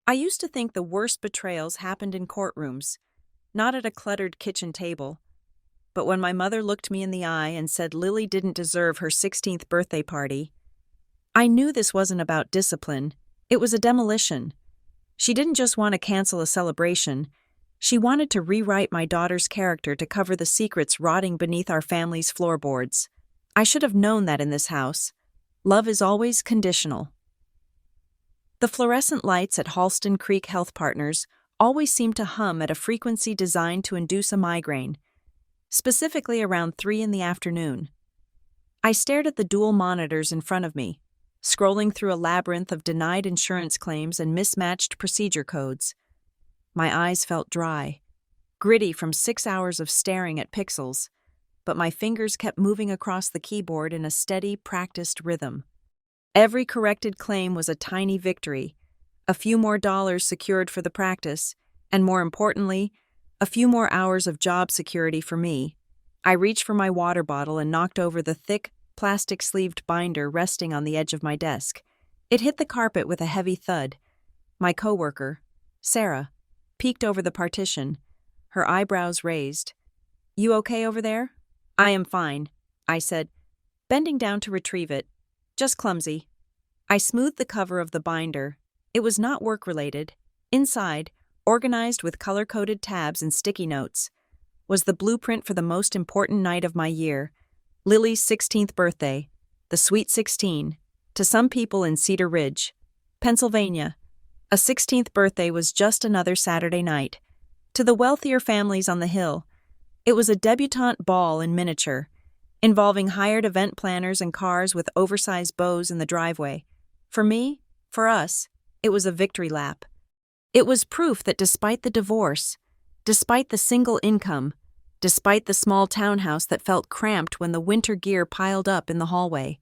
I used to think the worst betrayals happened in courtrooms, not at a cluttered kitchen table. But when my mother looked me in the eye and said Lily didn't deserve her 16th birthday party, I knew this wasn't about discipline, it was a demolition. She didn't just want to cancel a celebration, she wanted to rewrite my daughter's character to cover the secrets rotting beneath our family's floorboards. I should have known that in this house. Love is always conditional. The fluorescent lights at Halston Creek Health Partners always seemed to hum at a frequency designed to induce a migraine, specifically around 3 in the afternoon. I stared at the dual monitors in front of me, scrolling through a labyrinth of denied insurance claims and mismatched procedure codes. My eyes felt dry, gritty from 6 hours of staring at pixels, but my fingers kept moving across the keyboard in a steady, practiced rhythm. Every corrected claim was a tiny victory, a few more dollars secured for the practice, and more importantly, a few more hours of job security for me. I reached for my water bottle and knocked over the thick, plastic-sleeved binder resting on the edge of my desk. It hit the carpet with a heavy thud. My coworker, Sarah, peeked over the partition, her eyebrows raised. "You okay over there?" "I am fine," I said, bending down to retrieve it. "Just clumsy." I smoothed the cover of the binder. It was not work-related. Inside, organized with color-coded tabs and sticky notes, was the blueprint for the most important night of my year, Lily's 16th birthday, the Sweet 16, to some people in Cedar Ridge, Pennsylvania. A 16th birthday was just another Saturday night. To the wealthier families on the hill, it was a debutante ball in miniature, involving hired event planners and cars with oversized bows in the driveway. For me, for us, it was a victory lap. It was proof that despite the divorce, despite the single income, despite the small townhouse that felt cramped when the winter gear piled up in the hallway,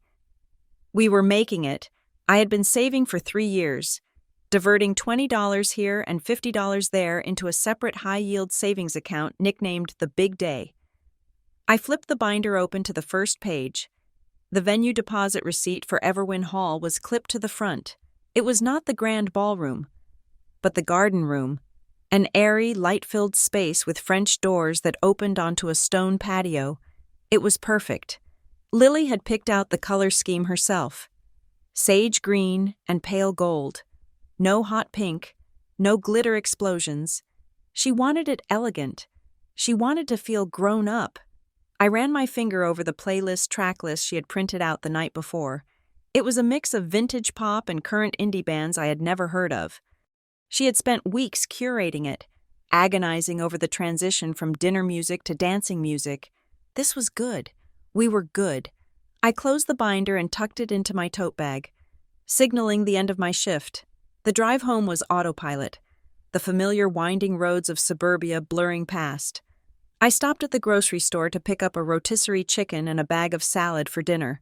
we were making it. I had been saving for 3 years, diverting $20 here and $50 there into a separate high-yield savings account nicknamed the Big Day. I flipped the binder open to the first page. The venue deposit receipt for Everwin Hall was clipped to the front. It was not the grand ballroom, but the garden room, an airy, light-filled space with French doors that opened onto a stone patio. It was perfect. Lily had picked out the color scheme herself. Sage green and pale gold. No hot pink, no glitter explosions. She wanted it elegant. She wanted to feel grown up. I ran my finger over the playlist track list she had printed out the night before. It was a mix of vintage pop and current indie bands I had never heard of. She had spent weeks curating it, agonizing over the transition from dinner music to dancing music. This was good. We were good. I closed the binder and tucked it into my tote bag, signaling the end of my shift. The drive home was autopilot, the familiar winding roads of suburbia blurring past. I stopped at the grocery store to pick up a rotisserie chicken and a bag of salad for dinner,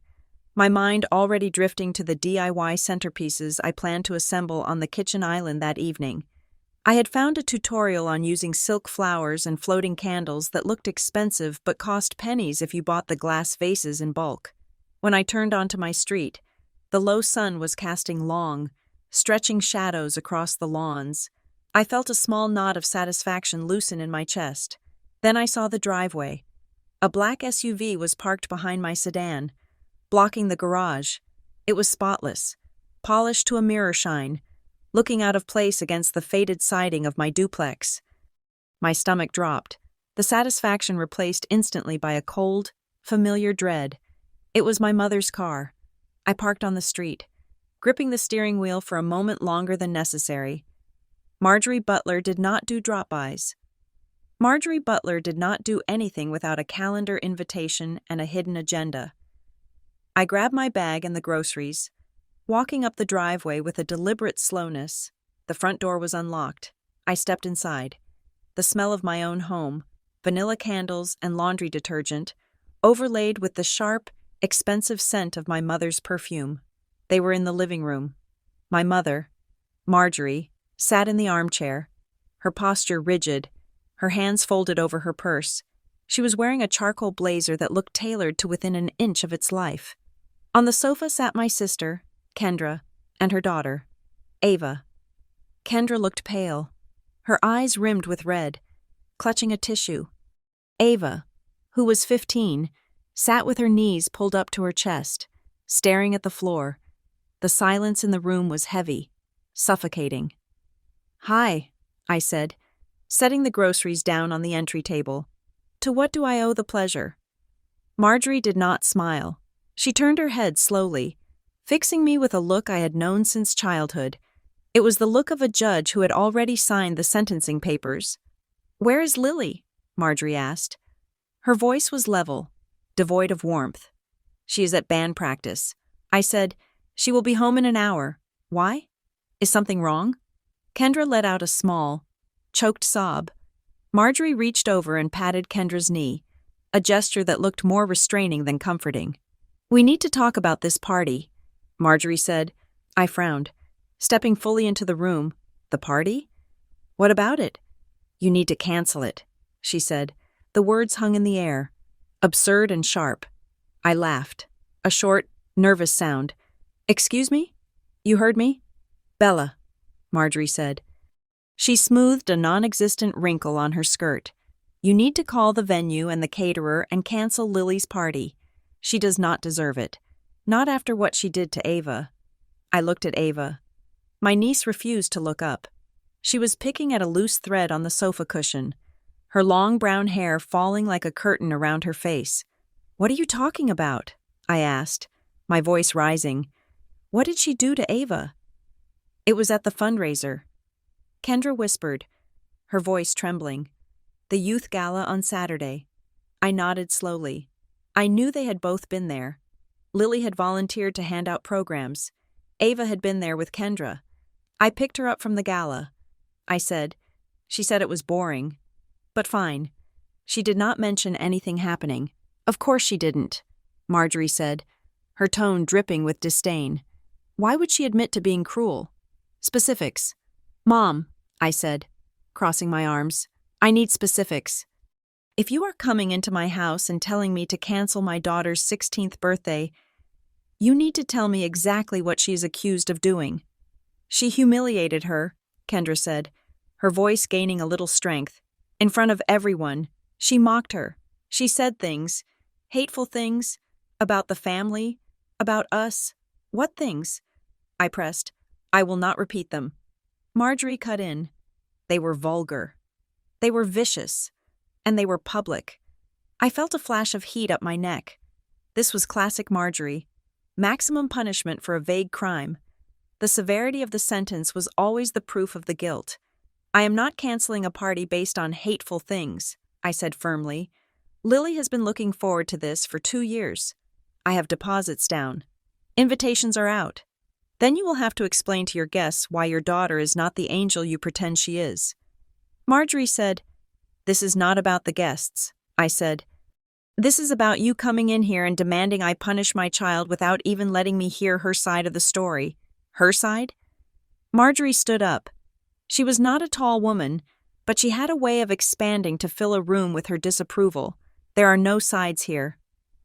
my mind already drifting to the DIY centerpieces I planned to assemble on the kitchen island that evening. I had found a tutorial on using silk flowers and floating candles that looked expensive but cost pennies if you bought the glass vases in bulk. When I turned onto my street, the low sun was casting long, stretching shadows across the lawns. I felt a small knot of satisfaction loosen in my chest. Then I saw the driveway. A black SUV was parked behind my sedan, blocking the garage. It was spotless, polished to a mirror shine, looking out of place against the faded siding of my duplex. My stomach dropped, the satisfaction replaced instantly by a cold, familiar dread. It was my mother's car. I parked on the street, gripping the steering wheel for a moment longer than necessary. Marjorie Butler did not do drop-bys. Marjorie Butler did not do anything without a calendar invitation and a hidden agenda. I grabbed my bag and the groceries, walking up the driveway with a deliberate slowness. The front door was unlocked. I stepped inside. The smell of my own home, vanilla candles and laundry detergent, overlaid with the sharp, expensive scent of my mother's perfume. They were in the living room. My mother, Marjorie, sat in the armchair, her posture rigid, her hands folded over her purse. She was wearing a charcoal blazer that looked tailored to within an inch of its life. On the sofa sat my sister, Kendra, and her daughter, Ava. Kendra looked pale, her eyes rimmed with red, clutching a tissue. Ava, who was 15, sat with her knees pulled up to her chest, staring at the floor. The silence in the room was heavy, suffocating. "Hi," I said, setting the groceries down on the entry table. "To what do I owe the pleasure?" Marjorie did not smile. She turned her head slowly, fixing me with a look I had known since childhood. It was the look of a judge who had already signed the sentencing papers. "Where is Lily?" Marjorie asked. Her voice was level, devoid of warmth. "She is at band practice." I said, "She will be home in an hour. Why? Is something wrong?" Kendra let out a small, choked sob. Marjorie reached over and patted Kendra's knee, a gesture that looked more restraining than comforting. "We need to talk about this party," Marjorie said. I frowned, stepping fully into the room. "The party? What about it?" "You need to cancel it," she said. The words hung in the air, absurd and sharp. I laughed, a short, nervous sound. "Excuse me? You heard me?" "Bella," Marjorie said. She smoothed a non-existent wrinkle on her skirt. "You need to call the venue and the caterer and cancel Lily's party. She does not deserve it. Not after what she did to Ava." I looked at Ava. My niece refused to look up. She was picking at a loose thread on the sofa cushion, her long brown hair falling like a curtain around her face. "What are you talking about?" I asked, my voice rising. "What did she do to Ava?" "It was at the fundraiser," Kendra whispered, her voice trembling. "The youth gala on Saturday." I nodded slowly. I knew they had both been there. Lily had volunteered to hand out programs. Ava had been there with Kendra. "I picked her up from the gala," I said. "She said it was boring. But fine." She did not mention anything happening. "Of course she didn't," Marjorie said, her tone dripping with disdain. "Why would she admit to being cruel?" "Specifics." "Mom," I said, crossing my arms, "I need specifics. If you are coming into my house and telling me to cancel my daughter's 16th birthday, you need to tell me exactly what she is accused of doing." "She humiliated her," Kendra said, her voice gaining a little strength. "In front of everyone. She mocked her. She said things, hateful things, about the family, about us." "What things?" I pressed. "I will not repeat them." Marjorie cut in. "They were vulgar. They were vicious. And they were public." I felt a flash of heat up my neck. This was classic Marjorie. Maximum punishment for a vague crime. The severity of the sentence was always the proof of the guilt. "I am not canceling a party based on hateful things," I said firmly. "Lily has been looking forward to this for 2 years. I have deposits down. Invitations are out. Then you will have to explain to your guests why your daughter is not the angel you pretend she is." Marjorie said, "This is not about the guests," I said. "This is about you coming in here and demanding I punish my child without even letting me hear her side of the story." "Her side?" Marjorie stood up. She was not a tall woman, but she had a way of expanding to fill a room with her disapproval. "There are no sides here.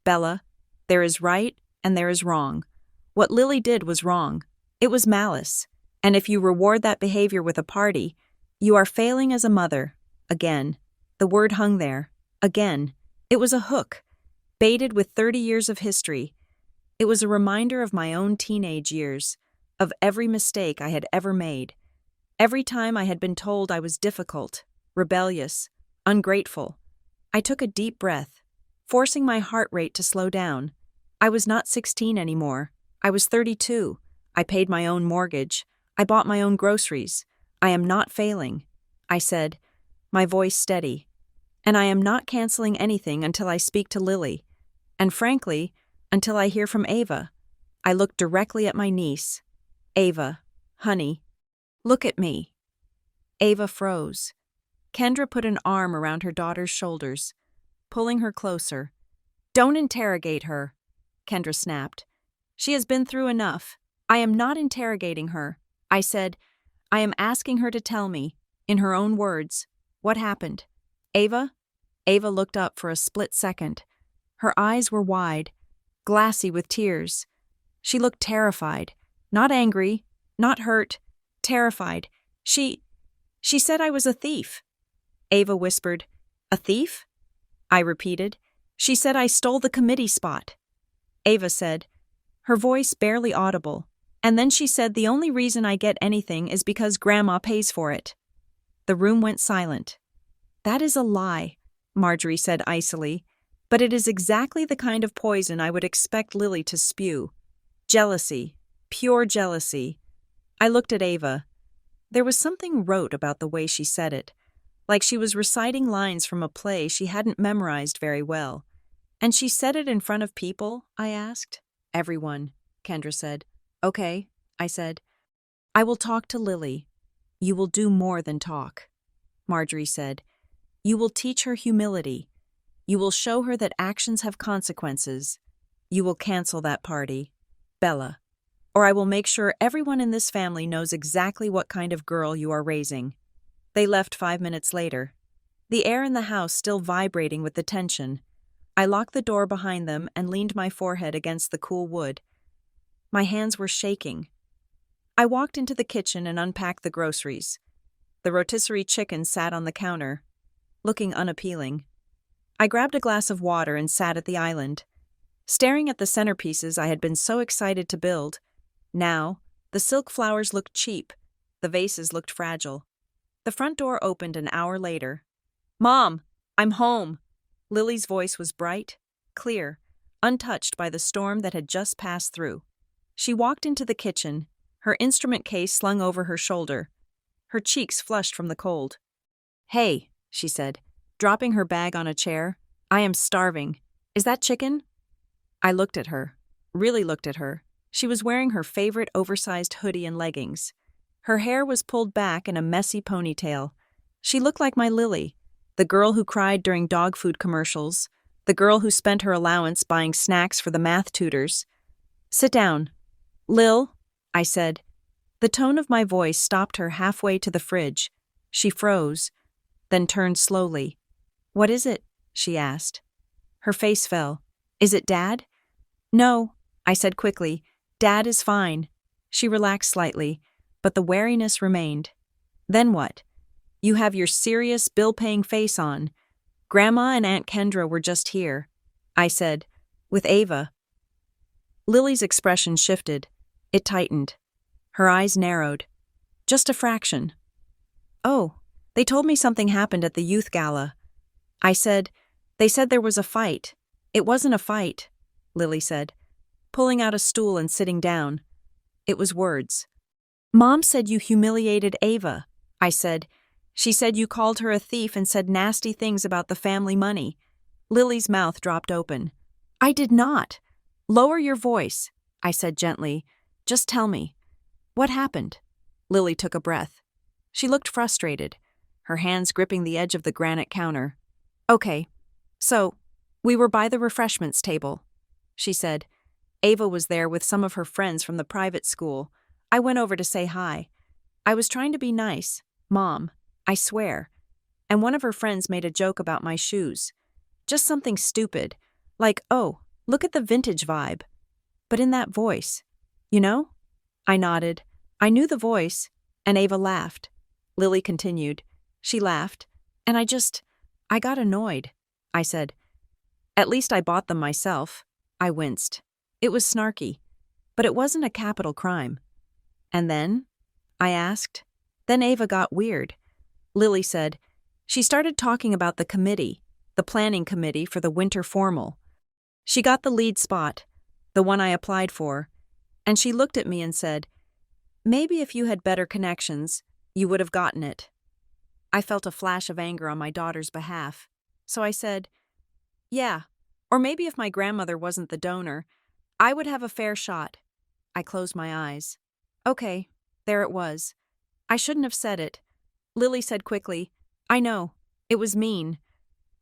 Bella, there is right and there is wrong. What Lily did was wrong. It was malice. And if you reward that behavior with a party, you are failing as a mother. Again." The word hung there. Again. It was a hook, baited with 30 years of history. It was a reminder of my own teenage years, of every mistake I had ever made. Every time I had been told I was difficult, rebellious, ungrateful. I took a deep breath, forcing my heart rate to slow down. I was not 16 anymore. I was 32. I paid my own mortgage. I bought my own groceries. I am not failing, I said, my voice steady. And I am not canceling anything until I speak to Lily. And frankly, until I hear from Ava. I looked directly at my niece. "Ava, honey, look at me." Ava froze. Kendra put an arm around her daughter's shoulders, pulling her closer. "Don't interrogate her," Kendra snapped. "She has been through enough. I am not interrogating her," I said. "I am asking her to tell me, in her own words, what happened." "Ava?" Ava looked up for a split second. Her eyes were wide, glassy with tears. She looked terrified, not angry, not hurt, terrified. She said I was a thief. Ava whispered. A thief? I repeated. She said I stole the committee spot. Ava said, her voice barely audible, and then she said the only reason I get anything is because Grandma pays for it. The room went silent. That is a lie, Marjorie said icily, but it is exactly the kind of poison I would expect Lily to spew. Jealousy. Pure jealousy. I looked at Ava. There was something rote about the way she said it, like she was reciting lines from a play she hadn't memorized very well. And she said it in front of people, I asked. Everyone, Kendra said. Okay, I said. I will talk to Lily. You will do more than talk, Marjorie said. You will teach her humility. You will show her that actions have consequences. You will cancel that party, Bella, or I will make sure everyone in this family knows exactly what kind of girl you are raising. They left 5 minutes later, the air in the house still vibrating with the tension. I locked the door behind them and leaned my forehead against the cool wood. My hands were shaking. I walked into the kitchen and unpacked the groceries. The rotisserie chicken sat on the counter, looking unappealing. I grabbed a glass of water and sat at the island, staring at the centerpieces I had been so excited to build. Now, the silk flowers looked cheap. The vases looked fragile. The front door opened an hour later. Mom, I'm home. Lily's voice was bright, clear, untouched by the storm that had just passed through. She walked into the kitchen, her instrument case slung over her shoulder. Her cheeks flushed from the cold. Hey, she said, dropping her bag on a chair. I am starving. Is that chicken? I looked at her, really looked at her. She was wearing her favorite oversized hoodie and leggings. Her hair was pulled back in a messy ponytail. She looked like my Lily, the girl who cried during dog food commercials, the girl who spent her allowance buying snacks for the math tutors. Sit down. Lil, I said. The tone of my voice stopped her halfway to the fridge. She froze, then turned slowly. What is it? She asked. Her face fell. Is it Dad? No, I said quickly. Dad is fine. She relaxed slightly, but the wariness remained. Then what? You have your serious, bill-paying face on. Grandma and Aunt Kendra were just here, I said, with Ava. Lily's expression shifted. It tightened. Her eyes narrowed. Just a fraction. Oh, they told me something happened at the youth gala. I said, they said there was a fight. It wasn't a fight, Lily said, pulling out a stool and sitting down. It was words. Mom said you humiliated Ava, I said. She said you called her a thief and said nasty things about the family money. Lily's mouth dropped open. I did not. Lower your voice, I said gently. Just tell me. What happened? Lily took a breath. She looked frustrated, her hands gripping the edge of the granite counter. Okay, so, we were by the refreshments table, she said. Ava was there with some of her friends from the private school. I went over to say hi. I was trying to be nice, Mom, I swear. And one of her friends made a joke about my shoes. Just something stupid, like, oh, look at the vintage vibe. But in that voice, you know? I nodded. I knew the voice, and Ava laughed. Lily continued. She laughed, and I got annoyed, I said. At least I bought them myself. I winced. It was snarky, but it wasn't a capital crime. And then? I asked. Then Ava got weird. Lily said, she started talking about the committee, the planning committee for the winter formal. She got the lead spot, the one I applied for, and she looked at me and said, maybe if you had better connections, you would have gotten it. I felt a flash of anger on my daughter's behalf, so I said, yeah, or maybe if my grandmother wasn't the donor, I would have a fair shot. I closed my eyes. Okay, there it was. I shouldn't have said it. Lily said quickly, I know, it was mean.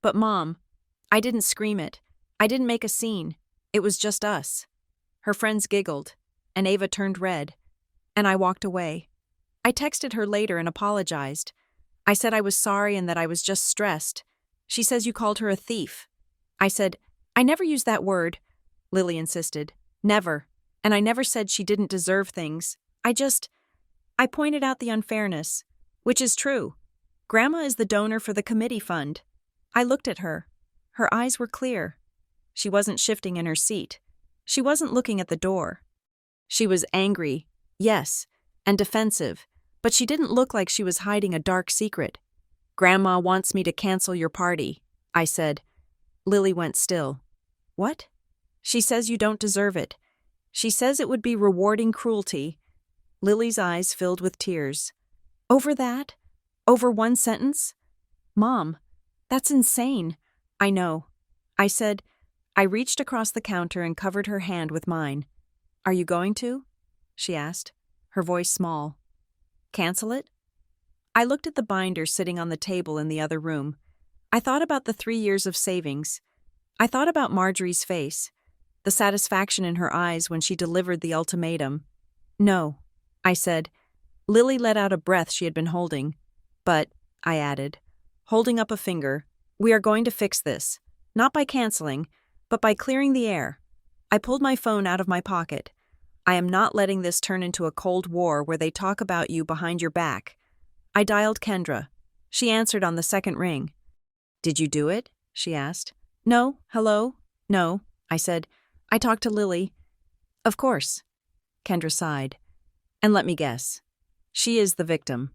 But Mom, I didn't scream it. I didn't make a scene. It was just us. Her friends giggled, and Ava turned red, and I walked away. I texted her later and apologized. I said I was sorry and that I was just stressed. She says you called her a thief. I said, I never used that word. Lily insisted. Never. And I never said she didn't deserve things. I pointed out the unfairness. Which is true. Grandma is the donor for the committee fund. I looked at her. Her eyes were clear. She wasn't shifting in her seat. She wasn't looking at the door. She was angry, yes, and defensive, but she didn't look like she was hiding a dark secret. Grandma wants me to cancel your party, I said. Lily went still. What? She says you don't deserve it. She says it would be rewarding cruelty. Lily's eyes filled with tears. Over that? Over one sentence? Mom, that's insane. I know. I said. I reached across the counter and covered her hand with mine. Are you going to? She asked, her voice small. Cancel it? I looked at the binder sitting on the table in the other room. I thought about the 3 years of savings. I thought about Marjorie's face, the satisfaction in her eyes when she delivered the ultimatum. No, I said. Lily let out a breath she had been holding. But, I added, holding up a finger, we are going to fix this, not by canceling, but by clearing the air. I pulled my phone out of my pocket. I am not letting this turn into a Cold War where they talk about you behind your back. I dialed Kendra. She answered on the second ring. Did you do it? She asked. No, hello? No, I said. I talked to Lily. Of course. Kendra sighed. And let me guess. She is the victim.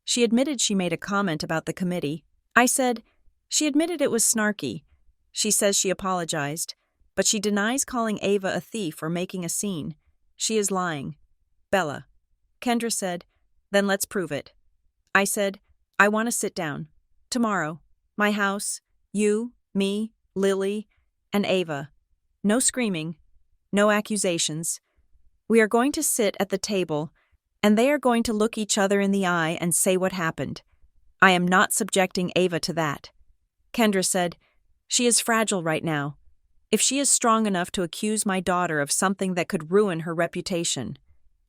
She admitted she made a comment about the committee. I said, she admitted it was snarky. She says she apologized, but she denies calling Ava a thief or making a scene. She is lying. Bella. Kendra said, then let's prove it. I said, I want to sit down. Tomorrow. My house, you, me, Lily, and Ava. No screaming. No accusations. We are going to sit at the table, and they are going to look each other in the eye and say what happened. I am not subjecting Ava to that. Kendra said, she is fragile right now. If she is strong enough to accuse my daughter of something that could ruin her reputation,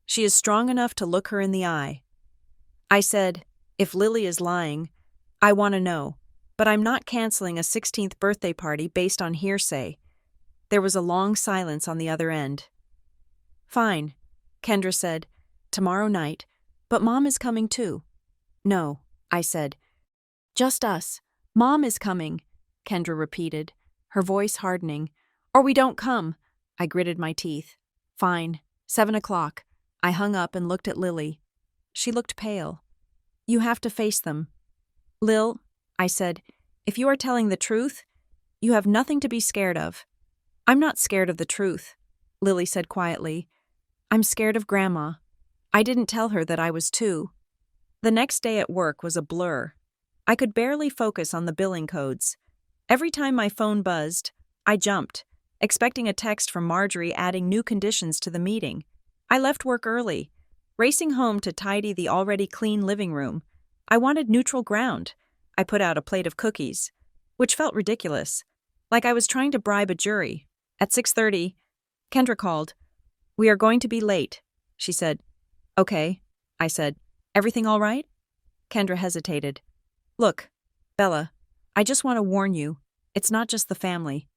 she is strong enough to look her in the eye. I said, if Lily is lying, I want to know, but I'm not canceling a 16th birthday party based on hearsay. There was a long silence on the other end. Fine, Kendra said, tomorrow night, but Mom is coming too. No, I said. Just us. Mom is coming, Kendra repeated, her voice hardening. Or we don't come. I gritted my teeth. Fine. 7 o'clock. I hung up and looked at Lily. She looked pale. You have to face them. Lil, I said, if you are telling the truth, you have nothing to be scared of. I'm not scared of the truth, Lily said quietly. I'm scared of Grandma. I didn't tell her that I was too. The next day at work was a blur. I could barely focus on the billing codes. Every time my phone buzzed, I jumped, expecting a text from Marjorie adding new conditions to the meeting. I left work early, racing home to tidy the already clean living room. I wanted neutral ground. I put out a plate of cookies, which felt ridiculous, like I was trying to bribe a jury. At 6:30, Kendra called. We are going to be late, she said. Okay, I said. Everything all right? Kendra hesitated. Look, Bella, I just want to warn you, it's not just the family.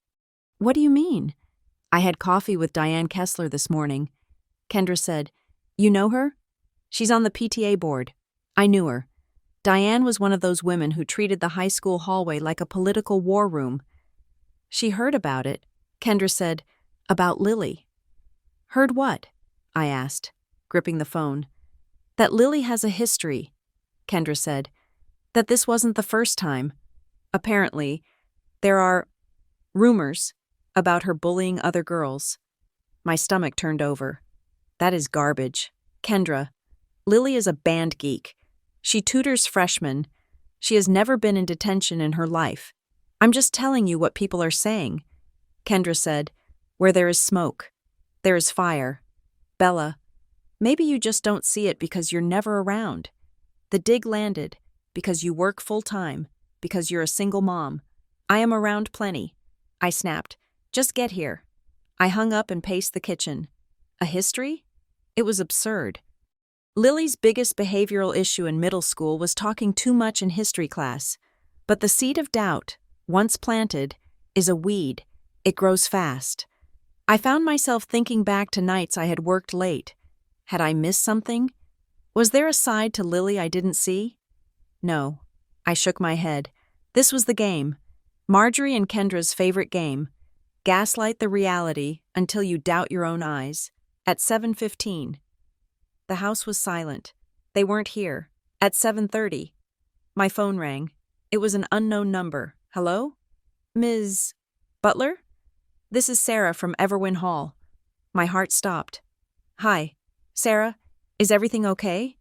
What do you mean? I had coffee with Diane Kessler this morning. Kendra said, you know her? She's on the PTA board. I knew her. Diane was one of those women who treated the high school hallway like a political war room. She heard about it, Kendra said, about Lily. Heard what? I asked, gripping the phone. That Lily has a history, Kendra said. That this wasn't the first time. Apparently, there are rumors about her bullying other girls. My stomach turned over. That is garbage. Kendra, Lily is a band geek. She tutors freshmen. She has never been in detention in her life. I'm just telling you what people are saying. Kendra said, where there is smoke, there is fire. Bella, maybe you just don't see it because you're never around. The dig landed because you work full-time, because you're a single mom. I am around plenty. I snapped, just get here. I hung up and paced the kitchen. A history? It was absurd. Lily's biggest behavioral issue in middle school was talking too much in history class. But the seed of doubt, once planted, is a weed. It grows fast. I found myself thinking back to nights I had worked late. Had I missed something? Was there a side to Lily I didn't see? No. I shook my head. This was the game. Marjorie and Kendra's favorite game. Gaslight the reality until you doubt your own eyes. At 7:15. The house was silent. They weren't here. At 7:30. My phone rang. It was an unknown number. Hello? Ms. Butler? This is Sarah from Everwin Hall. My heart stopped. Hi. Sarah, is everything okay?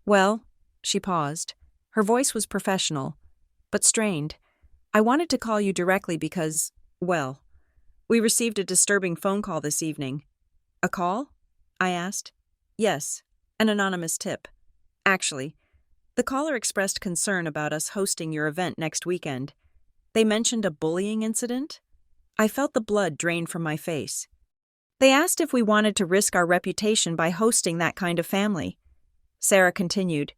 Well, she paused. Her voice was professional, but strained. I wanted to call you directly because, well, we received a disturbing phone call this evening. A call? I asked. Yes, an anonymous tip. Actually, the caller expressed concern about us hosting your event next weekend. They mentioned a bullying incident. I felt the blood drain from my face. They asked if we wanted to risk our reputation by hosting that kind of family. Sarah continued.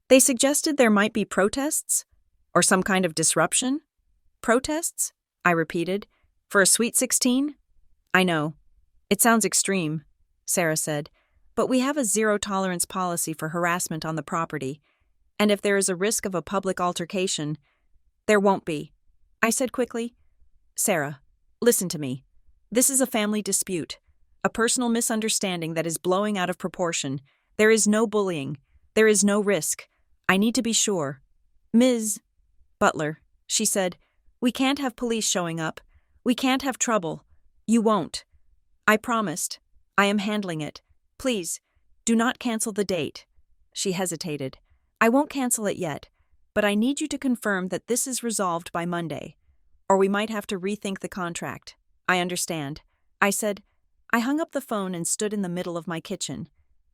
They suggested there might be protests? Or some kind of disruption? Protests? I repeated. For a Sweet 16? I know. It sounds extreme, Sarah said, but we have a zero-tolerance policy for harassment on the property, and if there is a risk of a public altercation, there won't be. I said quickly. Sarah, listen to me. This is a family dispute, a personal misunderstanding that is blowing out of proportion. There is no bullying. There is no risk. I need to be sure. Ms. Butler, she said, we can't have police showing up. We can't have trouble. You won't. I promised. I am handling it. Please, do not cancel the date. She hesitated. I won't cancel it yet, but I need you to confirm that this is resolved by Monday, or we might have to rethink the contract. I understand. I said. I hung up the phone and stood in the middle of my kitchen.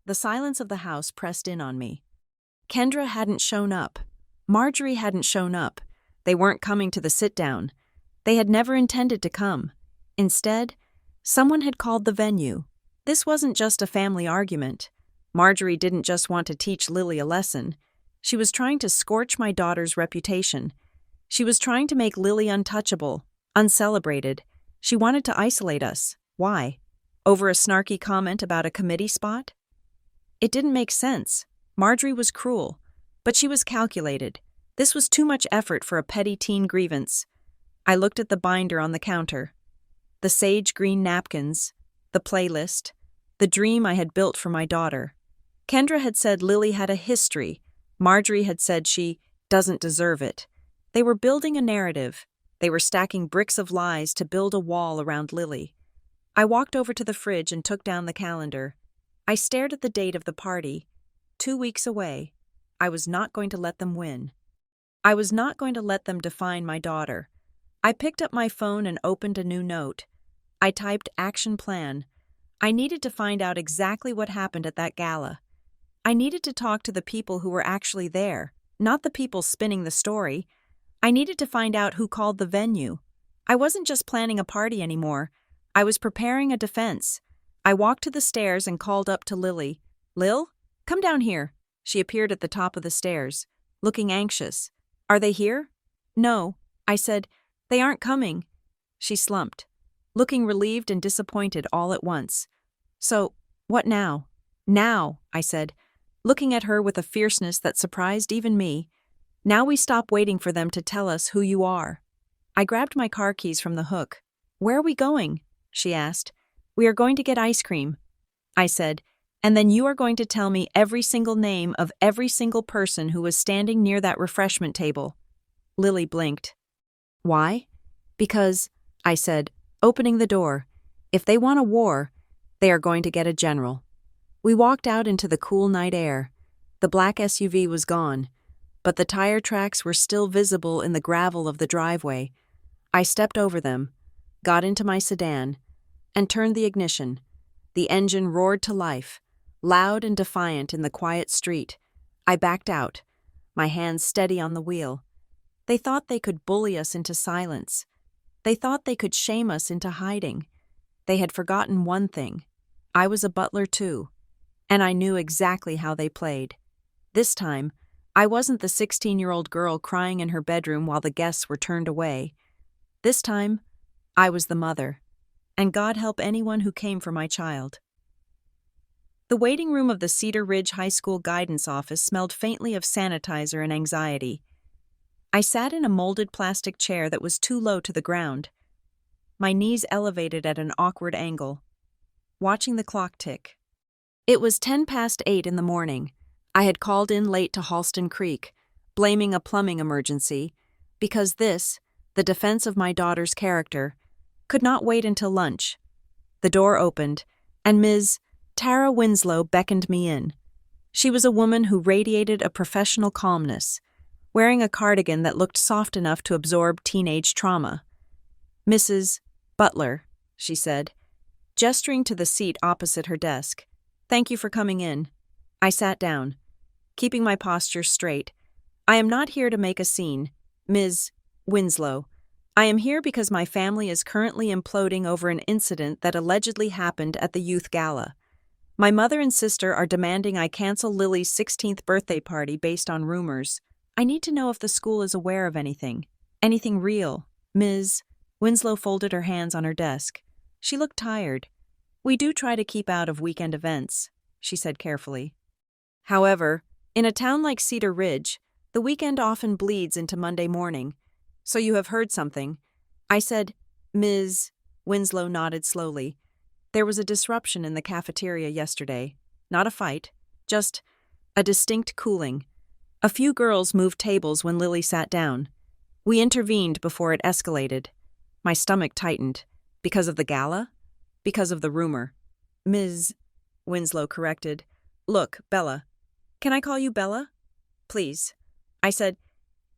The silence of the house pressed in on me. Kendra hadn't shown up. Marjorie hadn't shown up. They weren't coming to the sit-down. They had never intended to come. Instead, someone had called the venue. This wasn't just a family argument. Marjorie didn't just want to teach Lily a lesson. She was trying to scorch my daughter's reputation. She was trying to make Lily untouchable, uncelebrated. She wanted to isolate us. Why? Over a snarky comment about a committee spot? It didn't make sense. Marjorie was cruel, but she was calculated. This was too much effort for a petty teen grievance. I looked at the binder on the counter. The sage green napkins, the playlist, the dream I had built for my daughter. Kendra had said Lily had a history. Marjorie had said she doesn't deserve it. They were building a narrative. They were stacking bricks of lies to build a wall around Lily. I walked over to the fridge and took down the calendar. I stared at the date of the party. 2 weeks away. I was not going to let them win. I was not going to let them define my daughter. I picked up my phone and opened a new note. I typed action plan. I needed to find out exactly what happened at that gala. I needed to talk to the people who were actually there, not the people spinning the story. I needed to find out who called the venue. I wasn't just planning a party anymore. I was preparing a defense. I walked to the stairs and called up to Lily. Lil, come down here. She appeared at the top of the stairs, looking anxious. Are they here? No. I said, they aren't coming. She slumped, looking relieved and disappointed all at once. So, what now? Now, I said, looking at her with a fierceness that surprised even me. Now we stop waiting for them to tell us who you are. I grabbed my car keys from the hook. Where are we going? She asked. We are going to get ice cream. I said, and then you are going to tell me every single name of every single person who was standing near that refreshment table. Lily blinked. Why? Because, I said, opening the door, if they want a war, they are going to get a general. We walked out into the cool night air. The black SUV was gone, but the tire tracks were still visible in the gravel of the driveway. I stepped over them, got into my sedan, and turned the ignition. The engine roared to life, loud and defiant in the quiet street. I backed out, my hands steady on the wheel. They thought they could bully us into silence. They thought they could shame us into hiding. They had forgotten one thing. I was a butler too, and I knew exactly how they played. This time, I wasn't the 16-year-old girl crying in her bedroom while the guests were turned away. This time, I was the mother, and God help anyone who came for my child. The waiting room of the Cedar Ridge High School guidance office smelled faintly of sanitizer and anxiety. I sat in a molded plastic chair that was too low to the ground, my knees elevated at an awkward angle, watching the clock tick. It was 8:10 in the morning. I had called in late to Halston Creek, blaming a plumbing emergency, because this, the defense of my daughter's character, could not wait until lunch. The door opened, and Ms. Tara Winslow beckoned me in. She was a woman who radiated a professional calmness, wearing a cardigan that looked soft enough to absorb teenage trauma. "Mrs. Butler," she said, gesturing to the seat opposite her desk. "Thank you for coming in." I sat down, keeping my posture straight. "I am not here to make a scene, Ms. Winslow. I am here because my family is currently imploding over an incident that allegedly happened at the youth gala. My mother and sister are demanding I cancel Lily's 16th birthday party based on rumors. I need to know if the school is aware of anything real." Ms. Winslow folded her hands on her desk. She looked tired. "We do try to keep out of weekend events," she said carefully. "However, in a town like Cedar Ridge, the weekend often bleeds into Monday morning. So you have heard something." I said. Ms. Winslow nodded slowly. "There was a disruption in the cafeteria yesterday. Not a fight, just a distinct cooling. A few girls moved tables when Lily sat down. We intervened before it escalated." My stomach tightened. "Because of the gala? Because of the rumor?" Ms. Winslow corrected. "Look, Bella. Can I call you Bella? Please." I said.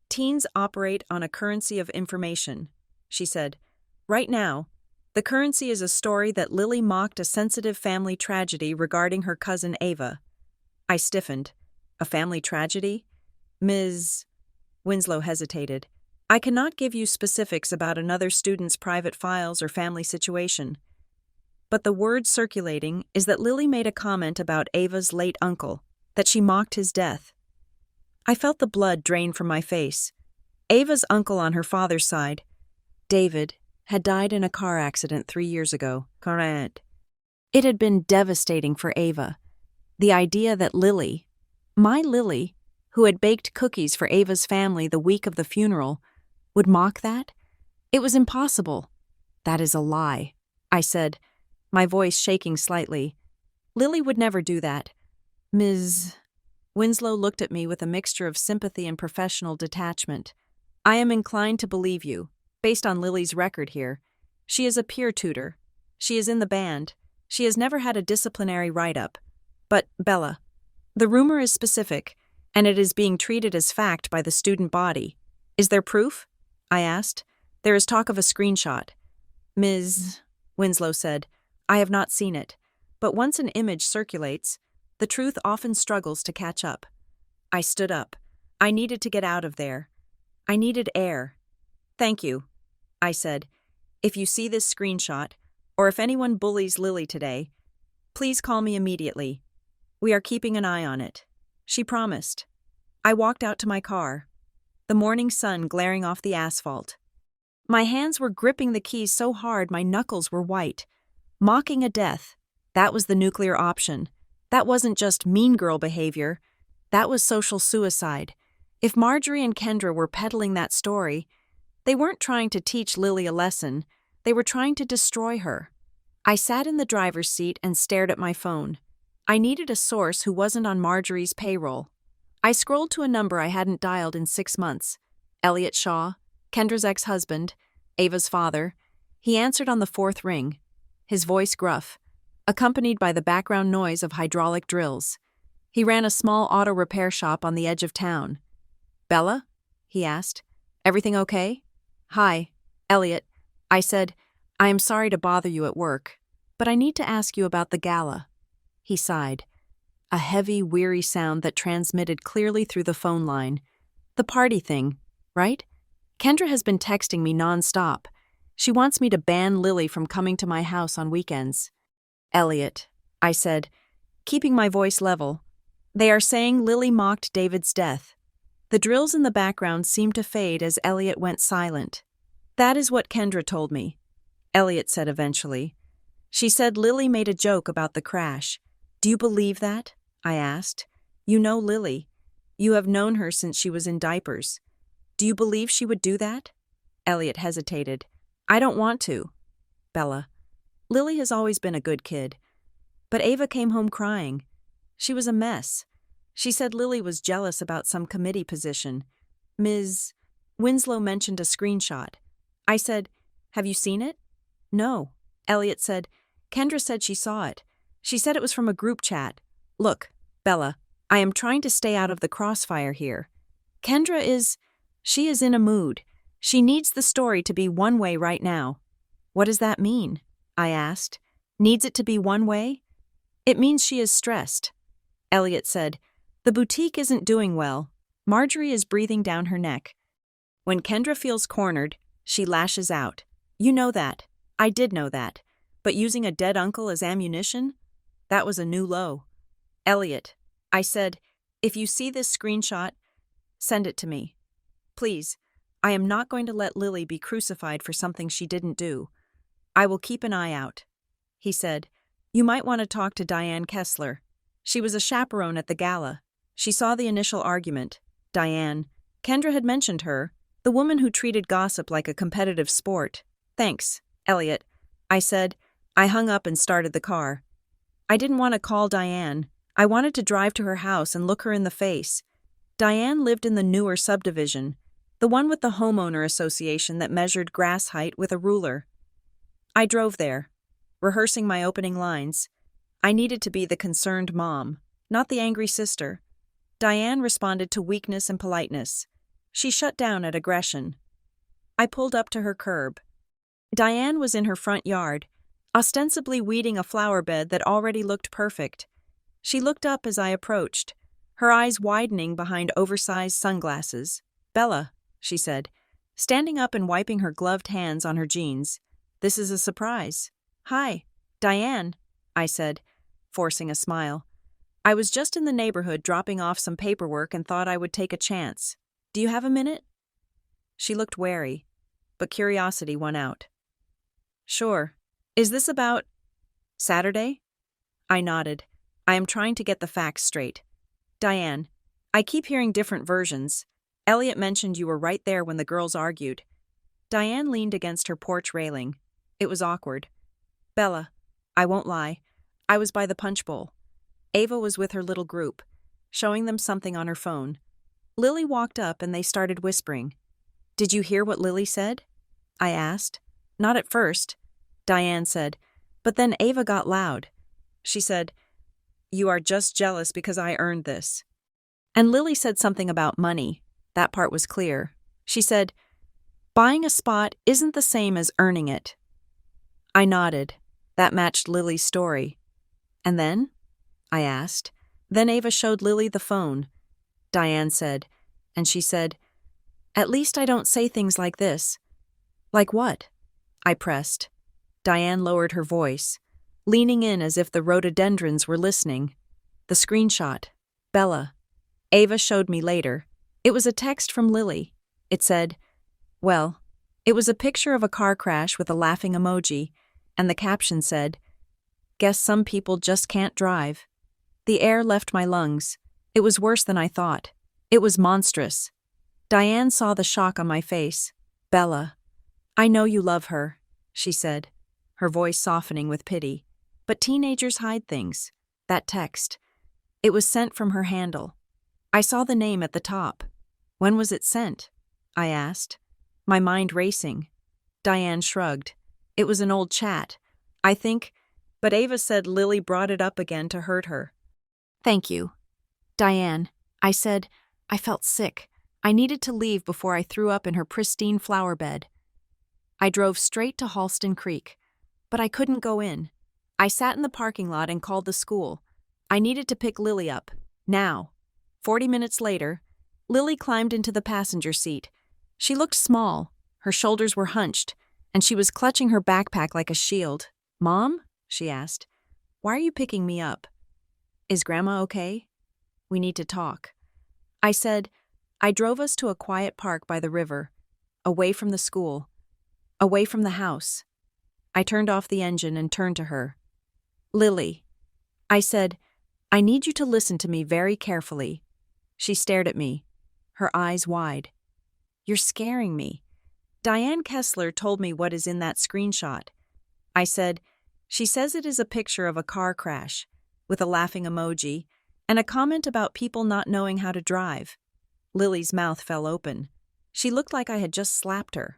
"Teens operate on a currency of information," she said. "Right now, the currency is a story that Lily mocked a sensitive family tragedy regarding her cousin Ava." I stiffened. "A family tragedy?" Ms. Winslow hesitated. "I cannot give you specifics about another student's private files or family situation. But the word circulating is that Lily made a comment about Ava's late uncle, that she mocked his death." I felt the blood drain from my face. Ava's uncle on her father's side, David, had died in a car accident 3 years ago. Correct. It had been devastating for Ava. The idea that Lily, my Lily, who had baked cookies for Ava's family the week of the funeral, would mock that? It was impossible. "That is a lie," I said, my voice shaking slightly. "Lily would never do that." Ms. Winslow looked at me with a mixture of sympathy and professional detachment. "I am inclined to believe you, based on Lily's record here. She is a peer tutor. She is in the band. She has never had a disciplinary write-up. But, Bella, the rumor is specific, and it is being treated as fact by the student body. Is there proof?" I asked. "There is talk of a screenshot." Ms. Winslow said, "I have not seen it, but once an image circulates, the truth often struggles to catch up." I stood up. I needed to get out of there. I needed air. "Thank you," I said. "If you see this screenshot, or if anyone bullies Lily today, please call me immediately. We are keeping an eye on it." She promised. I walked out to my car, the morning sun glaring off the asphalt. My hands were gripping the keys so hard my knuckles were white. Mocking a death, that was the nuclear option. That wasn't just mean girl behavior. That was social suicide. If Marjorie and Kendra were peddling that story, they weren't trying to teach Lily a lesson. They were trying to destroy her. I sat in the driver's seat and stared at my phone. I needed a source who wasn't on Marjorie's payroll. I scrolled to a number I hadn't dialed in 6 months. Elliot Shaw, Kendra's ex-husband, Ava's father. He answered on the 4th ring, his voice gruff, accompanied by the background noise of hydraulic drills. He ran a small auto repair shop on the edge of town. "Bella?" he asked. "Everything okay?" "Hi, Elliot." I said, "I am sorry to bother you at work, but I need to ask you about the gala." He sighed, a heavy, weary sound that transmitted clearly through the phone line. "The party thing, right? Kendra has been texting me nonstop. She wants me to ban Lily from coming to my house on weekends." "Elliot," I said, keeping my voice level. "They are saying Lily mocked David's death." The drills in the background seemed to fade as Elliot went silent. "That is what Kendra told me," Elliot said eventually. "She said Lily made a joke about the crash. Do you believe that? I asked. You know Lily. You have known her since she was in diapers. Do you believe she would do that? Elliot hesitated. I don't want to. Bella. Lily has always been a good kid. But Ava came home crying. She was a mess. She said Lily was jealous about some committee position. Ms. Winslow mentioned a screenshot. I said, have you seen it? No. Elliot said, Kendra said she saw it. She said it was from a group chat. Look, Bella, I am trying to stay out of the crossfire here. She is in a mood. She needs the story to be one way right now. What does that mean? I asked. Needs it to be one way? It means she is stressed. Elliot said, the boutique isn't doing well. Marjorie is breathing down her neck. When Kendra feels cornered, she lashes out. You know that. I did know that. But using a dead uncle as ammunition? That was a new low. Elliot, I said, if you see this screenshot, send it to me. Please, I am not going to let Lily be crucified for something she didn't do. I will keep an eye out. He said, you might want to talk to Diane Kessler. She was a chaperone at the gala. She saw the initial argument. Diane. Kendra had mentioned her, the woman who treated gossip like a competitive sport. Thanks, Elliot. I said. I hung up and started the car. I didn't want to call Diane. I wanted to drive to her house and look her in the face. Diane lived in the newer subdivision, the one with the homeowner association that measured grass height with a ruler. I drove there, rehearsing my opening lines. I needed to be the concerned mom, not the angry sister. Diane responded to weakness and politeness. She shut down at aggression. I pulled up to her curb. Diane was in her front yard, ostensibly weeding a flower bed that already looked perfect. She looked up as I approached, her eyes widening behind oversized sunglasses. Bella, she said, standing up and wiping her gloved hands on her jeans. This is a surprise. Hi, Diane, I said, forcing a smile. I was just in the neighborhood dropping off some paperwork and thought I would take a chance. Do you have a minute? She looked wary, but curiosity won out. Sure. Is this about Saturday? I nodded. I am trying to get the facts straight. Diane, I keep hearing different versions. Elliot mentioned you were right there when the girls argued. Diane leaned against her porch railing. It was awkward. Bella, I won't lie. I was by the punch bowl. Ava was with her little group, showing them something on her phone. Lily walked up and they started whispering. Did you hear what Lily said? I asked. Not at first, Diane said, but then Ava got loud. She said, you are just jealous because I earned this. And Lily said something about money. That part was clear. She said, buying a spot isn't the same as earning it. I nodded. That matched Lily's story. And then? I asked. Then Ava showed Lily the phone. Diane said, and she said, at least I don't say things like this. Like what? I pressed. Diane lowered her voice, leaning in as if the rhododendrons were listening. The screenshot. Bella. Ava showed me later. It was a text from Lily. It said, well, it was a picture of a car crash with a laughing emoji, and the caption said, guess some people just can't drive. The air left my lungs. It was worse than I thought. It was monstrous. Diane saw the shock on my face. Bella. I know you love her, she said, her voice softening with pity. But teenagers hide things. That text. It was sent from her handle. I saw the name at the top. When was it sent? I asked, my mind racing. Diane shrugged. It was an old chat. I think, but Ava said Lily brought it up again to hurt her. Thank you. Diane, I said, I felt sick. I needed to leave before I threw up in her pristine flower bed. I drove straight to Halston Creek, but I couldn't go in. I sat in the parking lot and called the school. I needed to pick Lily up, now. 40 minutes later, Lily climbed into the passenger seat. She looked small, her shoulders were hunched, and she was clutching her backpack like a shield. Mom? She asked. Why are you picking me up? Is Grandma okay? We need to talk. I said, I drove us to a quiet park by the river, away from the school, away from the house. I turned off the engine and turned to her. Lily. I said, I need you to listen to me very carefully. She stared at me, her eyes wide. You're scaring me. Diane Kessler told me what is in that screenshot. I said, she says it is a picture of a car crash, with a laughing emoji, and a comment about people not knowing how to drive. Lily's mouth fell open. She looked like I had just slapped her.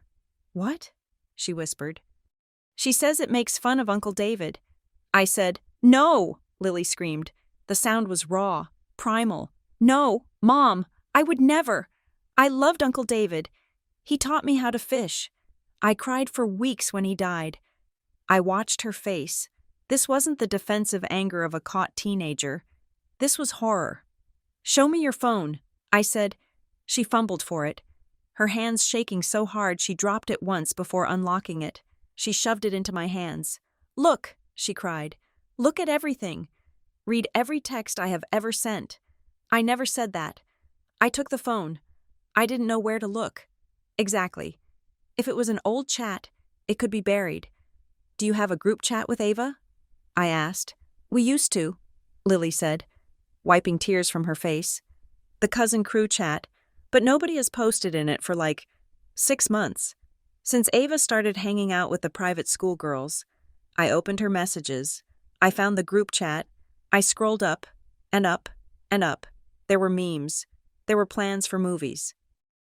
What? She whispered. She says it makes fun of Uncle David. I said, no, Lily screamed. The sound was raw, primal. No, Mom, I would never. I loved Uncle David. He taught me how to fish. I cried for weeks when he died. I watched her face. This wasn't the defensive anger of a caught teenager. This was horror. Show me your phone, I said. She fumbled for it, her hands shaking so hard she dropped it once before unlocking it. She shoved it into my hands. Look, she cried. Look at everything. Read every text I have ever sent. I never said that. I took the phone. I didn't know where to look. Exactly. If it was an old chat, it could be buried. Do you have a group chat with Ava? I asked. We used to, Lily said, wiping tears from her face. The cousin crew chat, but nobody has posted in it for 6 months. Since Ava started hanging out with the private school girls, I opened her messages. I found the group chat. I scrolled up and up and up. There were memes. There were plans for movies.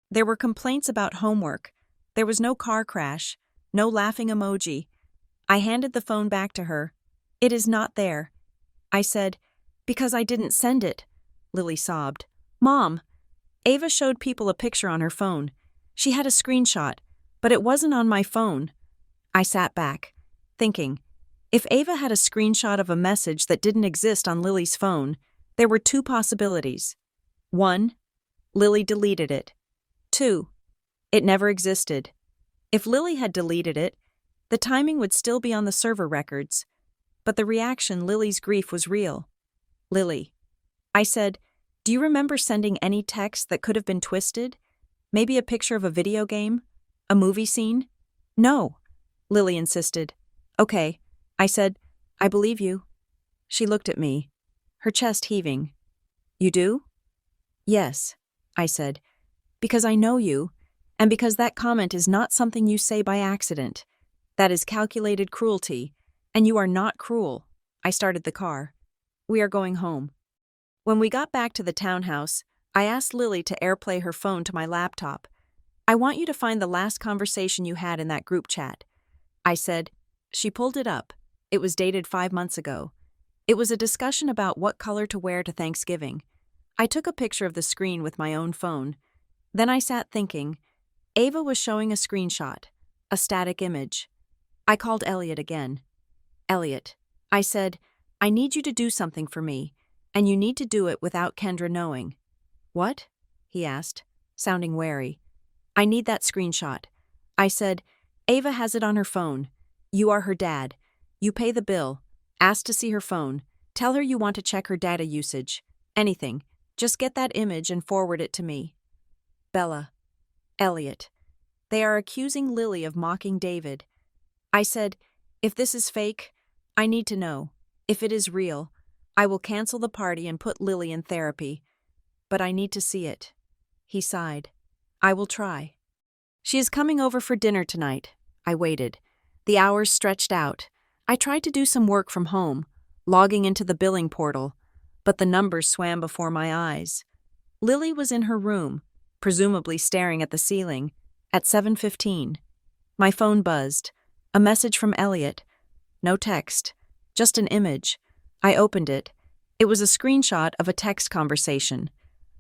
There were complaints about homework. There was no car crash, no laughing emoji. I handed the phone back to her. It is not there. I said, because I didn't send it. Lily sobbed. Mom, Ava showed people a picture on her phone. She had a screenshot, but it wasn't on my phone. I sat back, thinking, if Ava had a screenshot of a message that didn't exist on Lily's phone, there were 2 possibilities. 1, Lily deleted it. 2, it never existed. If Lily had deleted it, the timing would still be on the server records. But the reaction, Lily's grief, was real. Lily. I said, do you remember sending any text that could have been twisted? Maybe a picture of a video game? A movie scene? No, Lily insisted. Okay, I said, I believe you. She looked at me, her chest heaving. You do? Yes, I said, because I know you, and because that comment is not something you say by accident. That is calculated cruelty, and you are not cruel. I started the car. We are going home. When we got back to the townhouse, I asked Lily to airplay her phone to my laptop. I want you to find the last conversation you had in that group chat. I said. She pulled it up. It was dated 5 months ago. It was a discussion about what color to wear to Thanksgiving. I took a picture of the screen with my own phone. Then I sat thinking. Ava was showing a screenshot, a static image. I called Elliot again. Elliot, I said, I need you to do something for me, and you need to do it without Kendra knowing. What? He asked, sounding wary. I need that screenshot. I said, Ava has it on her phone. You are her dad. You pay the bill. Ask to see her phone. Tell her you want to check her data usage. Anything. Just get that image and forward it to me. Bella. Elliot. They are accusing Lily of mocking David. I said, if this is fake, I need to know. If it is real, I will cancel the party and put Lily in therapy. But I need to see it. He sighed. I will try. She is coming over for dinner tonight. I waited. The hours stretched out. I tried to do some work from home, logging into the billing portal, but the numbers swam before my eyes. Lily was in her room, presumably staring at the ceiling, at 7:15. My phone buzzed. A message from Elliot. No text, just an image. I opened it. It was a screenshot of a text conversation.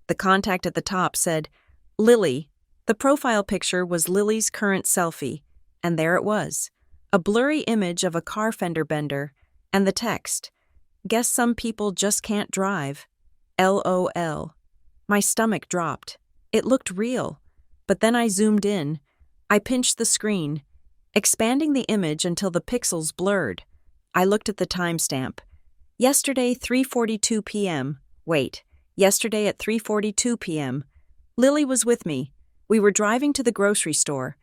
The contact at the top said, Lily. The profile picture was Lily's current selfie, and there it was. A blurry image of a car fender bender, and the text, guess some people just can't drive. LOL. My stomach dropped. It looked real. But then I zoomed in. I pinched the screen, expanding the image until the pixels blurred. I looked at the timestamp. Yesterday, 3:42 p.m. Wait, yesterday at 3:42 p.m. Lily was with me. We were driving to the grocery store.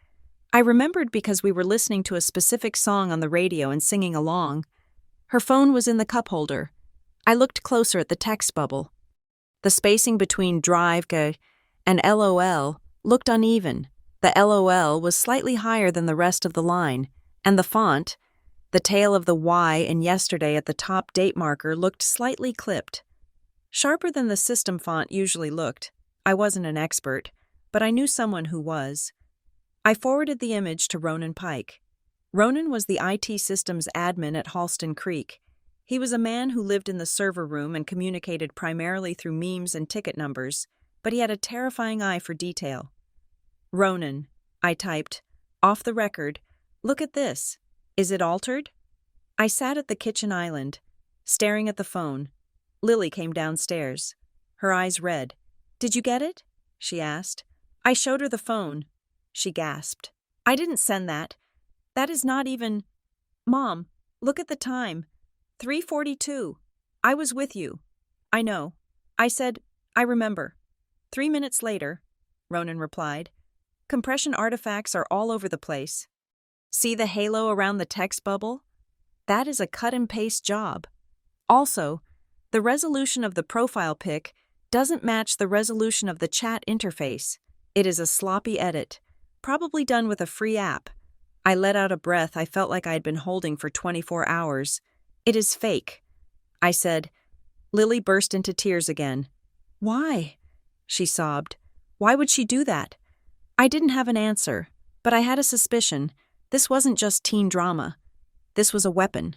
I remembered because we were listening to a specific song on the radio and singing along. Her phone was in the cup holder. I looked closer at the text bubble. The spacing between drive and LOL looked uneven. The LOL was slightly higher than the rest of the line, and the font, the tail of the Y in yesterday at the top date marker, looked slightly clipped. Sharper than the system font usually looked. I wasn't an expert, but I knew someone who was. I forwarded the image to Ronan Pike. Ronan was the IT systems admin at Halston Creek. He was a man who lived in the server room and communicated primarily through memes and ticket numbers, but he had a terrifying eye for detail. "Ronan," I typed, "off the record, look at this. Is it altered?" I sat at the kitchen island, staring at the phone. Lily came downstairs, her eyes red. "Did you get it?" she asked. I showed her the phone. She gasped. "I didn't send that. That is not even—" "Mom, look at the time. 3:42. I was with you." "I know." I said, "I remember." 3 minutes later, Ronan replied, "Compression artifacts are all over the place. See the halo around the text bubble? That is a cut-and-paste job. Also, the resolution of the profile pic doesn't match the resolution of the chat interface. It is a sloppy edit, probably done with a free app." I let out a breath I felt like I had been holding for 24 hours. "It is fake," I said. Lily burst into tears again. "Why?" she sobbed. "Why would she do that?" I didn't have an answer, but I had a suspicion. This wasn't just teen drama. This was a weapon.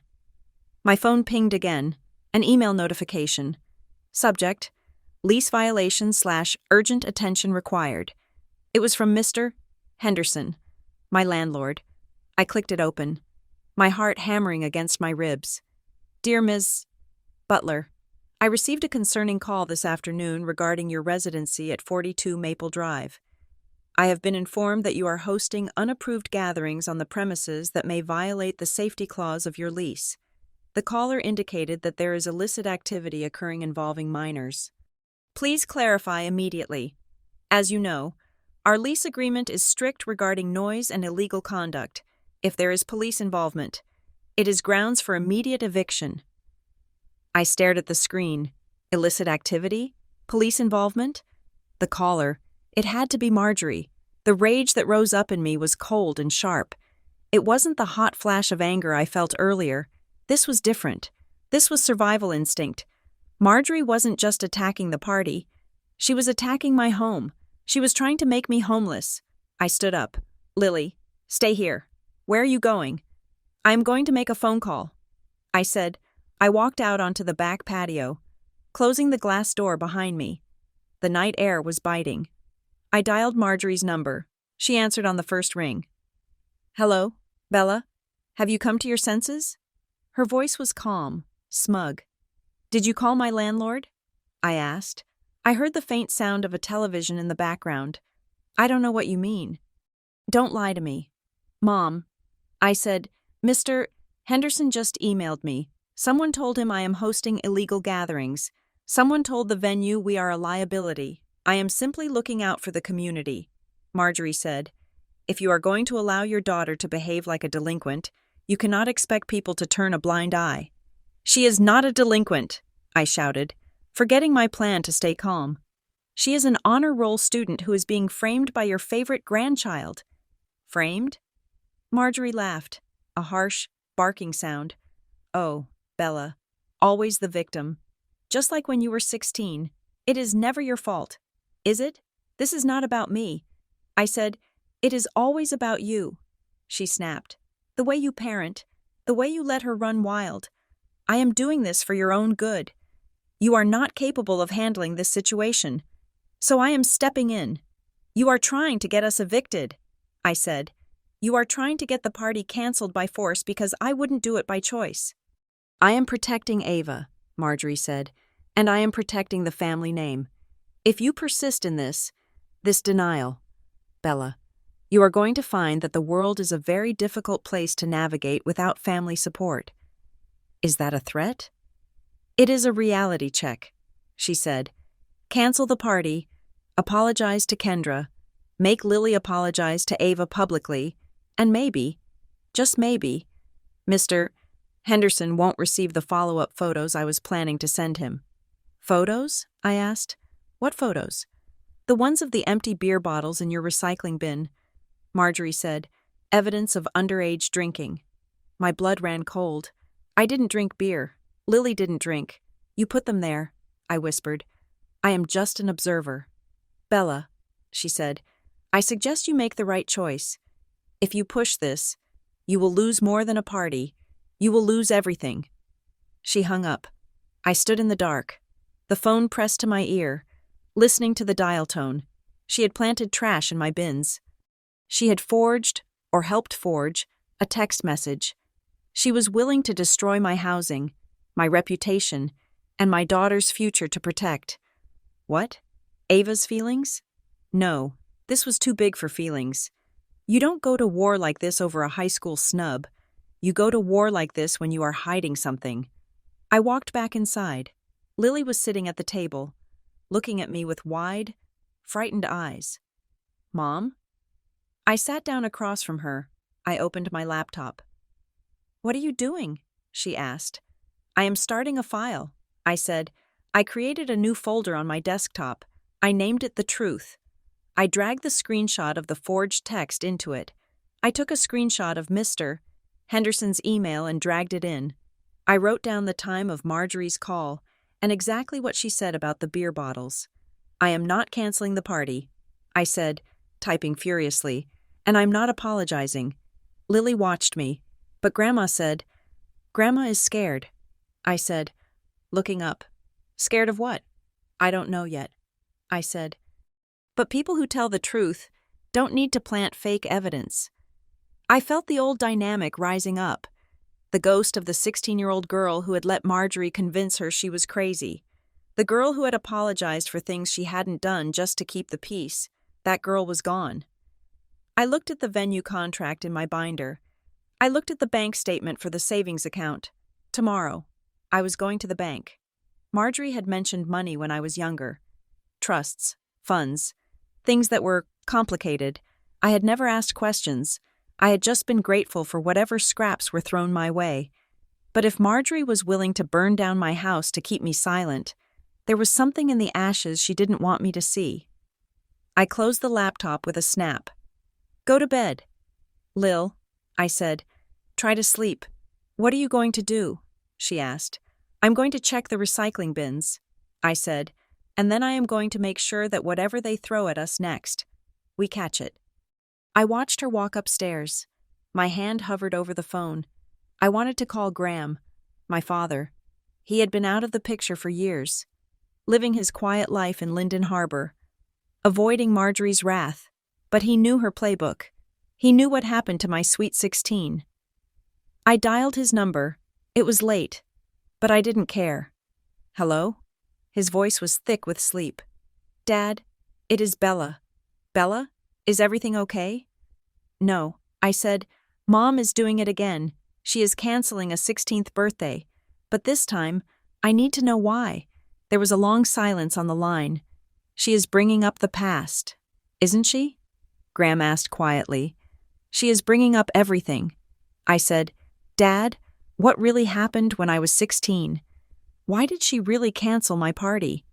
My phone pinged again, an email notification. Subject: lease violation / urgent attention required. It was from Mr. Henderson, my landlord. I clicked it open, my heart hammering against my ribs. "Dear Ms. Butler, I received a concerning call this afternoon regarding your residency at 42 Maple Drive. I have been informed that you are hosting unapproved gatherings on the premises that may violate the safety clause of your lease. The caller indicated that there is illicit activity occurring involving minors. Please clarify immediately. As you know, our lease agreement is strict regarding noise and illegal conduct. If there is police involvement, it is grounds for immediate eviction." I stared at the screen. Illicit activity? Police involvement? The caller. It had to be Marjorie. The rage that rose up in me was cold and sharp. It wasn't the hot flash of anger I felt earlier. This was different. This was survival instinct. Marjorie wasn't just attacking the party. She was attacking my home. She was trying to make me homeless. I stood up. "Lily, stay here. Where are you going?" "I am going to make a phone call," I said. I walked out onto the back patio, closing the glass door behind me. The night air was biting. I dialed Marjorie's number. She answered on the first ring. "Hello, Bella? Have you come to your senses?" Her voice was calm, smug. "Did you call my landlord?" I asked. I heard the faint sound of a television in the background. "I don't know what you mean." "Don't lie to me." "Mom," I said, "Mr. Henderson just emailed me. Someone told him I am hosting illegal gatherings. Someone told the venue we are a liability. I am simply looking out for the community." Marjorie said, "If you are going to allow your daughter to behave like a delinquent, you cannot expect people to turn a blind eye." "She is not a delinquent," I shouted, forgetting my plan to stay calm. "She is an honor roll student who is being framed by your favorite grandchild." "Framed?" Marjorie laughed, a harsh, barking sound. "Oh, Bella, always the victim. Just like when you were 16. It is never your fault. Is it? This is not about me." I said, "It is always about you." She snapped. "The way you parent, the way you let her run wild. I am doing this for your own good. You are not capable of handling this situation. So I am stepping in. You are trying to get us evicted," I said. "You are trying to get the party canceled by force because I wouldn't do it by choice." "I am protecting Ava," Marjorie said, "and I am protecting the family name. If you persist in this denial, Bella, you are going to find that the world is a very difficult place to navigate without family support." "Is that a threat?" "It is a reality check," she said. "Cancel the party, apologize to Kendra, make Lily apologize to Ava publicly, and maybe, just maybe, Mr. Henderson won't receive the follow-up photos I was planning to send him. Photos? I asked. What photos? The ones of the empty beer bottles in your recycling bin. Marjorie said, evidence of underage drinking. My blood ran cold. I didn't drink beer. Lily didn't drink. You put them there, I whispered. I am just an observer. Bella, she said, I suggest you make the right choice. If you push this, you will lose more than a party. You will lose everything. She hung up. I stood in the dark. The phone pressed to my ear, listening to the dial tone. She had planted trash in my bins. She had forged, or helped forge, a text message. She was willing to destroy my housing, my reputation, and my daughter's future to protect. What? Ava's feelings? No, this was too big for feelings. You don't go to war like this over a high school snub. You go to war like this when you are hiding something. I walked back inside. Lily was sitting at the table, looking at me with wide, frightened eyes. Mom? I sat down across from her. I opened my laptop. What are you doing? She asked. I am starting a file, I said. I created a new folder on my desktop. I named it The Truth. I dragged the screenshot of the forged text into it. I took a screenshot of Mr. Henderson's email and dragged it in. I wrote down the time of Marjorie's call and exactly what she said about the beer bottles. I am not canceling the party, I said, typing furiously, and I'm not apologizing. Lily watched me, but Grandma said, Grandma is scared, I said, looking up. Scared of what? I don't know yet, I said. But people who tell the truth don't need to plant fake evidence. I felt the old dynamic rising up, the ghost of the 16-year-old girl who had let Marjorie convince her she was crazy, the girl who had apologized for things she hadn't done just to keep the peace. That girl was gone. I looked at the venue contract in my binder. I looked at the bank statement for the savings account. Tomorrow, I was going to the bank. Marjorie had mentioned money when I was younger. Trusts, funds, things that were complicated. I had never asked questions. I had just been grateful for whatever scraps were thrown my way. But if Marjorie was willing to burn down my house to keep me silent, there was something in the ashes she didn't want me to see. I closed the laptop with a snap. Go to bed. Lil, I said, try to sleep. What are you going to do? She asked. I'm going to check the recycling bins, I said, and then I am going to make sure that whatever they throw at us next, we catch it. I watched her walk upstairs. My hand hovered over the phone. I wanted to call Graham, my father. He had been out of the picture for years, living his quiet life in Linden Harbor, avoiding Marjorie's wrath, but he knew her playbook. He knew what happened to my sweet 16. I dialed his number. It was late, but I didn't care. Hello? His voice was thick with sleep. Dad, it is Bella. Bella? Is everything okay? No, I said. Mom is doing it again. She is canceling a 16th birthday. But this time, I need to know why. There was a long silence on the line. She is bringing up the past, isn't she? Graham asked quietly. She is bringing up everything. I said, Dad, what really happened when I was 16? Why did she really cancel my party?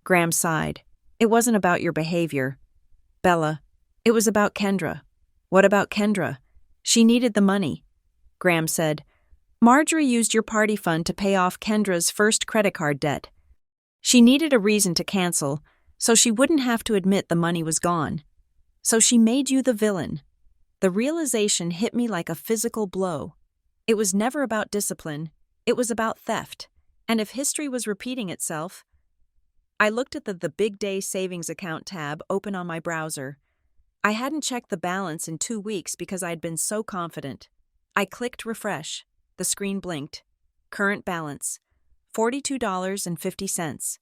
Graham sighed. It wasn't about your behavior. Bella, it was about Kendra. What about Kendra? She needed the money. Graham said, Marjorie used your party fund to pay off Kendra's first credit card debt. She needed a reason to cancel, so she wouldn't have to admit the money was gone. So she made you the villain. The realization hit me like a physical blow. It was never about discipline. It was about theft. And if history was repeating itself, I looked at the Big Day Savings Account tab open on my browser. I hadn't checked the balance in 2 weeks because I'd been so confident. I clicked refresh. The screen blinked. Current balance, $42.50.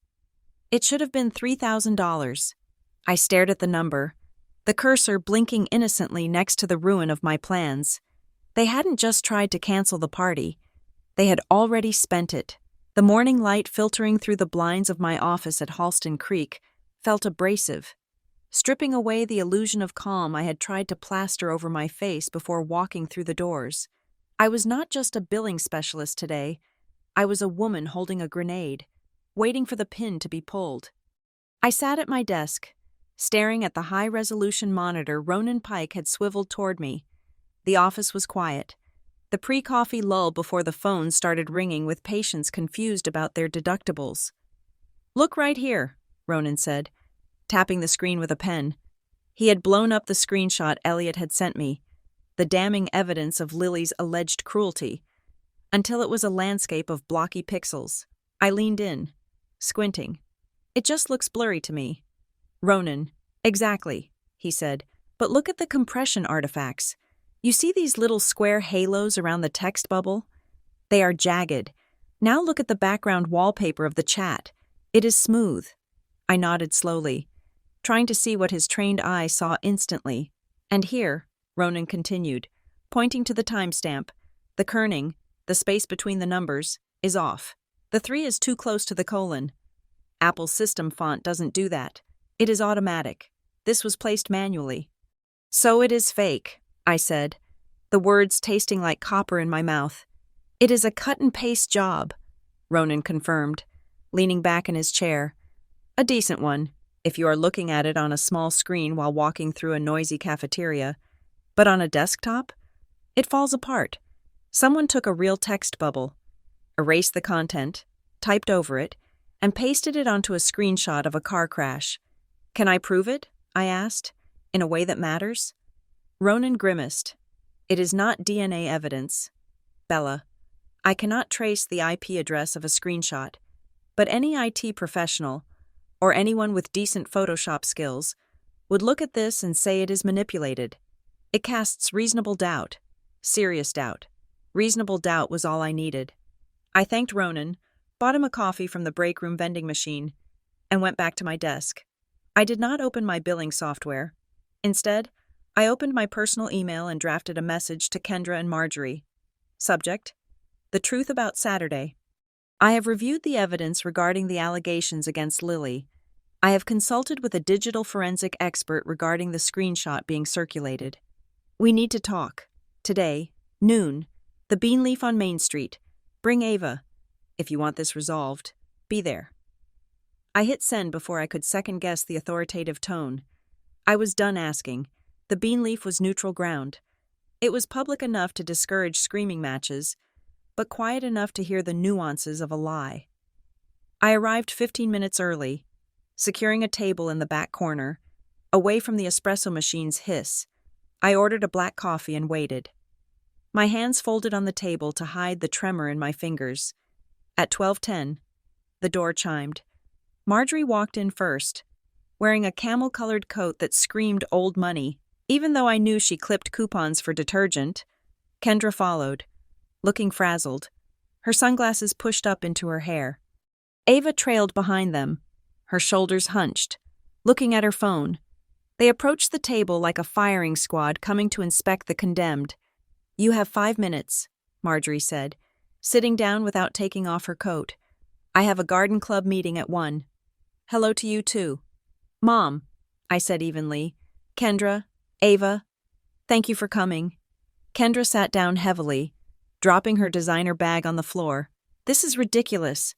It should have been $3,000. I stared at the number, the cursor blinking innocently next to the ruin of my plans. They hadn't just tried to cancel the party. They had already spent it. The morning light filtering through the blinds of my office at Halston Creek felt abrasive, stripping away the illusion of calm I had tried to plaster over my face before walking through the doors. I was not just a billing specialist today, I was a woman holding a grenade, waiting for the pin to be pulled. I sat at my desk, staring at the high-resolution monitor Ronan Pike had swiveled toward me. The office was quiet. The pre-coffee lull before the phone started ringing with patients confused about their deductibles. "Look right here," Ronan said, tapping the screen with a pen. He had blown up the screenshot Elliot had sent me, the damning evidence of Lily's alleged cruelty, until it was a landscape of blocky pixels. I leaned in, squinting. "It just looks blurry to me." "Ronan, exactly," he said, "but look at the compression artifacts. You see these little square halos around the text bubble? They are jagged. Now look at the background wallpaper of the chat. It is smooth." I nodded slowly, trying to see what his trained eye saw instantly. "And here," Ronan continued, pointing to the timestamp, "the kerning, the space between the numbers, is off. The 3 is too close to the colon. Apple's system font doesn't do that. It is automatic. This was placed manually." "So it is fake," I said, the words tasting like copper in my mouth. "It is a cut-and-paste job," Ronan confirmed, leaning back in his chair. "A decent one, if you are looking at it on a small screen while walking through a noisy cafeteria. But on a desktop? It falls apart. Someone took a real text bubble, erased the content, typed over it, and pasted it onto a screenshot of a car crash. Can I prove it?" I asked, in a way that matters. Ronan grimaced. "It is not DNA evidence, Bella. I cannot trace the IP address of a screenshot, but any IT professional, or anyone with decent Photoshop skills, would look at this and say it is manipulated. It casts reasonable doubt. Serious doubt. Reasonable doubt was all I needed." I thanked Ronan, bought him a coffee from the break room vending machine, and went back to my desk. I did not open my billing software. Instead, I opened my personal email and drafted a message to Kendra and Marjorie. Subject: The truth about Saturday. I have reviewed the evidence regarding the allegations against Lily. I have consulted with a digital forensic expert regarding the screenshot being circulated. We need to talk. Today, noon, the Bean Leaf on Main Street. Bring Ava. If you want this resolved, be there. I hit send before I could second-guess the authoritative tone. I was done asking. The Bean Leaf was neutral ground. It was public enough to discourage screaming matches, but quiet enough to hear the nuances of a lie. I arrived 15 minutes early, securing a table in the back corner, away from the espresso machine's hiss. I ordered a black coffee and waited. My hands folded on the table to hide the tremor in my fingers. At 12:10, the door chimed. Marjorie walked in first, wearing a camel-colored coat that screamed old money, even though I knew she clipped coupons for detergent. Kendra followed, looking frazzled, her sunglasses pushed up into her hair. Ava trailed behind them, her shoulders hunched, looking at her phone. They approached the table like a firing squad coming to inspect the condemned. "You have 5 minutes," Marjorie said, sitting down without taking off her coat. "I have a garden club meeting at 1. "Hello to you too." "Mom," I said evenly. "Kendra, Ava, thank you for coming." Kendra sat down heavily, dropping her designer bag on the floor. "This is ridiculous.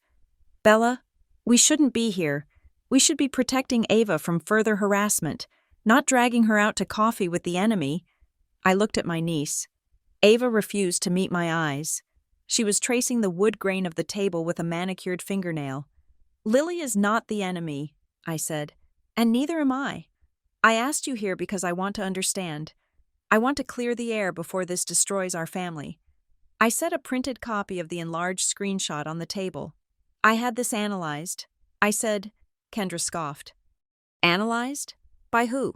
Bella, we shouldn't be here. We should be protecting Ava from further harassment, not dragging her out to coffee with the enemy." I looked at my niece. Ava refused to meet my eyes. She was tracing the wood grain of the table with a manicured fingernail. "Lily is not the enemy," I said, "and neither am I. I asked you here because I want to understand. I want to clear the air before this destroys our family." I set a printed copy of the enlarged screenshot on the table. "I had this analyzed," I said. Kendra scoffed. "Analyzed? By who?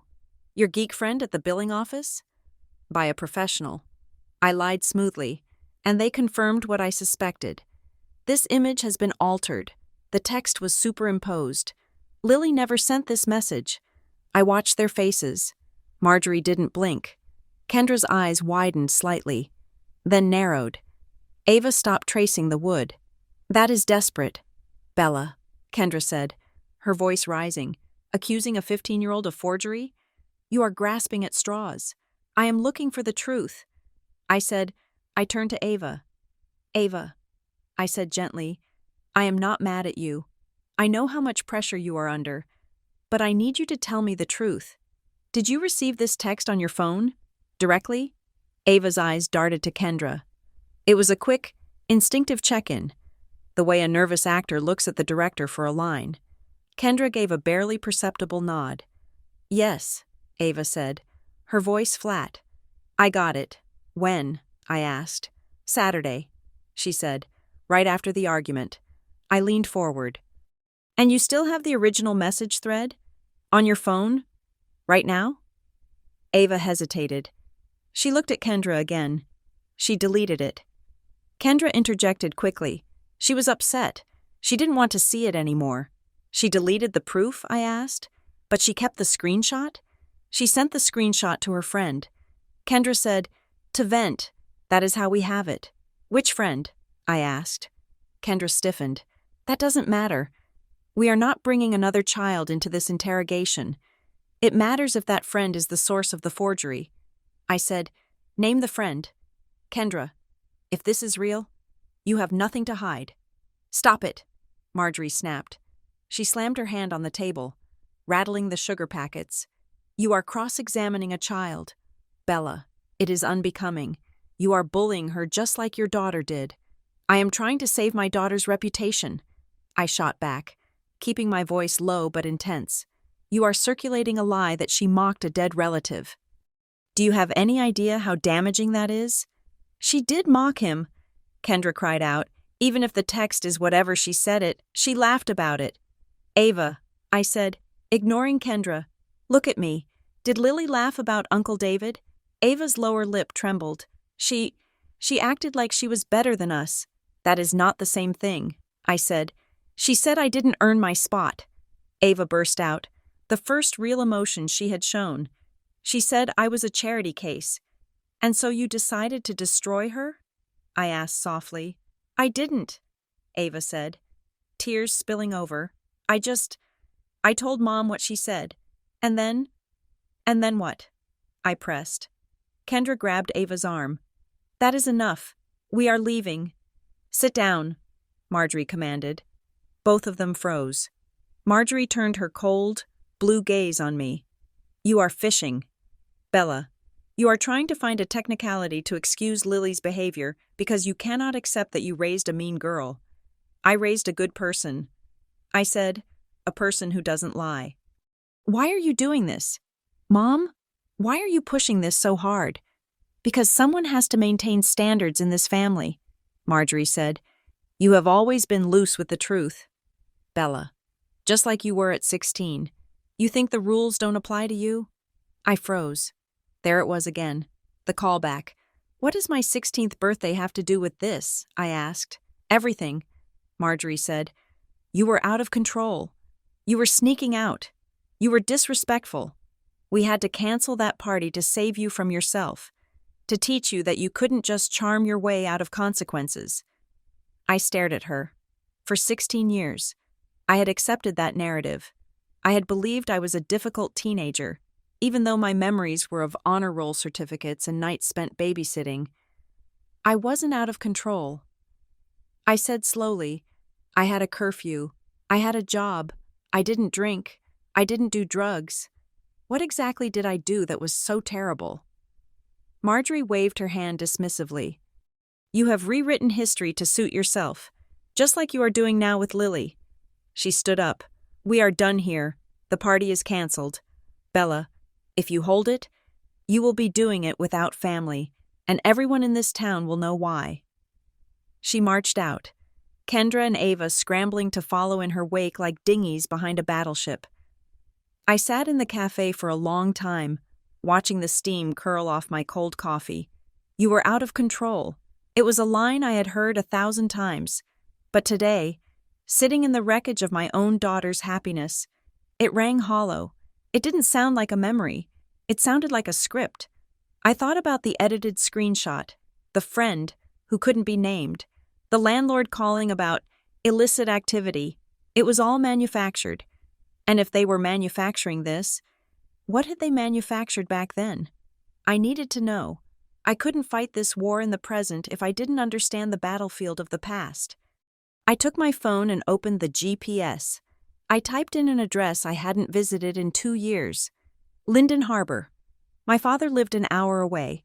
Your geek friend at the billing office?" "By a professional." I lied smoothly, and they confirmed what I suspected. "This image has been altered. The text was superimposed. Lily never sent this message." I watched their faces. Marjorie didn't blink. Kendra's eyes widened slightly, then narrowed. Ava stopped tracing the wood. "That is desperate, Bella," Kendra said, her voice rising. "Accusing a 15-year-old of forgery? You are grasping at straws. I am looking for the truth." I said, I turned to Ava. Ava, I said gently, I am not mad at you. I know how much pressure you are under, but I need you to tell me the truth. Did you receive this text on your phone? Directly? Ava's eyes darted to Kendra. It was a quick, instinctive check-in, the way a nervous actor looks at the director for a line. Kendra gave a barely perceptible nod. Yes, Ava said, her voice flat. I got it. When? I asked. Saturday, she said, right after the argument. I leaned forward. And you still have the original message thread? On your phone? Right now? Ava hesitated. She looked at Kendra again. She deleted it. Kendra interjected quickly. She was upset. She didn't want to see it anymore. She deleted the proof, I asked, but she kept the screenshot? She sent the screenshot to her friend. Kendra said, to vent. That is how we have it. Which friend? I asked. Kendra stiffened. That doesn't matter. We are not bringing another child into this interrogation. It matters if that friend is the source of the forgery. I said, name the friend. Kendra, if this is real, you have nothing to hide. Stop it, Marjorie snapped. She slammed her hand on the table, rattling the sugar packets. You are cross-examining a child. Bella, it is unbecoming. You are bullying her just like your daughter did. I am trying to save my daughter's reputation. I shot back, keeping my voice low but intense. You are circulating a lie that she mocked a dead relative. Do you have any idea how damaging that is? She did mock him, Kendra cried out. Even if the text is whatever she said it, she laughed about it. Ava, I said, ignoring Kendra. Look at me. Did Lily laugh about Uncle David? Ava's lower lip trembled. She acted like she was better than us. That is not the same thing, I said. She said I didn't earn my spot. Ava burst out, the first real emotion she had shown. She said I was a charity case. And so you decided to destroy her? I asked softly. I didn't, Ava said, tears spilling over. I told Mom what she said. And then what? I pressed. Kendra grabbed Ava's arm. That is enough. We are leaving. Sit down, Marjorie commanded. Both of them froze. Marjorie turned her cold, blue gaze on me. You are fishing. Bella, you are trying to find a technicality to excuse Lily's behavior because you cannot accept that you raised a mean girl. I raised a good person. I said, a person who doesn't lie. Why are you doing this? Mom, why are you pushing this so hard? Because someone has to maintain standards in this family, Marjorie said. You have always been loose with the truth. Bella, just like you were at 16. You think the rules don't apply to you? I froze. There it was again, the callback. What does my 16th birthday have to do with this? I asked. Everything, Marjorie said. You were out of control. You were sneaking out. You were disrespectful. We had to cancel that party to save you from yourself, to teach you that you couldn't just charm your way out of consequences. I stared at her. For 16 years, I had accepted that narrative. I had believed I was a difficult teenager, even though my memories were of honor roll certificates and nights spent babysitting. I wasn't out of control. I said slowly, I had a curfew. I had a job. I didn't drink. I didn't do drugs. What exactly did I do that was so terrible? Marjorie waved her hand dismissively. You have rewritten history to suit yourself, just like you are doing now with Lily. She stood up. We are done here. The party is canceled. Bella, if you hold it, you will be doing it without family, and everyone in this town will know why. She marched out, Kendra and Ava scrambling to follow in her wake like dinghies behind a battleship. I sat in the cafe for a long time, watching the steam curl off my cold coffee. You were out of control. It was a line I had heard 1,000 times. But today, sitting in the wreckage of my own daughter's happiness, it rang hollow. It didn't sound like a memory. It sounded like a script. I thought about the edited screenshot, the friend who couldn't be named, the landlord calling about illicit activity. It was all manufactured. And if they were manufacturing this, what had they manufactured back then? I needed to know. I couldn't fight this war in the present if I didn't understand the battlefield of the past. I took my phone and opened the GPS. I typed in an address I hadn't visited in 2 years. Linden Harbor. My father lived an hour away,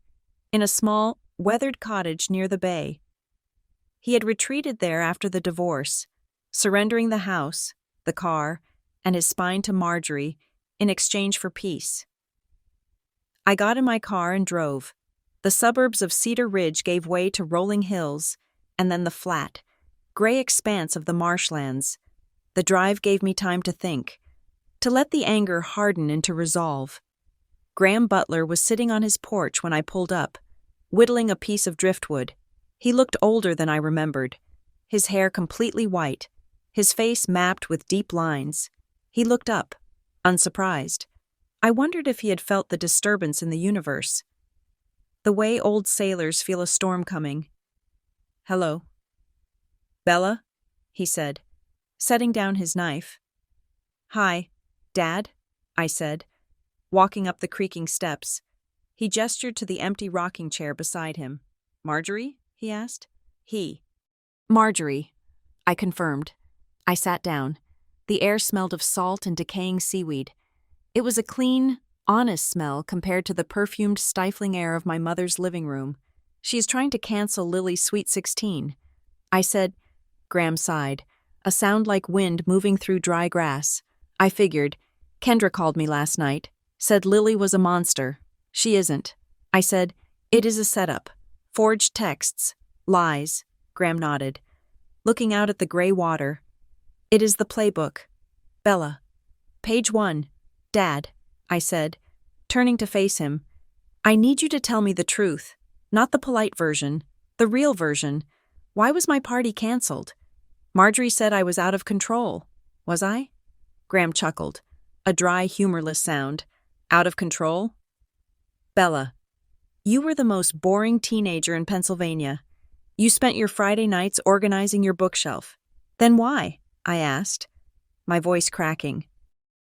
in a small, weathered cottage near the bay. He had retreated there after the divorce, surrendering the house, the car, and his spine to Marjorie in exchange for peace. I got in my car and drove. The suburbs of Cedar Ridge gave way to rolling hills, and then the flat, gray expanse of the marshlands. The drive gave me time to think, to let the anger harden into resolve. Graham Butler was sitting on his porch when I pulled up, whittling a piece of driftwood. He looked older than I remembered, his hair completely white, his face mapped with deep lines. He looked up, unsurprised. I wondered if he had felt the disturbance in the universe, the way old sailors feel a storm coming. "Hello." "Bella?" he said, setting down his knife. "Hi, Dad," I said, walking up the creaking steps. He gestured to the empty rocking chair beside him. "Marjorie?" he asked. "Marjorie," I confirmed. I sat down. The air smelled of salt and decaying seaweed. It was a clean, honest smell compared to the perfumed, stifling air of my mother's living room. "She is trying to cancel Lily's Sweet 16. I said. Graham sighed, a sound like wind moving through dry grass. I figured. "Kendra called me last night. Said Lily was a monster. She isn't." I said. "It is a setup. Forged texts. Lies." Graham nodded, looking out at the gray water. "It is the playbook. Bella." "Page 1. Dad," I said, turning to face him. "I need you to tell me the truth. Not the polite version. The real version. Why was my party canceled? Marjorie said I was out of control. Was I?" Graham chuckled, a dry, humorless sound. "Out of control?" "Bella, you were the most boring teenager in Pennsylvania. You spent your Friday nights organizing your bookshelf. Then why?" I asked, my voice cracking.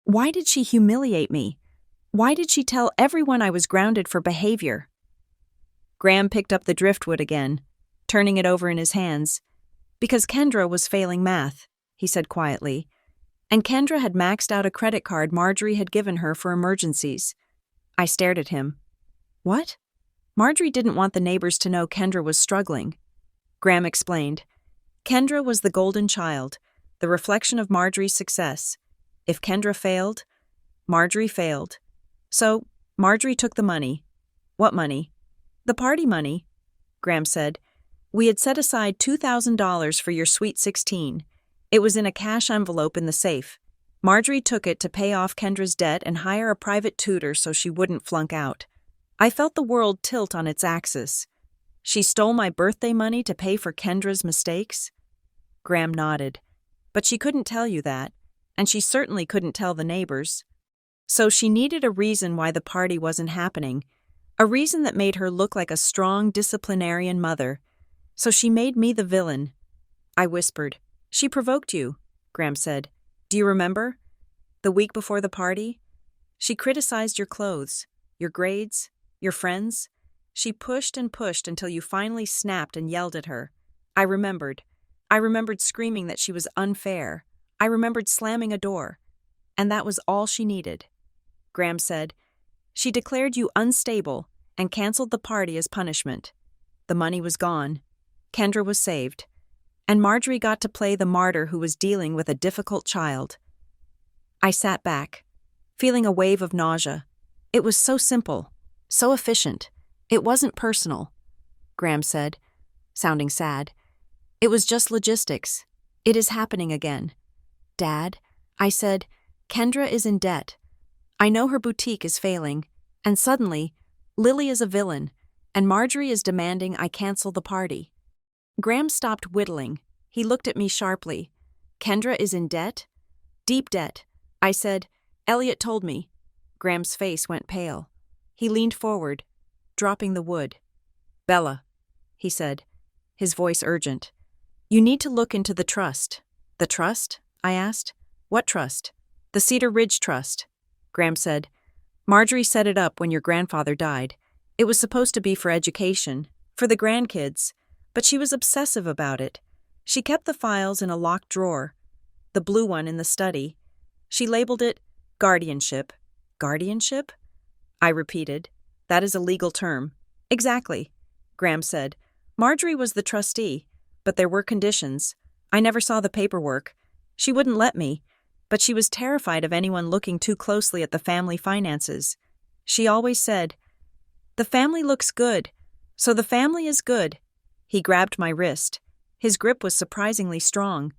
"Why did she humiliate me? Why did she tell everyone I was grounded for behavior?" Graham picked up the driftwood again, turning it over in his hands. "Because Kendra was failing math," he said quietly, "and Kendra had maxed out a credit card Marjorie had given her for emergencies." I stared at him. "What?" "Marjorie didn't want the neighbors to know Kendra was struggling." Graham explained. "Kendra was the golden child, the reflection of Marjorie's success. If Kendra failed, Marjorie failed. So, Marjorie took the money." "What money?" "The party money," Graham said. "We had set aside $2,000 for your Sweet 16. It was in a cash envelope in the safe. Marjorie took it to pay off Kendra's debt and hire a private tutor so she wouldn't flunk out. I felt the world tilt on its axis. She stole my birthday money to pay for Kendra's mistakes?" Graham nodded. "But she couldn't tell you that, and she certainly couldn't tell the neighbors. So she needed a reason why the party wasn't happening, a reason that made her look like a strong disciplinarian mother. So she made me the villain." I whispered. "She provoked you," Graham said. "Do you remember? The week before the party? She criticized your clothes, your grades, your friends. She pushed and pushed until you finally snapped and yelled at her. I remembered. I remembered screaming that she was unfair. I remembered slamming a door. And that was all she needed." Graham said. "She declared you unstable and canceled the party as punishment. The money was gone. Kendra was saved. And Marjorie got to play the martyr who was dealing with a difficult child." I sat back, feeling a wave of nausea. It was so simple, so efficient. It wasn't personal, Graham said, sounding sad. "It was just logistics. It is happening again." "Dad," I said, "Kendra is in debt. I know her boutique is failing, and suddenly, Lily is a villain, and Marjorie is demanding I cancel the party." Graham stopped whittling. He looked at me sharply. "Kendra is in debt?" "Deep debt." I said. "Elliot told me." Graham's face went pale. He leaned forward, dropping the wood. "Bella," he said, his voice urgent. "You need to look into the trust." "The trust?" I asked. "What trust?" "The Cedar Ridge Trust," Graham said. "Marjorie set it up when your grandfather died. It was supposed to be for education, for the grandkids, but she was obsessive about it. She kept the files in a locked drawer, the blue one in the study. She labeled it guardianship. Guardianship? I repeated. That is a legal term. Exactly, Graham said. Marjorie was the trustee, but there were conditions. I never saw the paperwork. She wouldn't let me, but she was terrified of anyone looking too closely at the family finances. She always said, "The family looks good, so the family is good." He grabbed my wrist. His grip was surprisingly strong.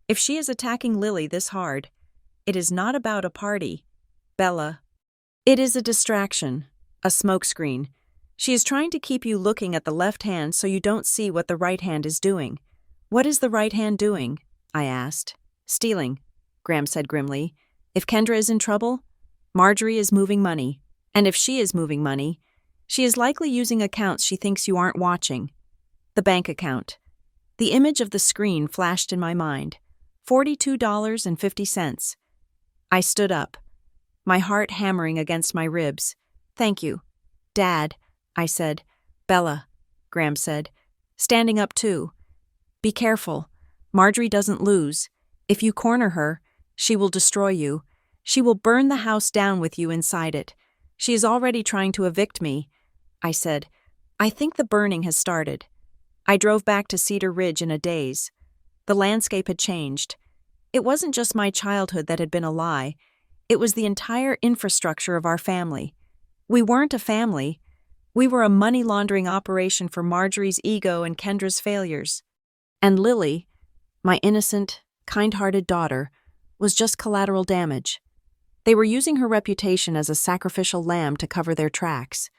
If she is attacking Lily this hard, it is not about a party, Bella. It is a distraction, a smokescreen. She is trying to keep you looking at the left hand so you don't see what the right hand is doing. What is the right hand doing? I asked. Stealing, Graham said grimly. If Kendra is in trouble, Marjorie is moving money. And if she is moving money, she is likely using accounts she thinks you aren't watching. The bank account. The image of the screen flashed in my mind. $42.50. I stood up, my heart hammering against my ribs. Thank you. Dad, I said. Bella, Graham said, standing up too. Be careful. Marjorie doesn't lose. If you corner her, she will destroy you. She will burn the house down with you inside it. She is already trying to evict me. I said, I think the burning has started. I drove back to Cedar Ridge in a daze. The landscape had changed. It wasn't just my childhood that had been a lie. It was the entire infrastructure of our family. We weren't a family. We were a money laundering operation for Marjorie's ego and Kendra's failures. And Lily, my innocent, kind-hearted daughter, was just collateral damage. They were using her reputation as a sacrificial lamb to cover their tracks.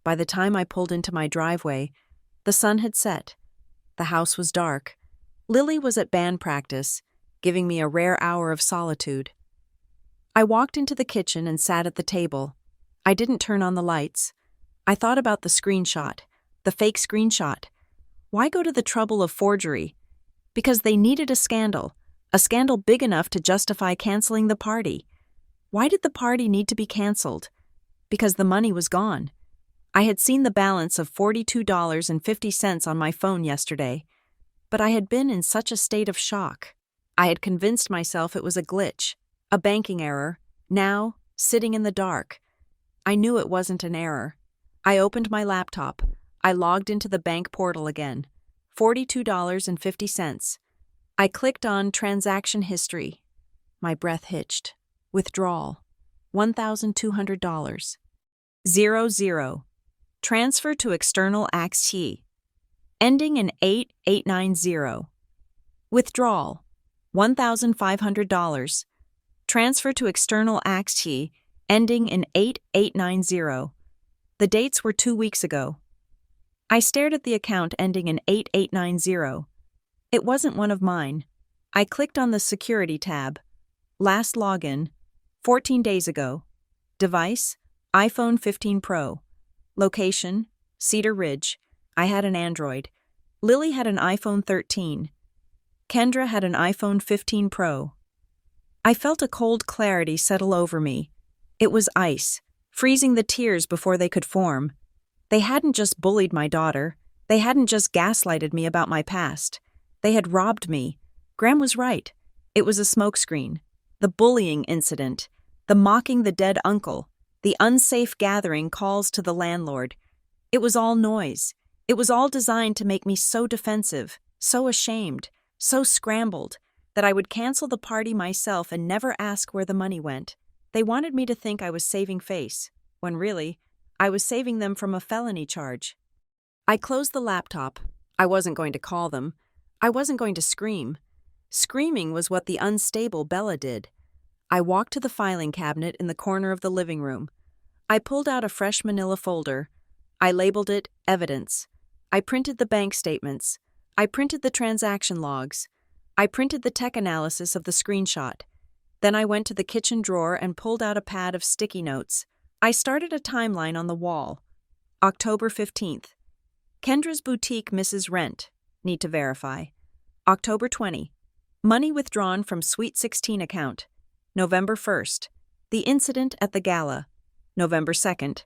By the time I pulled into my driveway, the sun had set. The house was dark. Lily was at band practice, giving me a rare hour of solitude. I walked into the kitchen and sat at the table. I didn't turn on the lights. I thought about the screenshot, the fake screenshot. Why go to the trouble of forgery? Because they needed a scandal big enough to justify canceling the party. Why did the party need to be canceled? Because the money was gone. I had seen the balance of $42.50 on my phone yesterday, but I had been in such a state of shock. I had convinced myself it was a glitch, a banking error. Now, sitting in the dark, I knew it wasn't an error. I opened my laptop. I logged into the bank portal again. $42.50. I clicked on Transaction History. My breath hitched. Withdrawal. $1,200. 00. Transfer to external AXT. Ending in 8890. Withdrawal. $1,500. Transfer to external AXT. Ending in 8890. The dates were 2 weeks ago. I stared at the account ending in 8890. It wasn't one of mine. I clicked on the Security tab. Last login, 14 days ago. Device, iPhone 15 Pro. Location, Cedar Ridge. I had an Android. Lily had an iPhone 13. Kendra had an iPhone 15 Pro. I felt a cold clarity settle over me. It was ice, freezing the tears before they could form. They hadn't just bullied my daughter. They hadn't just gaslighted me about my past. They had robbed me. Graham was right. It was a smokescreen. The bullying incident. The mocking the dead uncle. The unsafe gathering calls to the landlord. It was all noise. It was all designed to make me so defensive, so ashamed, so scrambled, that I would cancel the party myself and never ask where the money went. They wanted me to think I was saving face, when really, I was saving them from a felony charge. I closed the laptop. I wasn't going to call them. I wasn't going to scream. Screaming was what the unstable Bella did. I walked to the filing cabinet in the corner of the living room. I pulled out a fresh manila folder. I labeled it Evidence. I printed the bank statements. I printed the transaction logs. I printed the tech analysis of the screenshot. Then I went to the kitchen drawer and pulled out a pad of sticky notes. I started a timeline on the wall. October 15th. Kendra's boutique misses rent. Need to verify. October 20. Money withdrawn from Sweet 16 account. November 1st. The incident at the gala. November 2nd.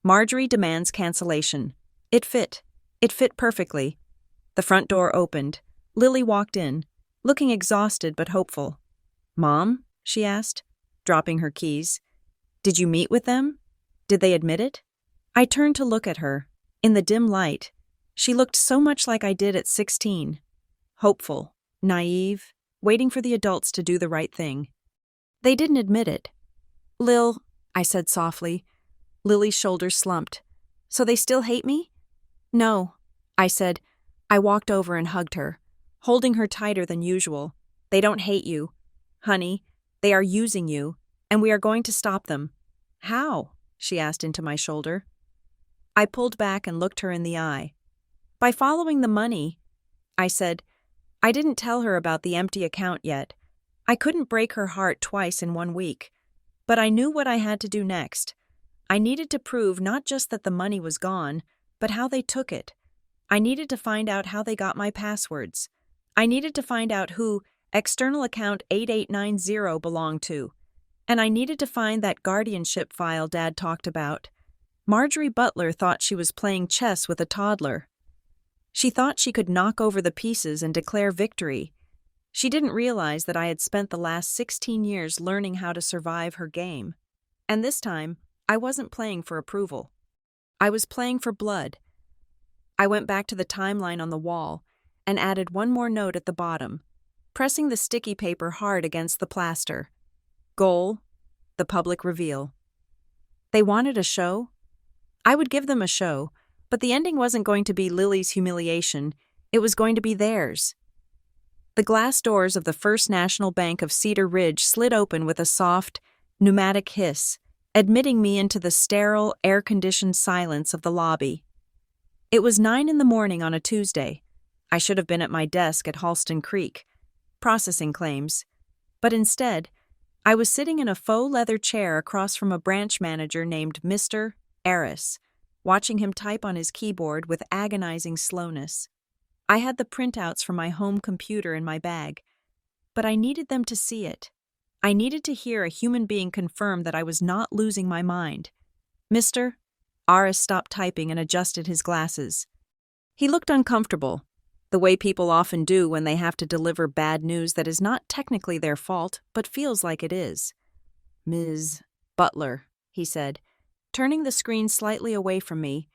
Marjorie demands cancellation. It fit. It fit perfectly. The front door opened. Lily walked in, looking exhausted but hopeful. "Mom?" she asked, dropping her keys. "Did you meet with them? Did they admit it?" I turned to look at her. In the dim light, she looked so much like I did at 16. Hopeful, naive, waiting for the adults to do the right thing. "They didn't admit it." "Lil," I said softly. Lily's shoulders slumped. "So they still hate me?" "No," I said. I walked over and hugged her, holding her tighter than usual. "They don't hate you. Honey, they are using you, and we are going to stop them." "How?" she asked into my shoulder. I pulled back and looked her in the eye. "By following the money," I said. I didn't tell her about the empty account yet. I couldn't break her heart twice in 1 week. But I knew what I had to do next. I needed to prove not just that the money was gone, but how they took it. I needed to find out how they got my passwords. I needed to find out who external account 8890 belonged to. And I needed to find that guardianship file Dad talked about. Marjorie Butler thought she was playing chess with a toddler. She thought she could knock over the pieces and declare victory. She didn't realize that I had spent the last 16 years learning how to survive her game. And this time, I wasn't playing for approval. I was playing for blood. I went back to the timeline on the wall and added one more note at the bottom, pressing the sticky paper hard against the plaster. Goal: the public reveal. They wanted a show? I would give them a show, but the ending wasn't going to be Lily's humiliation. It was going to be theirs. The glass doors of the First National Bank of Cedar Ridge slid open with a soft, pneumatic hiss, admitting me into the sterile, air-conditioned silence of the lobby. It was 9 a.m. on a Tuesday. I should have been at my desk at Halston Creek, processing claims. But instead, I was sitting in a faux leather chair across from a branch manager named Mr. Eris, watching him type on his keyboard with agonizing slowness. I had the printouts from my home computer in my bag, but I needed them to see it. I needed to hear a human being confirm that I was not losing my mind. "Mr. Aris stopped typing and adjusted his glasses. He looked uncomfortable, the way people often do when they have to deliver bad news that is not technically their fault, but feels like it is. "Ms. Butler," he said, turning the screen slightly away from me.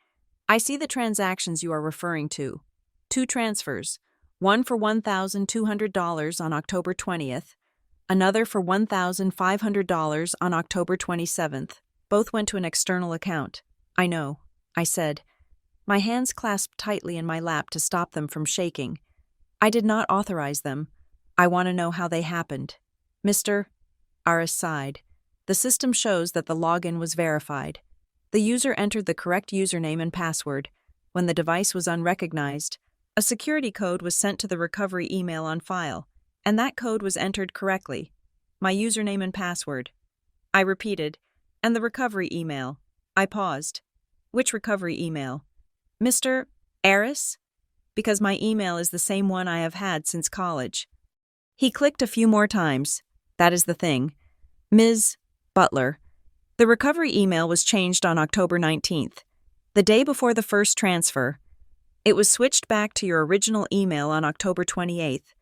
"I see the transactions you are referring to. 2 transfers, one for $1,200 on October 20th, another for $1,500 on October 27th. Both went to an external account." "I know," I said, my hands clasped tightly in my lap to stop them from shaking. "I did not authorize them. I want to know how they happened." "Mr. Aris sighed. "The system shows that the login was verified. The user entered the correct username and password. When the device was unrecognized, a security code was sent to the recovery email on file, and that code was entered correctly. My username and password." I repeated, "And the recovery email." I paused. "Which recovery email?" "Mr. Aris?" "Because my email is the same one I have had since college." He clicked a few more times. "That is the thing. Ms. Butler. The recovery email was changed on October 19th, the day before the first transfer. It was switched back to your original email on October 28th.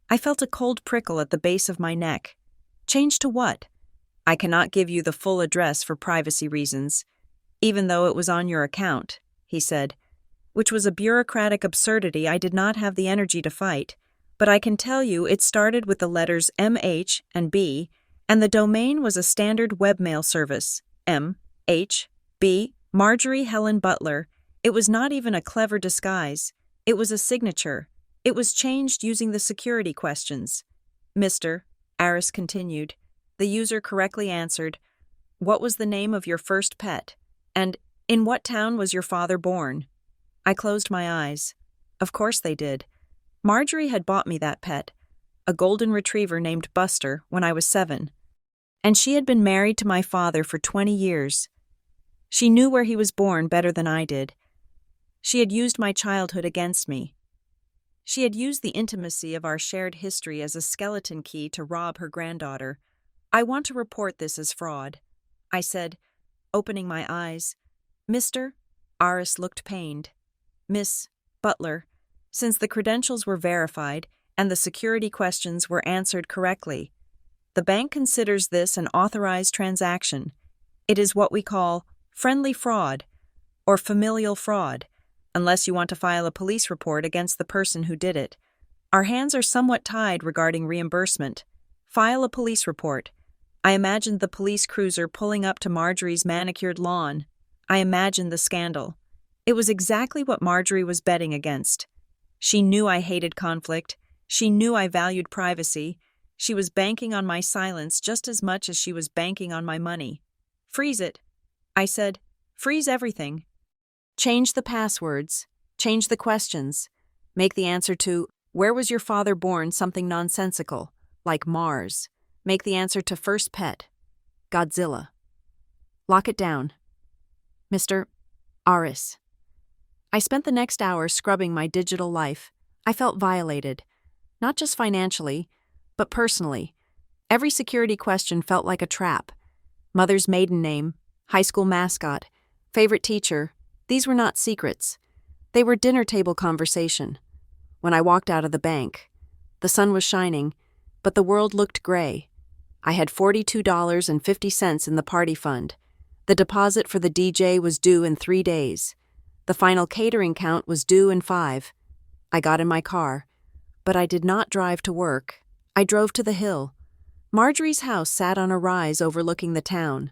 I felt a cold prickle at the base of my neck. Changed to what? "I cannot give you the full address for privacy reasons, even though it was on your account," he said, which was a bureaucratic absurdity I did not have the energy to fight, but I can tell you it started with the letters MH and B, and the domain was a standard webmail service, M.H.B. Marjorie Helen Butler. It was not even a clever disguise. It was a signature. It was changed using the security questions. "Mr. Aris continued. The user correctly answered, "What was the name of your first pet? And in what town was your father born?" I closed my eyes. Of course they did. Marjorie had bought me that pet, a golden retriever named Buster, when I was 7. And she had been married to my father for 20 years. She knew where he was born better than I did. She had used my childhood against me. She had used the intimacy of our shared history as a skeleton key to rob her granddaughter. "I want to report this as fraud," I said, opening my eyes. Mr. Aris looked pained. Miss Butler, since the credentials were verified and the security questions were answered correctly, the bank considers this an authorized transaction. It is what we call friendly fraud or familial fraud, unless you want to file a police report against the person who did it. Our hands are somewhat tied regarding reimbursement. File a police report. I imagined the police cruiser pulling up to Marjorie's manicured lawn. I imagined the scandal. It was exactly what Marjorie was betting against. She knew I hated conflict. She knew I valued privacy. She was banking on my silence just as much as she was banking on my money. Freeze it. I said, freeze everything. Change the passwords. Change the questions. Make the answer to, where was your father born, something nonsensical, like Mars. Make the answer to first pet, Godzilla. Lock it down. Mr. Aris. I spent the next hour scrubbing my digital life. I felt violated, not just financially, but personally. Every security question felt like a trap. Mother's maiden name, high school mascot, favorite teacher, these were not secrets. They were dinner table conversation. When I walked out of the bank, the sun was shining, but the world looked gray. I had $42.50 in the party fund. The deposit for the DJ was due in 3 days. The final catering count was due in 5. I got in my car, but I did not drive to work. I drove to the hill. Marjorie's house sat on a rise overlooking the town.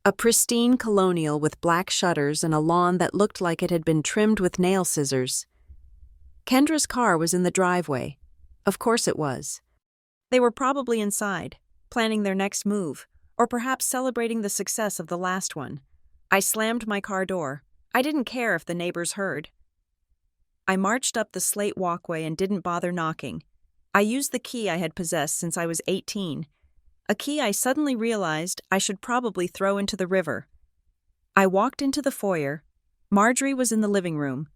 A pristine colonial with black shutters and a lawn that looked like it had been trimmed with nail scissors. Kendra's car was in the driveway. Of course it was. They were probably inside, planning their next move, or perhaps celebrating the success of the last one. I slammed my car door. I didn't care if the neighbors heard. I marched up the slate walkway and didn't bother knocking. I used the key I had possessed since I was 18, a key I suddenly realized I should probably throw into the river. I walked into the foyer. Marjorie was in the living room,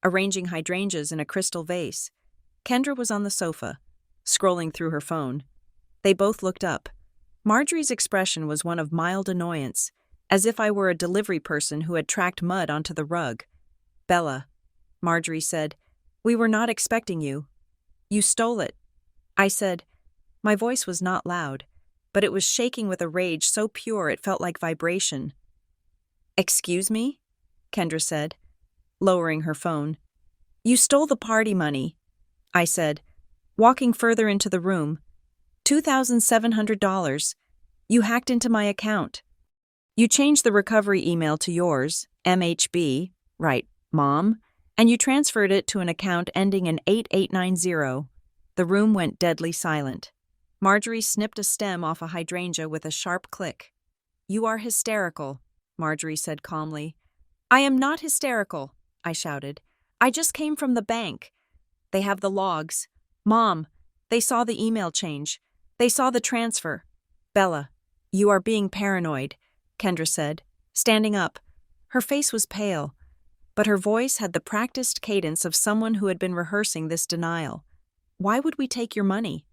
arranging hydrangeas in a crystal vase. Kendra was on the sofa, scrolling through her phone. They both looked up. Marjorie's expression was one of mild annoyance, as if I were a delivery person who had tracked mud onto the rug. "Bella," Marjorie said, "we were not expecting you. You stole it." I said. My voice was not loud, but it was shaking with a rage so pure it felt like vibration. "Excuse me?" Kendra said, lowering her phone. "You stole the party money," I said, walking further into the room. $2,700. You hacked into my account. You changed the recovery email to yours, MHB, right, Mom, and you transferred it to an account ending in 8890. The room went deadly silent. Marjorie snipped a stem off a hydrangea with a sharp click. "You are hysterical," Marjorie said calmly. "I am not hysterical," I shouted. "I just came from the bank. They have the logs. Mom, they saw the email change. They saw the transfer." "Bella, you are being paranoid," Kendra said, standing up. Her face was pale, but her voice had the practiced cadence of someone who had been rehearsing this denial. "Why would we take your money?"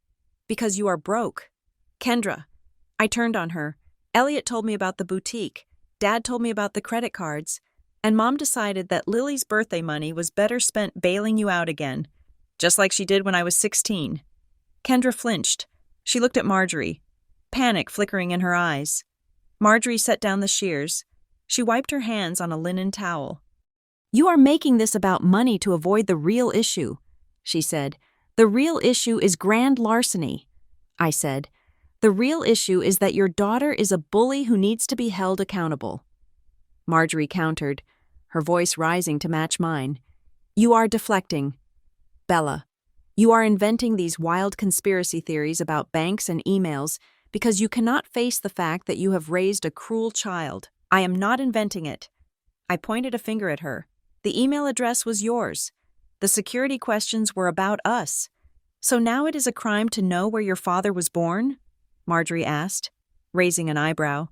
"Because you are broke." "Kendra," I turned on her. "Elliot told me about the boutique. Dad told me about the credit cards. And Mom decided that Lily's birthday money was better spent bailing you out again, just like she did when I was 16. Kendra flinched. She looked at Marjorie, panic flickering in her eyes. Marjorie set down the shears. She wiped her hands on a linen towel. "You are making this about money to avoid the real issue," she said. "The real issue is grand larceny," I said. "The real issue is that your daughter is a bully who needs to be held accountable." Marjorie countered, her voice rising to match mine. "You are deflecting. Bella, you are inventing these wild conspiracy theories about banks and emails because you cannot face the fact that you have raised a cruel child. I am not inventing it." I pointed a finger at her. "The email address was yours. The security questions were about us. So now it is a crime to know where your father was born?" Marjorie asked, raising an eyebrow.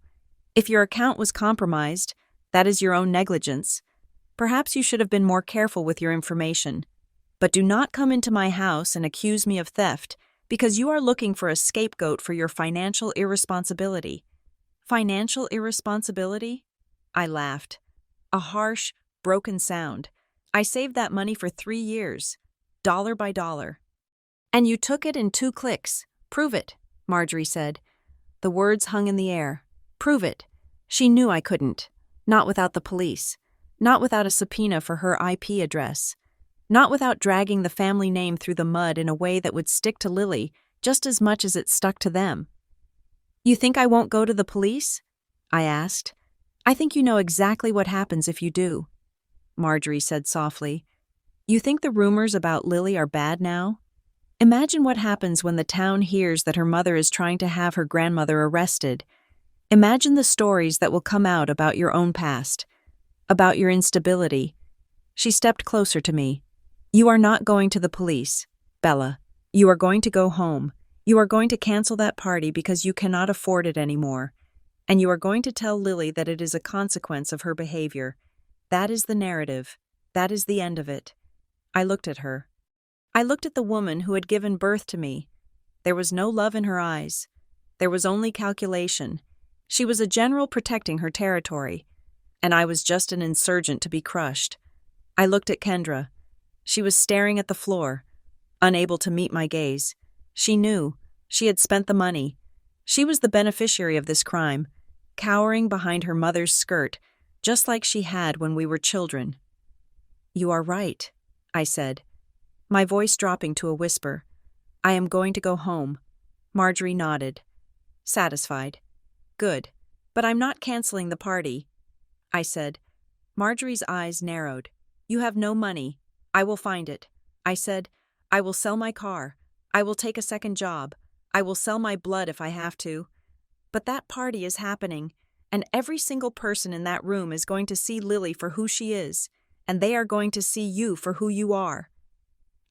"If your account was compromised, that is your own negligence. Perhaps you should have been more careful with your information. But do not come into my house and accuse me of theft because you are looking for a scapegoat for your financial irresponsibility." "Financial irresponsibility?" I laughed. A harsh, broken sound. I saved that money for 3 years, dollar by dollar. And you took it in 2 clicks. Prove it, Marjorie said. The words hung in the air. Prove it. She knew I couldn't. Not without the police. Not without a subpoena for her IP address. Not without dragging the family name through the mud in a way that would stick to Lily just as much as it stuck to them. You think I won't go to the police? I asked. I think you know exactly what happens if you do, Marjorie said softly. You think the rumors about Lily are bad now? Imagine what happens when the town hears that her mother is trying to have her grandmother arrested. Imagine the stories that will come out about your own past, about your instability. She stepped closer to me. You are not going to the police, Bella. You are going to go home. You are going to cancel that party because you cannot afford it anymore. And you are going to tell Lily that it is a consequence of her behavior. That is the narrative. That is the end of it. I looked at her. I looked at the woman who had given birth to me. There was no love in her eyes. There was only calculation. She was a general protecting her territory, and I was just an insurgent to be crushed. I looked at Kendra. She was staring at the floor, unable to meet my gaze. She knew. She had spent the money. She was the beneficiary of this crime, cowering behind her mother's skirt, just like she had when we were children. You are right, I said, my voice dropping to a whisper. I am going to go home. Marjorie nodded. Satisfied. Good. But I'm not canceling the party, I said. Marjorie's eyes narrowed. You have no money. I will find it. I said, I will sell my car. I will take a second job. I will sell my blood if I have to. But that party is happening, and every single person in that room is going to see Lily for who she is, and they are going to see you for who you are.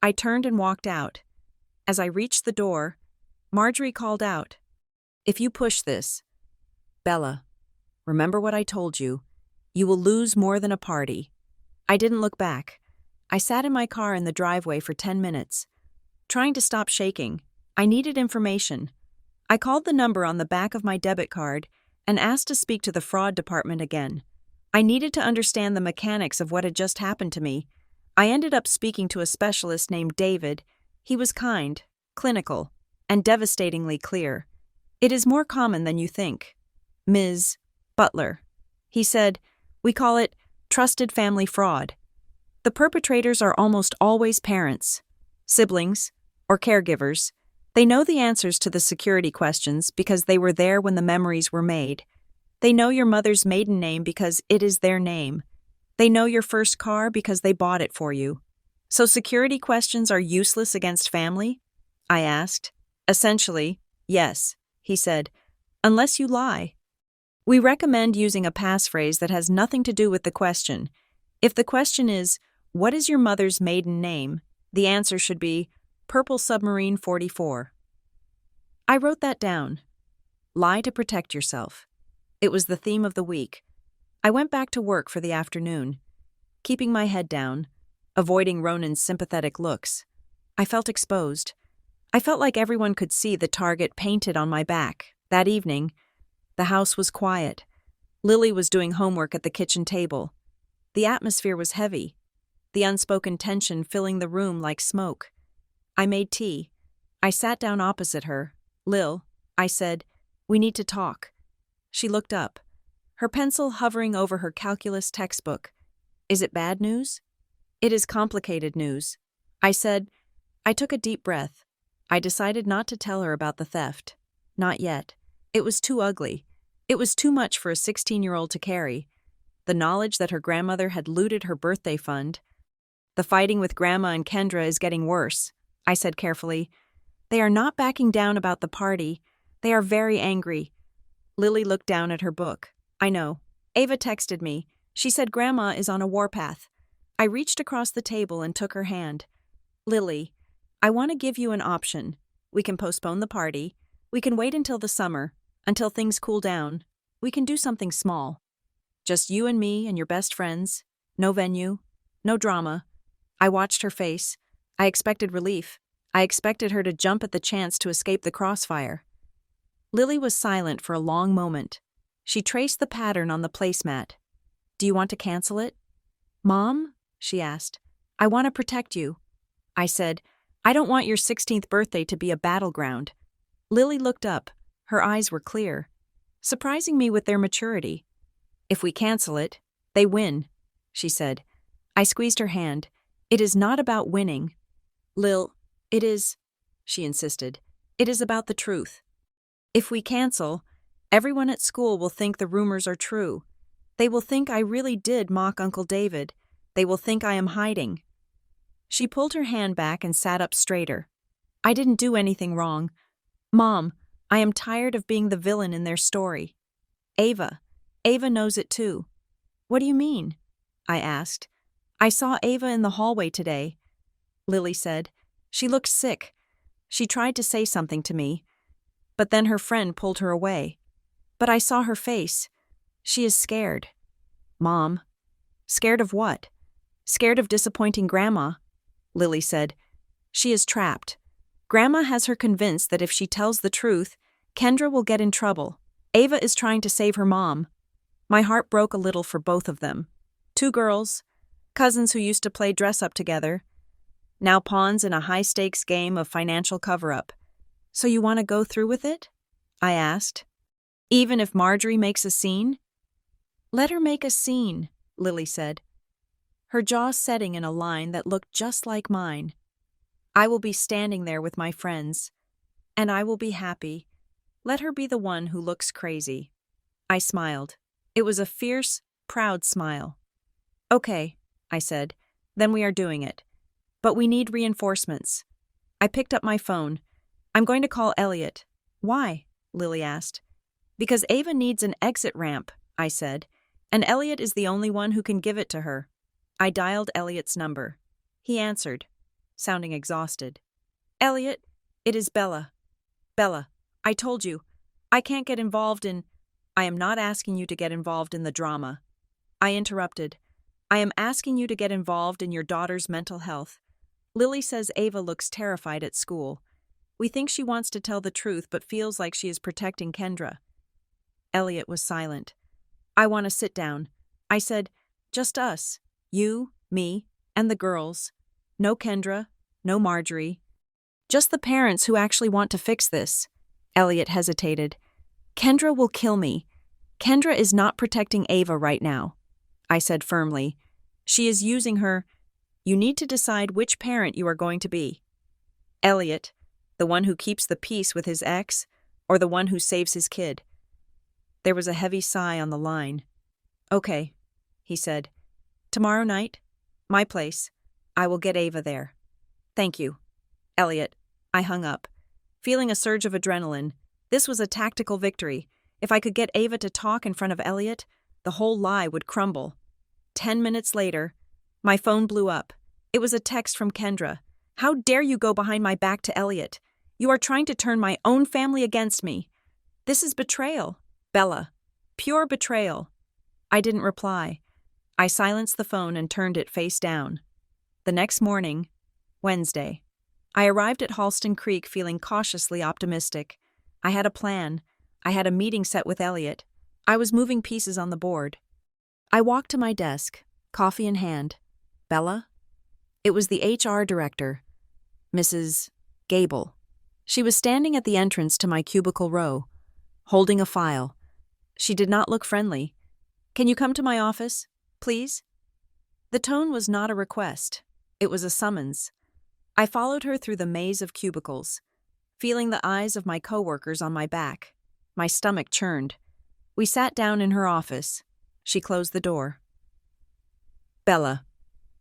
I turned and walked out. As I reached the door, Marjorie called out, If you push this, Bella, remember what I told you. You will lose more than a party. I didn't look back. I sat in my car in the driveway for 10 minutes, trying to stop shaking. I needed information. I called the number on the back of my debit card and asked to speak to the fraud department again. I needed to understand the mechanics of what had just happened to me. I ended up speaking to a specialist named David. He was kind, clinical, and devastatingly clear. It is more common than you think. Ms. Butler. He said, we call it trusted family fraud. The perpetrators are almost always parents, siblings, or caregivers. They know the answers to the security questions because they were there when the memories were made. They know your mother's maiden name because it is their name. They know your first car because they bought it for you. So security questions are useless against family? I asked. Essentially, yes, he said, unless you lie. We recommend using a passphrase that has nothing to do with the question. If the question is, what is your mother's maiden name? The answer should be, Purple Submarine 44. I wrote that down. Lie to protect yourself. It was the theme of the week. I went back to work for the afternoon, keeping my head down, avoiding Ronan's sympathetic looks. I felt exposed. I felt like everyone could see the target painted on my back. That evening, the house was quiet. Lily was doing homework at the kitchen table. The atmosphere was heavy, the unspoken tension filling the room like smoke. I made tea. I sat down opposite her. Lil, I said, we need to talk. She looked up, her pencil hovering over her calculus textbook. Is it bad news? It is complicated news. I said. I took a deep breath. I decided not to tell her about the theft. Not yet. It was too ugly. It was too much for a 16-year-old to carry. The knowledge that her grandmother had looted her birthday fund. The fighting with Grandma and Kendra is getting worse, I said carefully. They are not backing down about the party. They are very angry. Lily looked down at her book. I know. Ava texted me. She said Grandma is on a warpath. I reached across the table and took her hand. Lily, I want to give you an option. We can postpone the party. We can wait until the summer, until things cool down. We can do something small. Just you and me and your best friends. No venue. No drama. I watched her face. I expected relief. I expected her to jump at the chance to escape the crossfire. Lily was silent for a long moment. She traced the pattern on the placemat. Do you want to cancel it? Mom? She asked. I want to protect you. I said, I don't want your 16th birthday to be a battleground. Lily looked up. Her eyes were clear, surprising me with their maturity. If we cancel it, they win, she said. I squeezed her hand. It is not about winning. Lil, it is, she insisted. It is about the truth. If we cancel, everyone at school will think the rumors are true. They will think I really did mock Uncle David. They will think I am hiding. She pulled her hand back and sat up straighter. I didn't do anything wrong. Mom, I am tired of being the villain in their story. Ava knows it too. What do you mean? I asked. I saw Ava in the hallway today, Lily said. She looked sick. She tried to say something to me, but then her friend pulled her away. But I saw her face. She is scared. Mom. Scared of what? Scared of disappointing Grandma, Lily said. She is trapped. Grandma has her convinced that if she tells the truth, Kendra will get in trouble. Ava is trying to save her mom. My heart broke a little for both of them. Two girls, cousins who used to play dress-up together, now pawns in a high-stakes game of financial cover-up. So you want to go through with it? I asked. Even if Marjorie makes a scene? Let her make a scene, Lily said, her jaw setting in a line that looked just like mine. I will be standing there with my friends, and I will be happy. Let her be the one who looks crazy. I smiled. It was a fierce, proud smile. Okay, I said, then we are doing it. But we need reinforcements. I picked up my phone. I'm going to call Elliot. Why? Lily asked. Because Ava needs an exit ramp, I said, and Elliot is the only one who can give it to her. I dialed Elliot's number. He answered, sounding exhausted. Elliot, it is Bella. Bella, I told you, I can't get involved in... I am not asking you to get involved in the drama. I interrupted. I am asking you to get involved in your daughter's mental health. Lily says Ava looks terrified at school. We think she wants to tell the truth but feels like she is protecting Kendra. Elliot was silent. I want to sit down. I said, just us. You, me, and the girls. No Kendra, no Marjorie. Just the parents who actually want to fix this. Elliot hesitated. Kendra will kill me. Kendra is not protecting Ava right now, I said firmly. She is using her. You need to decide which parent you are going to be. Elliot, the one who keeps the peace with his ex, or the one who saves his kid? There was a heavy sigh on the line. Okay, he said. Tomorrow night, my place. I will get Ava there. Thank you. Elliot, I hung up, feeling a surge of adrenaline. This was a tactical victory. If I could get Ava to talk in front of Elliot, the whole lie would crumble. 10 minutes later, my phone blew up. It was a text from Kendra. How dare you go behind my back to Elliot? You are trying to turn my own family against me. This is betrayal, Bella. Pure betrayal. I didn't reply. I silenced the phone and turned it face down. The next morning, Wednesday, I arrived at Halston Creek feeling cautiously optimistic. I had a plan. I had a meeting set with Elliot. I was moving pieces on the board. I walked to my desk, coffee in hand. Bella? It was the HR director, Mrs. Gable. She was standing at the entrance to my cubicle row, holding a file. She did not look friendly. Can you come to my office, please? The tone was not a request. It was a summons. I followed her through the maze of cubicles, feeling the eyes of my coworkers on my back. My stomach churned. We sat down in her office. She closed the door. Bella,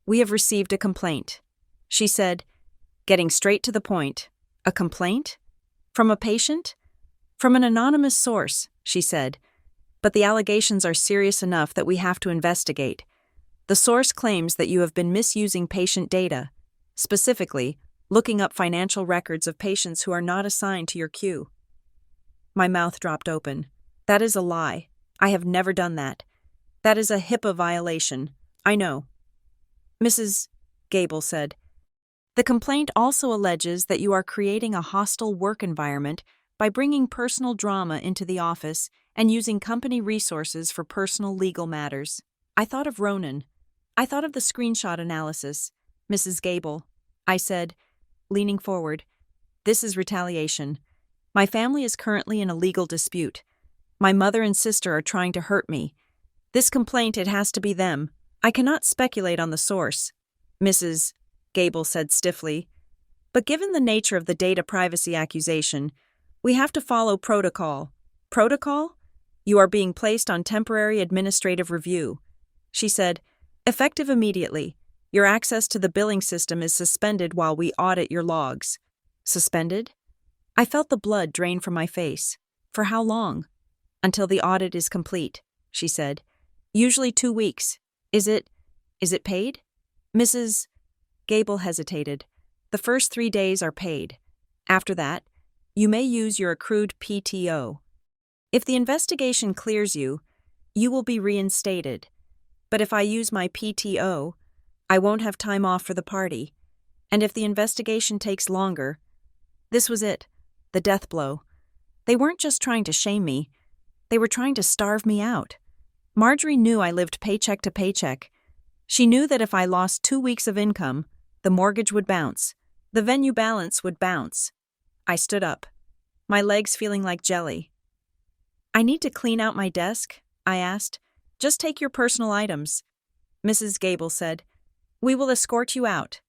we have received a complaint, she said, getting straight to the point. A complaint? From a patient? From an anonymous source, she said. But the allegations are serious enough that we have to investigate. The source claims that you have been misusing patient data, specifically, looking up financial records of patients who are not assigned to your queue. My mouth dropped open. That is a lie. I have never done that. That is a HIPAA violation. I know. Mrs. Gable said, the complaint also alleges that you are creating a hostile work environment by bringing personal drama into the office and using company resources for personal legal matters. I thought of Ronan. I thought of the screenshot analysis. Mrs. Gable, I said, leaning forward. This is retaliation. My family is currently in a legal dispute. My mother and sister are trying to hurt me. This complaint, it has to be them. I cannot speculate on the source. Mrs. Gable said stiffly. But given the nature of the data privacy accusation, we have to follow protocol. Protocol? You are being placed on temporary administrative review. She said, effective immediately. Your access to the billing system is suspended while we audit your logs. Suspended? I felt the blood drain from my face. For how long? Until the audit is complete, she said. Usually 2 weeks. Is it paid? Mrs. Gable hesitated. The first 3 days are paid. After that, you may use your accrued PTO. If the investigation clears you, you will be reinstated. But if I use my PTO, I won't have time off for the party. And if the investigation takes longer, this was it, the death blow. They weren't just trying to shame me. They were trying to starve me out. Marjorie knew I lived paycheck to paycheck. She knew that if I lost 2 weeks of income, the mortgage would bounce. The venue balance would bounce. I stood up, my legs feeling like jelly. I need to clean out my desk, I asked. Just take your personal items. Mrs. Gable said, we will escort you out.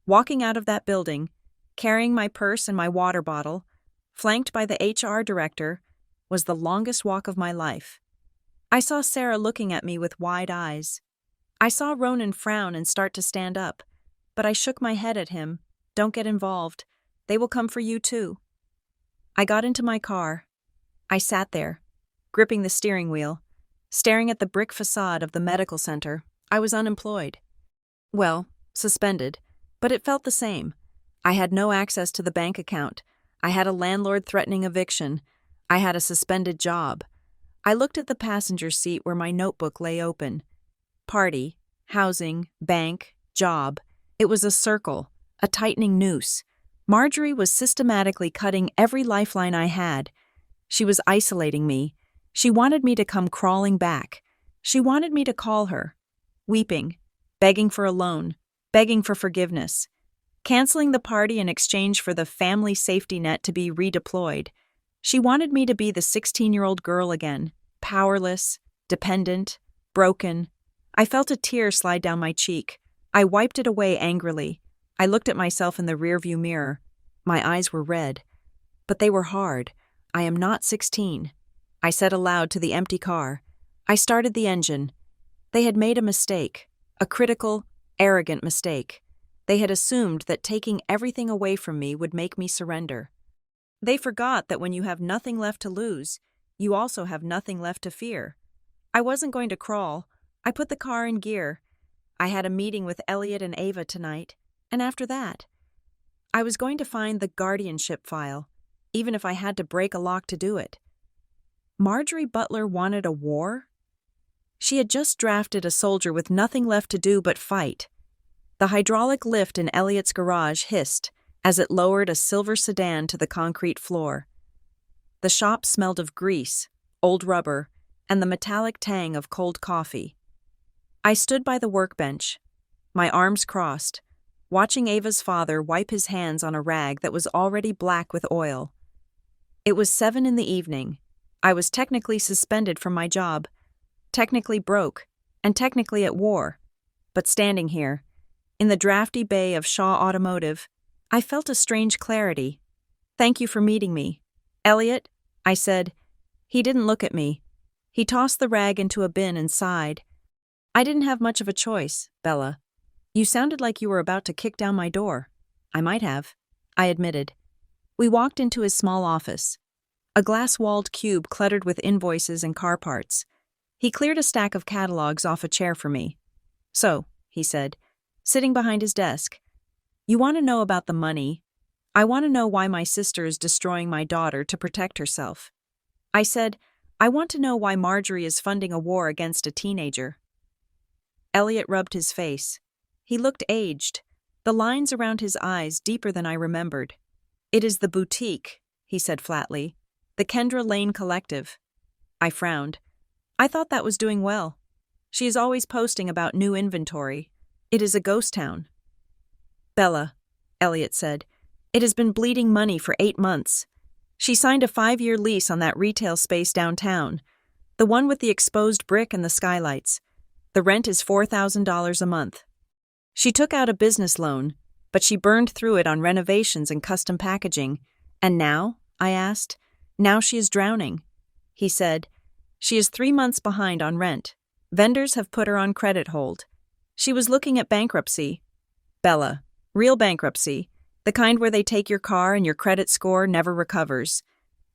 Walking out of that building, carrying my purse and my water bottle, flanked by the HR director, was the longest walk of my life. I saw Sarah looking at me with wide eyes. I saw Ronan frown and start to stand up, but I shook my head at him. Don't get involved. They will come for you too. I got into my car. I sat there, gripping the steering wheel, staring at the brick facade of the medical center. I was unemployed. Well, suspended, but it felt the same. I had no access to the bank account. I had a landlord threatening eviction. I had a suspended job. I looked at the passenger seat where my notebook lay open. Party, housing, bank, job. It was a circle, a tightening noose. Marjorie was systematically cutting every lifeline I had. She was isolating me. She wanted me to come crawling back. She wanted me to call her, weeping, begging for a loan, begging for forgiveness, canceling the party in exchange for the family safety net to be redeployed. She wanted me to be the 16-year-old girl again, powerless, dependent, broken. I felt a tear slide down my cheek. I wiped it away angrily. I looked at myself in the rearview mirror. My eyes were red, but they were hard. I am not 16. I said aloud to the empty car. I started the engine. They had made a mistake, a critical, arrogant mistake. They had assumed that taking everything away from me would make me surrender. They forgot that when you have nothing left to lose, you also have nothing left to fear. I wasn't going to crawl. I put the car in gear. I had a meeting with Elliot and Ava tonight, and after that, I was going to find the guardianship file, even if I had to break a lock to do it. Marjorie Butler wanted a war? She had just drafted a soldier with nothing left to do but fight. The hydraulic lift in Elliot's garage hissed as it lowered a silver sedan to the concrete floor. The shop smelled of grease, old rubber, and the metallic tang of cold coffee. I stood by the workbench, my arms crossed, watching Ava's father wipe his hands on a rag that was already black with oil. It was 7 p.m. I was technically suspended from my job, technically broke, and technically at war. But standing here, in the drafty bay of Shaw Automotive, I felt a strange clarity. Thank you for meeting me. Elliot, I said. He didn't look at me. He tossed the rag into a bin and sighed. I didn't have much of a choice, Bella. You sounded like you were about to kick down my door. I might have, I admitted. We walked into his small office, a glass-walled cube cluttered with invoices and car parts. He cleared a stack of catalogs off a chair for me. So, he said, sitting behind his desk, you want to know about the money. I want to know why my sister is destroying my daughter to protect herself. I said, I want to know why Marjorie is funding a war against a teenager. Elliot rubbed his face. He looked aged, the lines around his eyes deeper than I remembered. It is the boutique, he said flatly. The Kendra Lane Collective. I frowned. I thought that was doing well. She is always posting about new inventory. It is a ghost town. Bella, Elliot said, it has been bleeding money for 8 months. She signed a 5-year lease on that retail space downtown, the one with the exposed brick and the skylights. The rent is $4,000 a month. She took out a business loan, but she burned through it on renovations and custom packaging. And now, I asked, now she is drowning. He said, she is 3 months behind on rent. Vendors have put her on credit hold. She was looking at bankruptcy. Bella, real bankruptcy, the kind where they take your car and your credit score never recovers.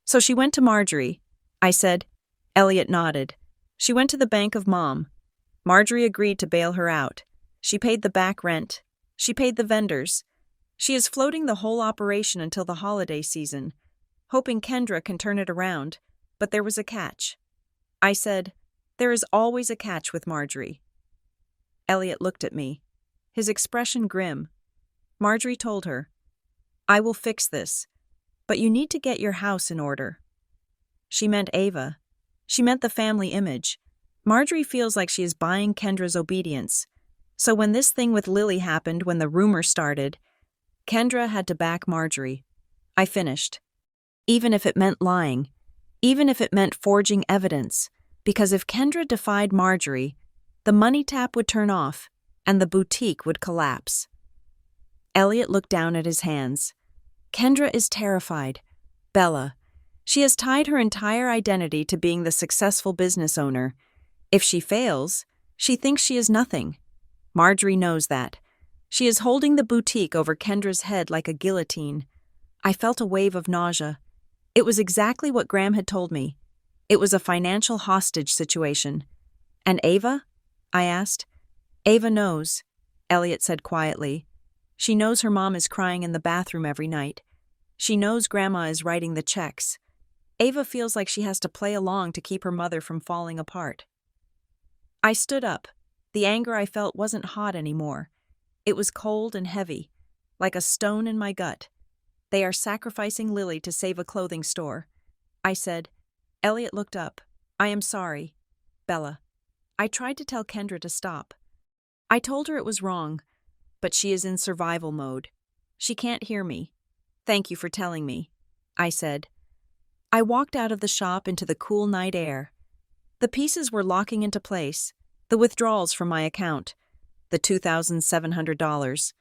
So she went to Marjorie. I said. Elliot nodded. She went to the bank of Mom. Marjorie agreed to bail her out. She paid the back rent. She paid the vendors. She is floating the whole operation until the holiday season, hoping Kendra can turn it around, but there was a catch. I said, there is always a catch with Marjorie. Elliot looked at me, his expression grim. Marjorie told her, I will fix this, but you need to get your house in order. She meant Ava. She meant the family image. Marjorie feels like she is buying Kendra's obedience. So when this thing with Lily happened, when the rumor started, Kendra had to back Marjorie. I finished. Even if it meant lying, even if it meant forging evidence, because if Kendra defied Marjorie, the money tap would turn off and the boutique would collapse. Elliot looked down at his hands. Kendra is terrified. Bella. She has tied her entire identity to being the successful business owner. If she fails, she thinks she is nothing. Marjorie knows that. She is holding the boutique over Kendra's head like a guillotine. I felt a wave of nausea. It was exactly what Graham had told me. It was a financial hostage situation. And Ava? I asked. Ava knows, Elliot said quietly. She knows her mom is crying in the bathroom every night. She knows Grandma is writing the checks. Ava feels like she has to play along to keep her mother from falling apart. I stood up. The anger I felt wasn't hot anymore. It was cold and heavy, like a stone in my gut. They are sacrificing Lily to save a clothing store. I said. Elliot looked up. I am sorry. Bella. I tried to tell Kendra to stop. I told her it was wrong, but she is in survival mode. She can't hear me. Thank you for telling me, I said. I walked out of the shop into the cool night air. The pieces were locking into place, the withdrawals from my account, the $2,700.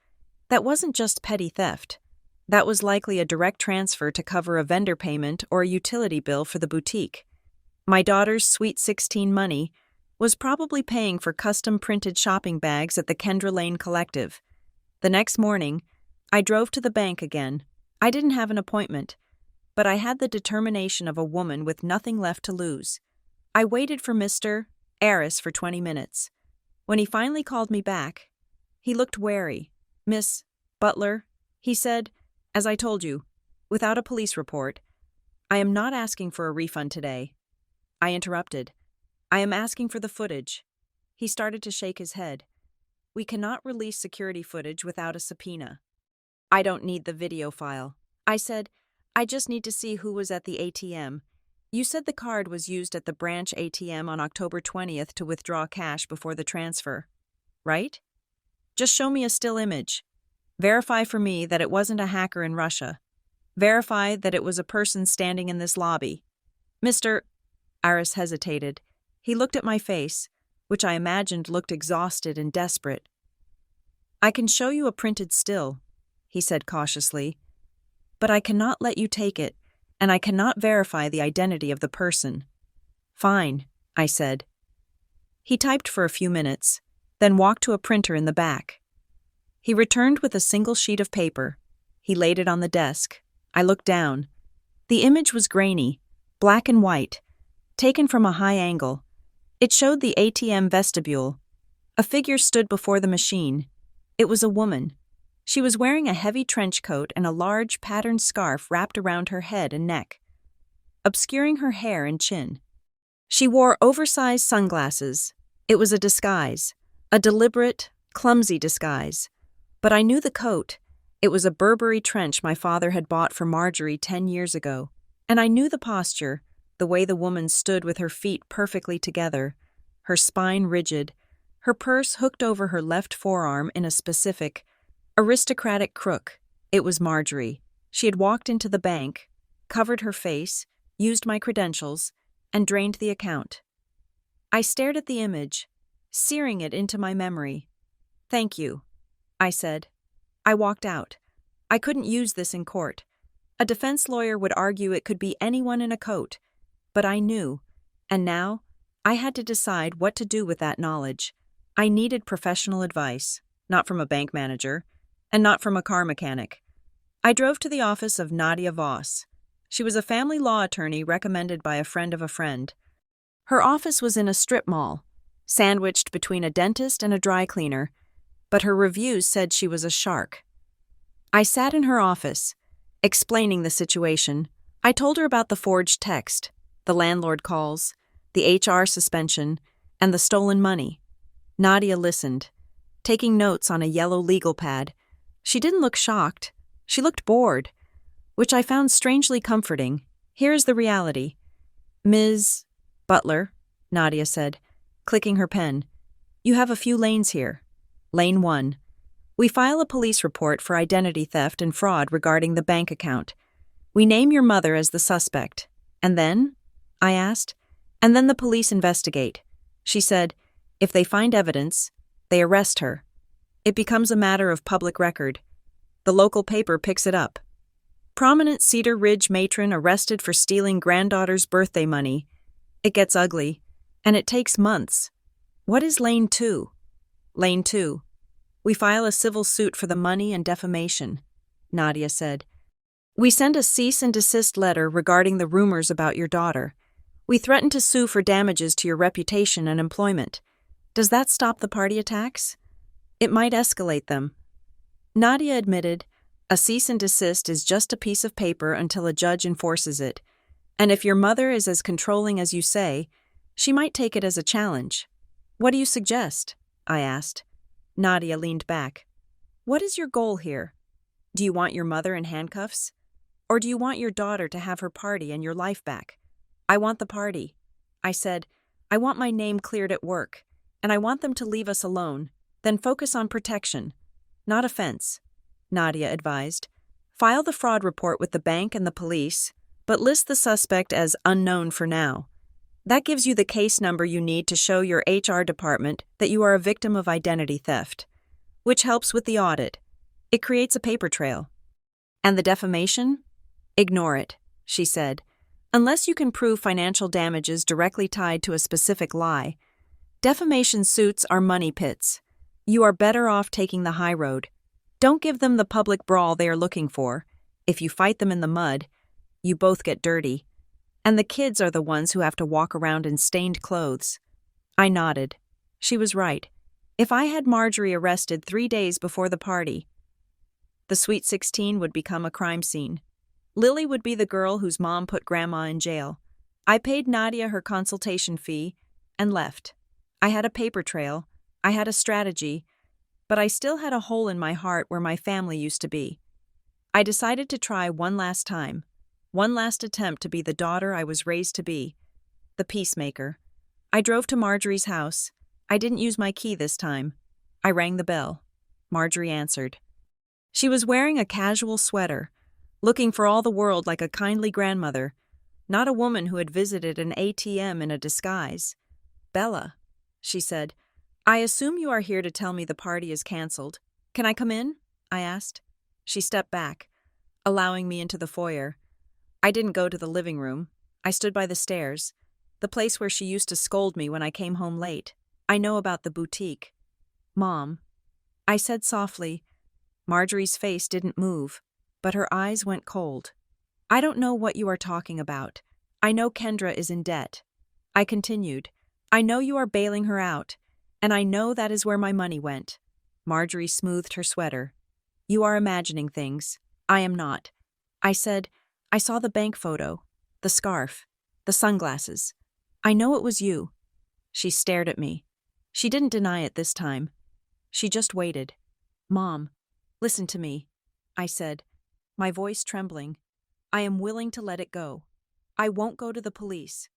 That wasn't just petty theft. That was likely a direct transfer to cover a vendor payment or a utility bill for the boutique. My daughter's Sweet 16 money was probably paying for custom-printed shopping bags at the Kendra Lane Collective. The next morning, I drove to the bank again. I didn't have an appointment, but I had the determination of a woman with nothing left to lose. I waited for Mr. Aris for 20 minutes. When he finally called me back, he looked wary. Miss Butler, he said, as I told you, without a police report, I am not asking for a refund today. I interrupted. I am asking for the footage. He started to shake his head. We cannot release security footage without a subpoena. I don't need the video file. I said, I just need to see who was at the ATM. You said the card was used at the branch ATM on October 20th to withdraw cash before the transfer, right? Just show me a still image. Verify for me that it wasn't a hacker in Russia. Verify that it was a person standing in this lobby. Mr. Aris hesitated. He looked at my face, which I imagined looked exhausted and desperate. I can show you a printed still, he said cautiously, but I cannot let you take it, and I cannot verify the identity of the person. Fine, I said. He typed for a few minutes, then walked to a printer in the back. He returned with a single sheet of paper. He laid it on the desk. I looked down. The image was grainy, black and white, taken from a high angle. It showed the ATM vestibule. A figure stood before the machine. It was a woman. She was wearing a heavy trench coat and a large patterned scarf wrapped around her head and neck, obscuring her hair and chin. She wore oversized sunglasses. It was a disguise, a deliberate, clumsy disguise. But I knew the coat. It was a Burberry trench my father had bought for Marjorie 10 years ago. And I knew the posture, the way the woman stood with her feet perfectly together, her spine rigid, her purse hooked over her left forearm in a specific, aristocratic crook. It was Marjorie. She had walked into the bank, covered her face, used my credentials, and drained the account. I stared at the image, searing it into my memory. "Thank you," I said. I walked out. I couldn't use this in court. A defense lawyer would argue it could be anyone in a coat. But I knew, and now I had to decide what to do with that knowledge. I needed professional advice, not from a bank manager, and not from a car mechanic. I drove to the office of Nadia Voss. She was a family law attorney recommended by a friend of a friend. Her office was in a strip mall, sandwiched between a dentist and a dry cleaner, but her reviews said she was a shark. I sat in her office, explaining the situation. I told her about the forged text, the landlord calls, the HR suspension, and the stolen money. Nadia listened, taking notes on a yellow legal pad. She didn't look shocked. She looked bored, which I found strangely comforting. "Here is the reality. Ms. Butler," Nadia said, clicking her pen. "You have a few lanes here. Lane 1. We file a police report for identity theft and fraud regarding the bank account. We name your mother as the suspect. And then?" I asked. "And then the police investigate." She said, "If they find evidence, they arrest her. It becomes a matter of public record. The local paper picks it up. Prominent Cedar Ridge matron arrested for stealing granddaughter's birthday money. It gets ugly, and it takes months. What is Lane 2? Lane 2. We file a civil suit for the money and defamation," Nadia said. "We send a cease and desist letter regarding the rumors about your daughter. We threaten to sue for damages to your reputation and employment. Does that stop the party attacks? It might escalate them." Nadia admitted, "A cease and desist is just a piece of paper until a judge enforces it. And if your mother is as controlling as you say, she might take it as a challenge." "What do you suggest?" I asked. Nadia leaned back. "What is your goal here? Do you want your mother in handcuffs? Or do you want your daughter to have her party and your life back?" "I want the party," I said. "I want my name cleared at work, and I want them to leave us alone, then focus on protection, not offense," Nadia advised. "File the fraud report with the bank and the police, but list the suspect as unknown for now. That gives you the case number you need to show your HR department that you are a victim of identity theft, which helps with the audit. It creates a paper trail." "And the defamation?" "Ignore it," she said. "Unless you can prove financial damages directly tied to a specific lie. Defamation suits are money pits. You are better off taking the high road. Don't give them the public brawl they are looking for. If you fight them in the mud, you both get dirty. And the kids are the ones who have to walk around in stained clothes." I nodded. She was right. If I had Marjorie arrested 3 days before the party, the Sweet 16 would become a crime scene. Lily would be the girl whose mom put Grandma in jail. I paid Nadia her consultation fee and left. I had a paper trail, I had a strategy, but I still had a hole in my heart where my family used to be. I decided to try one last time, one last attempt to be the daughter I was raised to be, the peacemaker. I drove to Marjorie's house. I didn't use my key this time. I rang the bell. Marjorie answered. She was wearing a casual sweater, looking for all the world like a kindly grandmother, not a woman who had visited an ATM in a disguise. "Bella," she said, "I assume you are here to tell me the party is canceled. Can I come in?" I asked. She stepped back, allowing me into the foyer. I didn't go to the living room. I stood by the stairs, the place where she used to scold me when I came home late. "I know about the boutique." "Mom," I said softly. Marjorie's face didn't move, but her eyes went cold. "I don't know what you are talking about. I know Kendra is in debt." I continued. "I know you are bailing her out, and I know that is where my money went." Marjorie smoothed her sweater. "You are imagining things. I am not." I said, "I saw the bank photo, the scarf, the sunglasses. I know it was you." She stared at me. She didn't deny it this time. She just waited. "Mom, listen to me," I said, my voice trembling. "I am willing to let it go. I won't go to the police.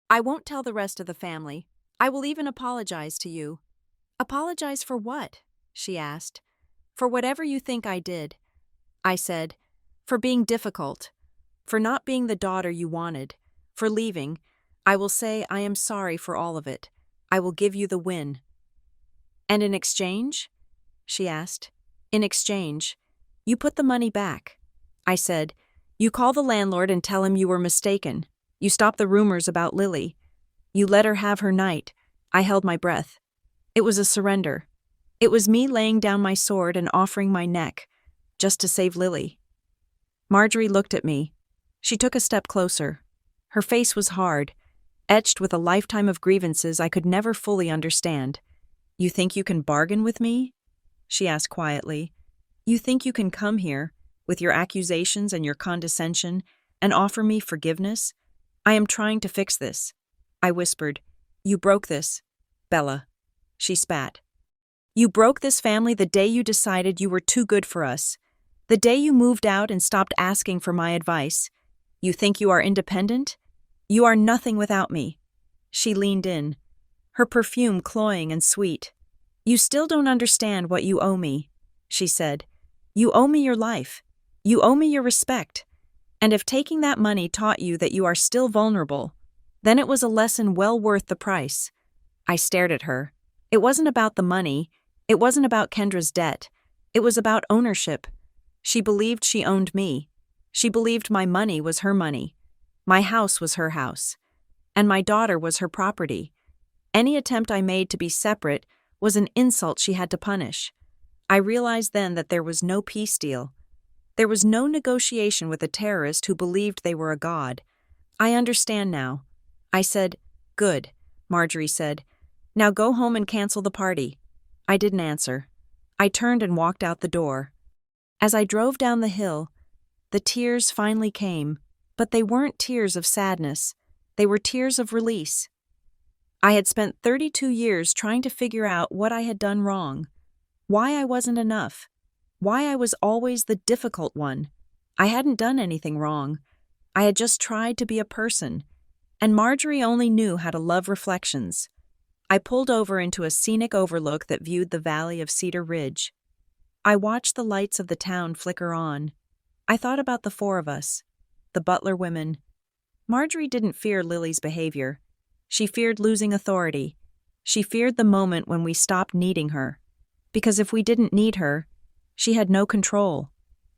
I won't tell the rest of the family. I will even apologize to you." "Apologize for what?" she asked. "For whatever you think I did." I said, "For being difficult. For not being the daughter you wanted. For leaving. I will say I am sorry for all of it. I will give you the win." "And in exchange?" she asked. "In exchange, you put the money back." I said, "You call the landlord and tell him you were mistaken. You stop the rumors about Lily. You let her have her night." I held my breath. It was a surrender. It was me laying down my sword and offering my neck, just to save Lily. Marjorie looked at me. She took a step closer. Her face was hard, etched with a lifetime of grievances I could never fully understand. "You think you can bargain with me?" she asked quietly. "You think you can come here, with your accusations and your condescension, and offer me forgiveness? I am trying to fix this." I whispered, "You broke this, Bella." She spat. "You broke this family the day you decided you were too good for us. The day you moved out and stopped asking for my advice. You think you are independent? You are nothing without me." She leaned in, her perfume cloying and sweet. "You still don't understand what you owe me," she said. "You owe me your life. You owe me your respect. And if taking that money taught you that you are still vulnerable, then it was a lesson well worth the price." I stared at her. It wasn't about the money. It wasn't about Kendra's debt. It was about ownership. She believed she owned me. She believed my money was her money. My house was her house. And my daughter was her property. Any attempt I made to be separate was an insult she had to punish. I realized then that there was no peace deal. There was no negotiation with a terrorist who believed they were a god. "I understand now." I said, "Good," Marjorie said. "Now go home and cancel the party." I didn't answer. I turned and walked out the door. As I drove down the hill, the tears finally came, but they weren't tears of sadness. They were tears of release. I had spent 32 years trying to figure out what I had done wrong, why I wasn't enough, why I was always the difficult one. I hadn't done anything wrong. I had just tried to be a person, and Marjorie only knew how to love reflections. I pulled over into a scenic overlook that viewed the valley of Cedar Ridge. I watched the lights of the town flicker on. I thought about the four of us, the Butler women. Marjorie didn't fear Lily's behavior. She feared losing authority. She feared the moment when we stopped needing her. Because if we didn't need her, she had no control.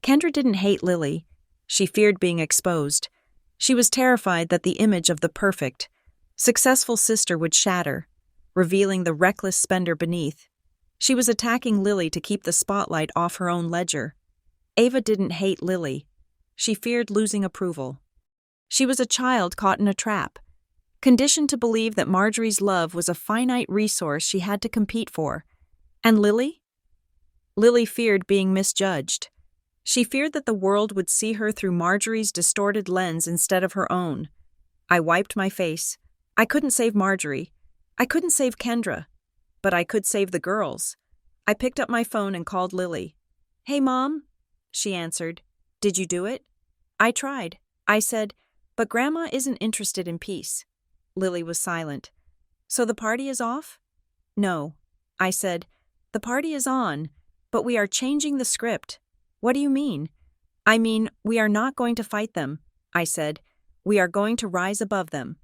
Kendra didn't hate Lily. She feared being exposed. She was terrified that the image of the perfect, successful sister would shatter, revealing the reckless spender beneath. She was attacking Lily to keep the spotlight off her own ledger. Ava didn't hate Lily. She feared losing approval. She was a child caught in a trap, conditioned to believe that Marjorie's love was a finite resource she had to compete for. And Lily? Lily feared being misjudged. She feared that the world would see her through Marjorie's distorted lens instead of her own. I wiped my face. I couldn't save Marjorie. I couldn't save Kendra. But I could save the girls. I picked up my phone and called Lily. "Hey, Mom," she answered. "Did you do it?" "I tried." I said, "But Grandma isn't interested in peace." Lily was silent. "So the party is off?" "No." I said, "The party is on, but we are changing the script." "What do you mean?" "I mean, we are not going to fight them," I said. "We are going to rise above them."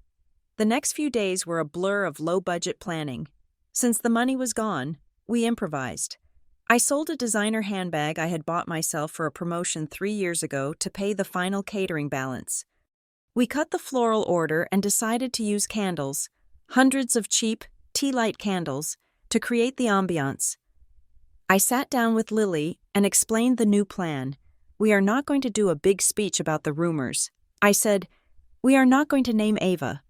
The next few days were a blur of low-budget planning. Since the money was gone, we improvised. I sold a designer handbag I had bought myself for a promotion 3 years ago to pay the final catering balance. We cut the floral order and decided to use candles, hundreds of cheap, tea-light candles, to create the ambiance. I sat down with Lily and explained the new plan. We are not going to do a big speech about the rumors. I said, we are not going to name Ava.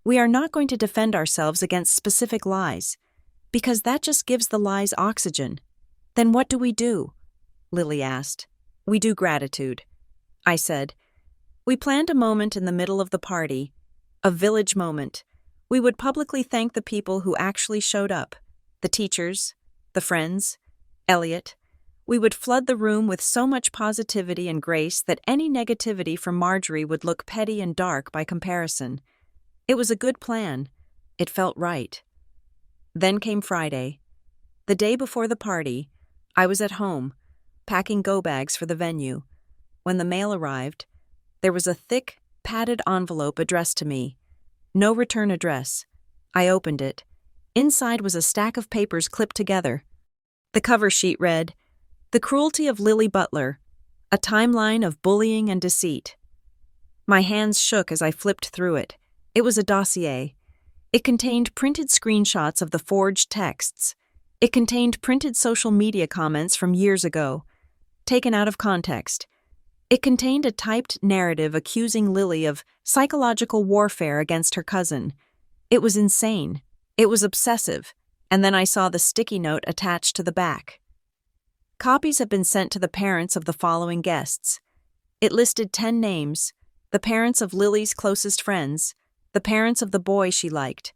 We are not going to defend ourselves against specific lies, because that just gives the lies oxygen. Then what do we do? Lily asked. We do gratitude. I said. We planned a moment in the middle of the party, a village moment. We would publicly thank the people who actually showed up, the teachers, the friends, Elliot. We would flood the room with so much positivity and grace that any negativity from Marjorie would look petty and dark by comparison. It was a good plan. It felt right. Then came Friday. The day before the party, I was at home, packing go-bags for the venue. When the mail arrived, there was a thick, padded envelope addressed to me. No return address. I opened it. Inside was a stack of papers clipped together. The cover sheet read, "The Cruelty of Lily Butler, a timeline of bullying and deceit." My hands shook as I flipped through it. It was a dossier. It contained printed screenshots of the forged texts. It contained printed social media comments from years ago, taken out of context. It contained a typed narrative accusing Lily of psychological warfare against her cousin. It was insane. It was obsessive. And then I saw the sticky note attached to the back. Copies have been sent to the parents of the following guests. It listed 10 names, the parents of Lily's closest friends, the parents of the boy she liked,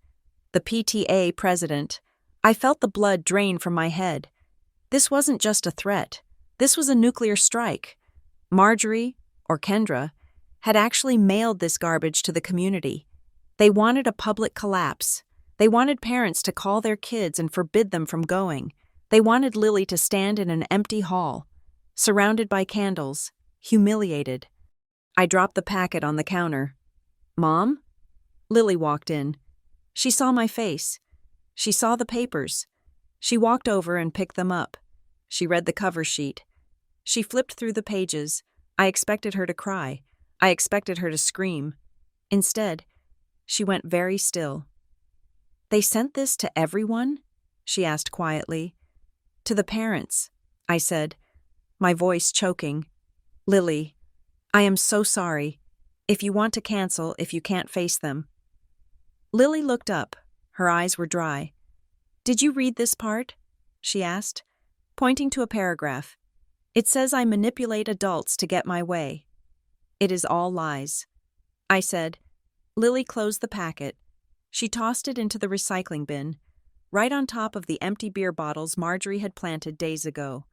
the PTA president. I felt the blood drain from my head. This wasn't just a threat. This was a nuclear strike. Marjorie, or Kendra, had actually mailed this garbage to the community. They wanted a public collapse. They wanted parents to call their kids and forbid them from going. They wanted Lily to stand in an empty hall, surrounded by candles, humiliated. I dropped the packet on the counter. "Mom?" Lily walked in. She saw my face. She saw the papers. She walked over and picked them up. She read the cover sheet. She flipped through the pages. I expected her to cry. I expected her to scream. Instead, she went very still. "They sent this to everyone?" she asked quietly. "To the parents," I said, my voice choking. "Lily, I am so sorry. If you want to cancel, if you can't face them." Lily looked up. Her eyes were dry. "Did you read this part?" she asked, pointing to a paragraph. "It says I manipulate adults to get my way. It is all lies," I said. Lily closed the packet. She tossed it into the recycling bin, right on top of the empty beer bottles Marjorie had planted days ago.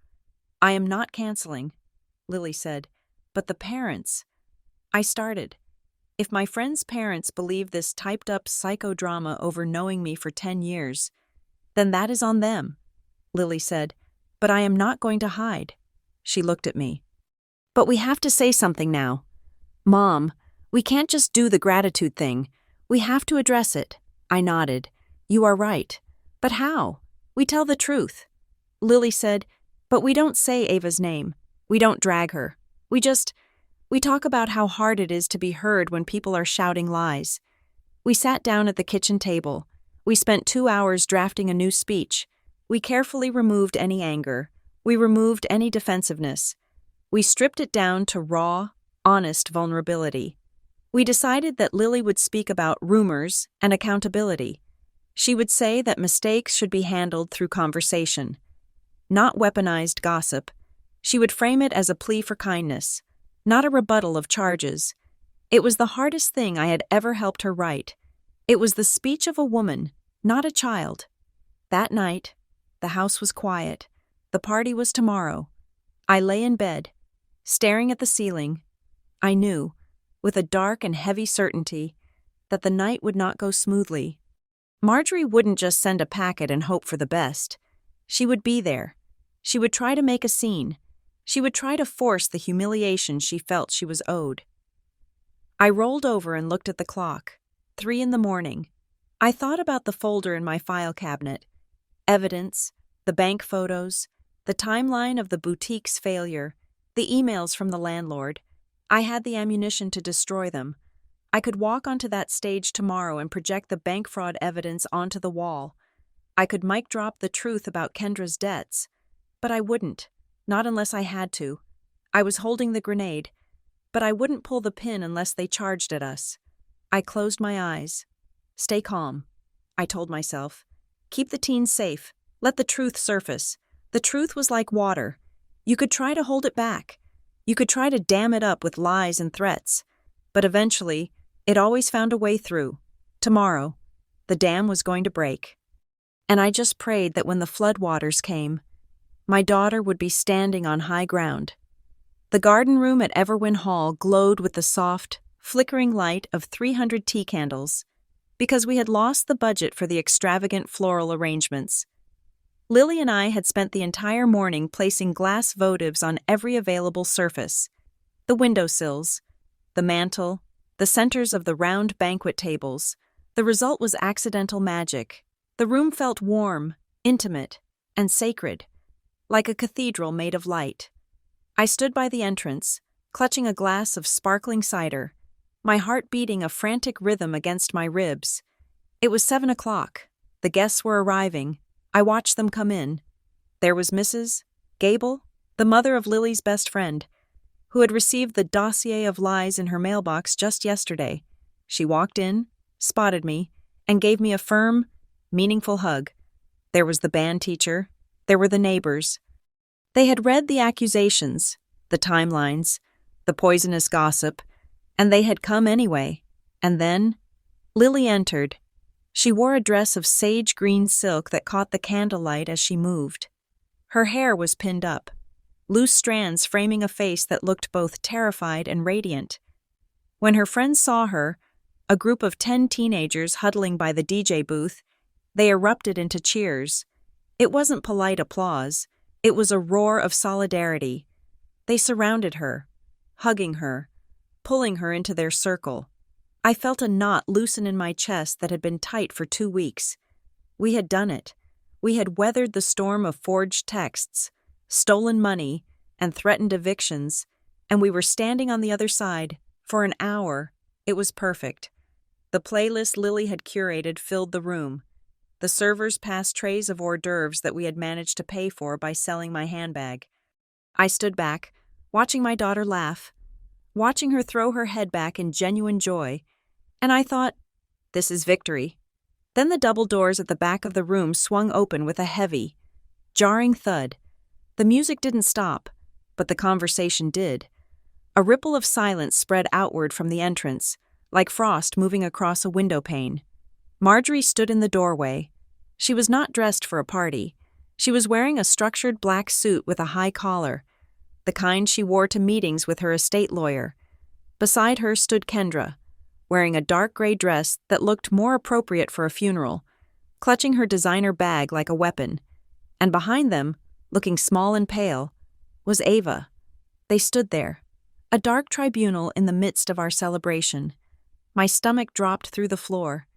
"I am not canceling," Lily said, "but the parents." I started. If my friend's parents believe this typed-up psychodrama over knowing me for 10 years, then that is on them, Lily said, "but I am not going to hide." She looked at me. "But we have to say something now. Mom, we can't just do the gratitude thing. We have to address it." I nodded. "You are right. But how? We tell the truth." Lily said, "But we don't say Ava's name. We don't drag her. We talk about how hard it is to be heard when people are shouting lies." We sat down at the kitchen table. We spent 2 hours drafting a new speech. We carefully removed any anger. We removed any defensiveness. We stripped it down to raw, honest vulnerability. We decided that Lily would speak about rumors and accountability. She would say that mistakes should be handled through conversation, not weaponized gossip. She would frame it as a plea for kindness, not a rebuttal of charges. It was the hardest thing I had ever helped her write. It was the speech of a woman, not a child. That night, the house was quiet. The party was tomorrow. I lay in bed, staring at the ceiling. I knew, with a dark and heavy certainty, that the night would not go smoothly. Marjorie wouldn't just send a packet and hope for the best. She would be there. She would try to make a scene. She would try to force the humiliation she felt she was owed. I rolled over and looked at the clock. 3 a.m. I thought about the folder in my file cabinet. Evidence, the bank photos, the timeline of the boutique's failure, the emails from the landlord. I had the ammunition to destroy them. I could walk onto that stage tomorrow and project the bank fraud evidence onto the wall. I could mic drop the truth about Kendra's debts. But I wouldn't, not unless I had to. I was holding the grenade, but I wouldn't pull the pin unless they charged at us. I closed my eyes. "Stay calm," I told myself. "Keep the teens safe. Let the truth surface." The truth was like water. You could try to hold it back. You could try to dam it up with lies and threats. But eventually, it always found a way through. Tomorrow, the dam was going to break. And I just prayed that when the floodwaters came, my daughter would be standing on high ground. The garden room at Everwin Hall glowed with the soft, flickering light of 300 tea candles. because we had lost the budget for the extravagant floral arrangements. Lily and I had spent the entire morning placing glass votives on every available surface: the windowsills, the mantel, the centers of the round banquet tables. The result was accidental magic. The room felt warm, intimate, and sacred, like a cathedral made of light. I stood by the entrance, clutching a glass of sparkling cider, my heart beating a frantic rhythm against my ribs. It was 7 o'clock. The guests were arriving. I watched them come in. There was Mrs. Gable, the mother of Lily's best friend, who had received the dossier of lies in her mailbox just yesterday. She walked in, spotted me, and gave me a firm, meaningful hug. There was the band teacher. There were the neighbors. They had read the accusations, the timelines, the poisonous gossip, and they had come anyway. And then Lily entered. She wore a dress of sage green silk that caught the candlelight as she moved. Her hair was pinned up, loose strands framing a face that looked both terrified and radiant. When her friends saw her, a group of 10 teenagers huddling by the DJ booth, they erupted into cheers. It wasn't polite applause. It was a roar of solidarity. They surrounded her, hugging her, pulling her into their circle. I felt a knot loosen in my chest that had been tight for 2 weeks. We had done it. We had weathered the storm of forged texts, stolen money, and threatened evictions, and we were standing on the other side. For an hour, it was perfect. The playlist Lily had curated filled the room. The servers passed trays of hors d'oeuvres that we had managed to pay for by selling my handbag. I stood back, watching my daughter laugh, watching her throw her head back in genuine joy, and I thought, this is victory. Then the double doors at the back of the room swung open with a heavy, jarring thud. The music didn't stop, but the conversation did. A ripple of silence spread outward from the entrance, like frost moving across a window pane. Marjorie stood in the doorway. She was not dressed for a party. She was wearing a structured black suit with a high collar, the kind she wore to meetings with her estate lawyer. Beside her stood Kendra, wearing a dark gray dress that looked more appropriate for a funeral, clutching her designer bag like a weapon. And behind them, looking small and pale, was Ava. They stood there, a dark tribunal in the midst of our celebration. My stomach dropped through the floor.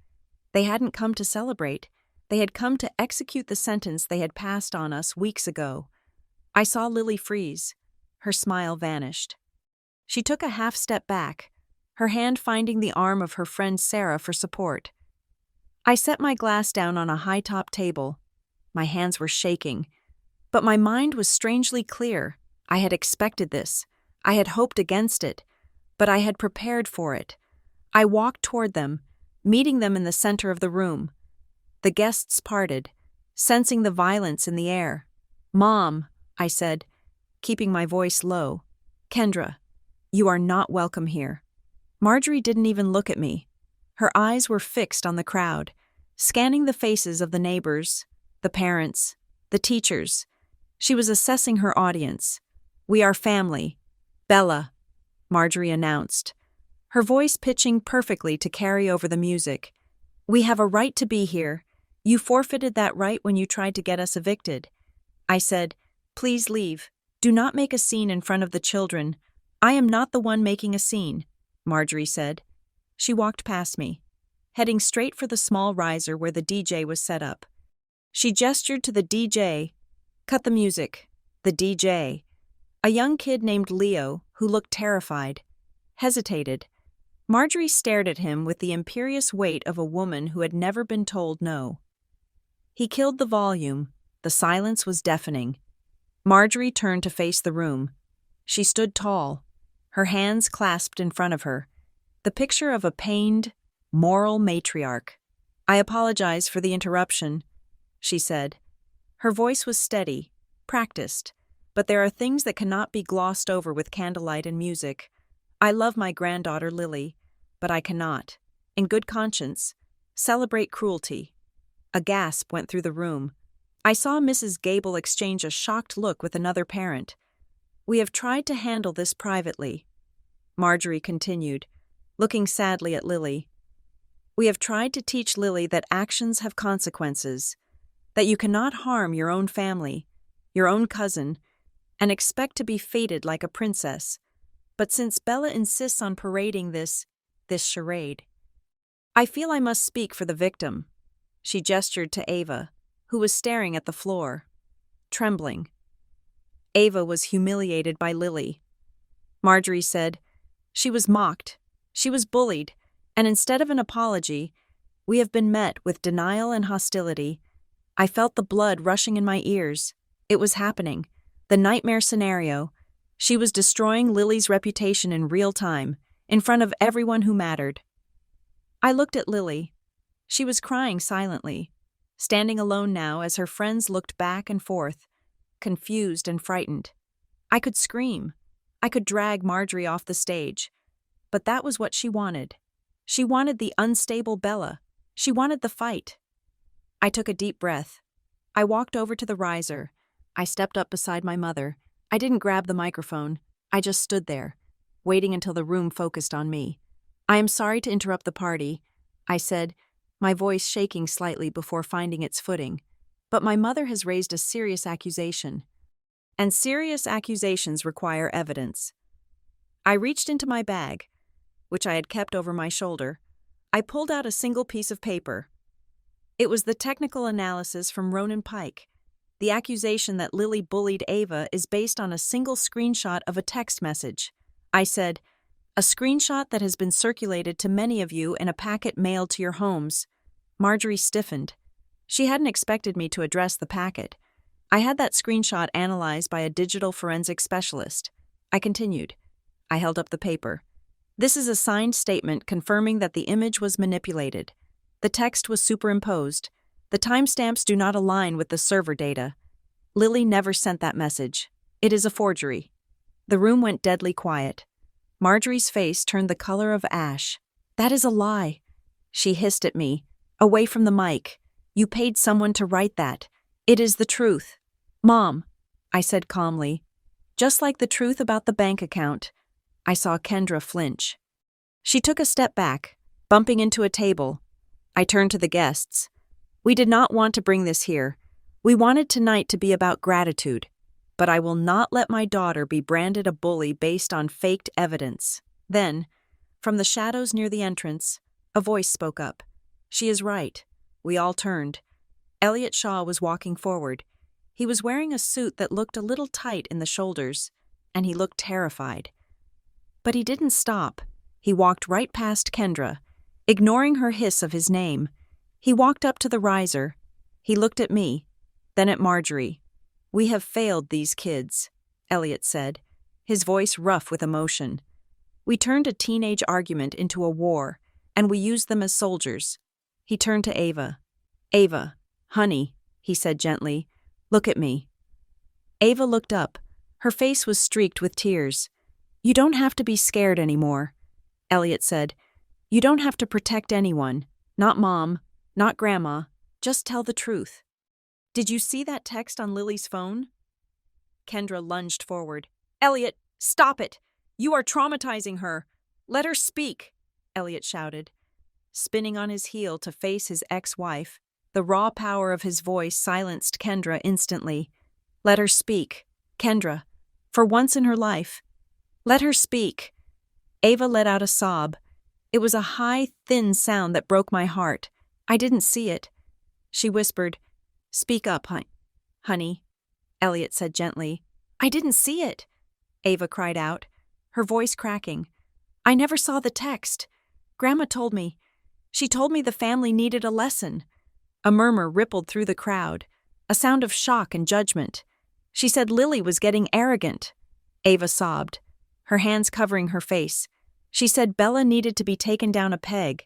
They hadn't come to celebrate. They had come to execute the sentence they had passed on us weeks ago. I saw Lily freeze. Her smile vanished. She took a half step back, her hand finding the arm of her friend Sarah for support. I set my glass down on a high-top table. My hands were shaking, but my mind was strangely clear. I had expected this. I had hoped against it, but I had prepared for it. I walked toward them, meeting them in the center of the room. The guests parted, sensing the violence in the air. "Mom," I said, keeping my voice low. "Kendra, you are not welcome here." Marjorie didn't even look at me. Her eyes were fixed on the crowd, scanning the faces of the neighbors, the parents, the teachers. She was assessing her audience. "We are family. Bella," Marjorie announced, her voice pitching perfectly to carry over the music. "We have a right to be here. You forfeited that right when you tried to get us evicted." I said, "Please leave. Do not make a scene in front of the children. I am not the one making a scene," Marjorie said. She walked past me, heading straight for the small riser where the DJ was set up. She gestured to the DJ. "Cut the music." The DJ, a young kid named Leo, who looked terrified, hesitated. Marjorie stared at him with the imperious weight of a woman who had never been told no. He killed the volume. The silence was deafening. Marjorie turned to face the room. She stood tall, her hands clasped in front of her, the picture of a pained, moral matriarch. "I apologize for the interruption," she said. Her voice was steady, practiced, but there are things that cannot be glossed over with candlelight and music. "I love my granddaughter Lily, but I cannot, in good conscience, celebrate cruelty." A gasp went through the room. I saw Mrs. Gable exchange a shocked look with another parent. "We have tried to handle this privately," Marjorie continued, looking sadly at Lily. We have tried to teach Lily that actions have consequences, that you cannot harm your own family, your own cousin, and expect to be fated like a princess. But since Bella insists on parading this charade, I feel I must speak for the victim. She gestured to Ava, who was staring at the floor, trembling. Ava was humiliated by Lily. Marjorie said, "She was mocked, she was bullied, and instead of an apology, we have been met with denial and hostility." I felt the blood rushing in my ears. It was happening. The nightmare scenario. She was destroying Lily's reputation in real time, in front of everyone who mattered. I looked at Lily. She was crying silently, standing alone now as her friends looked back and forth, confused and frightened. I could scream. I could drag Marjorie off the stage. But that was what she wanted. She wanted the unstable Bella. She wanted the fight. I took a deep breath. I walked over to the riser. I stepped up beside my mother. I didn't grab the microphone. I just stood there, waiting until the room focused on me. "I am sorry to interrupt the party," I said, my voice shaking slightly before finding its footing. "But my mother has raised a serious accusation. And serious accusations require evidence." I reached into my bag, which I had kept over my shoulder. I pulled out a single piece of paper. It was the technical analysis from Ronan Pike. The accusation that Lily bullied Ava is based on a single screenshot of a text message. I said, "A screenshot that has been circulated to many of you in a packet mailed to your homes." Marjorie stiffened. She hadn't expected me to address the packet. "I had that screenshot analyzed by a digital forensic specialist." I continued. I held up the paper. "This is a signed statement confirming that the image was manipulated. The text was superimposed. The timestamps do not align with the server data. Lily never sent that message. It is a forgery." The room went deadly quiet. Marjorie's face turned the color of ash. "That is a lie." She hissed at me, away from the mic. "You paid someone to write that. It is the truth." "Mom," I said calmly, "just like the truth about the bank account." I saw Kendra flinch. She took a step back, bumping into a table. I turned to the guests. "We did not want to bring this here. We wanted tonight to be about gratitude. But I will not let my daughter be branded a bully based on faked evidence." Then, from the shadows near the entrance, a voice spoke up. "She is right." We all turned. Elliot Shaw was walking forward. He was wearing a suit that looked a little tight in the shoulders, and he looked terrified. But he didn't stop. He walked right past Kendra, ignoring her hiss of his name. He walked up to the riser. He looked at me, then at Marjorie. "We have failed these kids," Elliot said, his voice rough with emotion. "We turned a teenage argument into a war, and we used them as soldiers." He turned to Ava. "Ava, honey," he said gently, "look at me." Ava looked up. Her face was streaked with tears. "You don't have to be scared anymore," Elliot said. "You don't have to protect anyone. Not Mom, not Grandma. Just tell the truth." "Did you see that text on Lily's phone?" Kendra lunged forward. "Elliot, stop it! You are traumatizing her. Let her speak," Elliot shouted. Spinning on his heel to face his ex-wife, the raw power of his voice silenced Kendra instantly. "Let her speak. Kendra, for once in her life. Let her speak." Ava let out a sob. It was a high, thin sound that broke my heart. I didn't see it. She whispered, "Speak up, honey," Elliot said gently. "I didn't see it," Ava cried out, her voice cracking. "I never saw the text. Grandma told me. She told me the family needed a lesson." A murmur rippled through the crowd, a sound of shock and judgment. "She said Lily was getting arrogant," Ava sobbed, her hands covering her face. "She said Bella needed to be taken down a peg.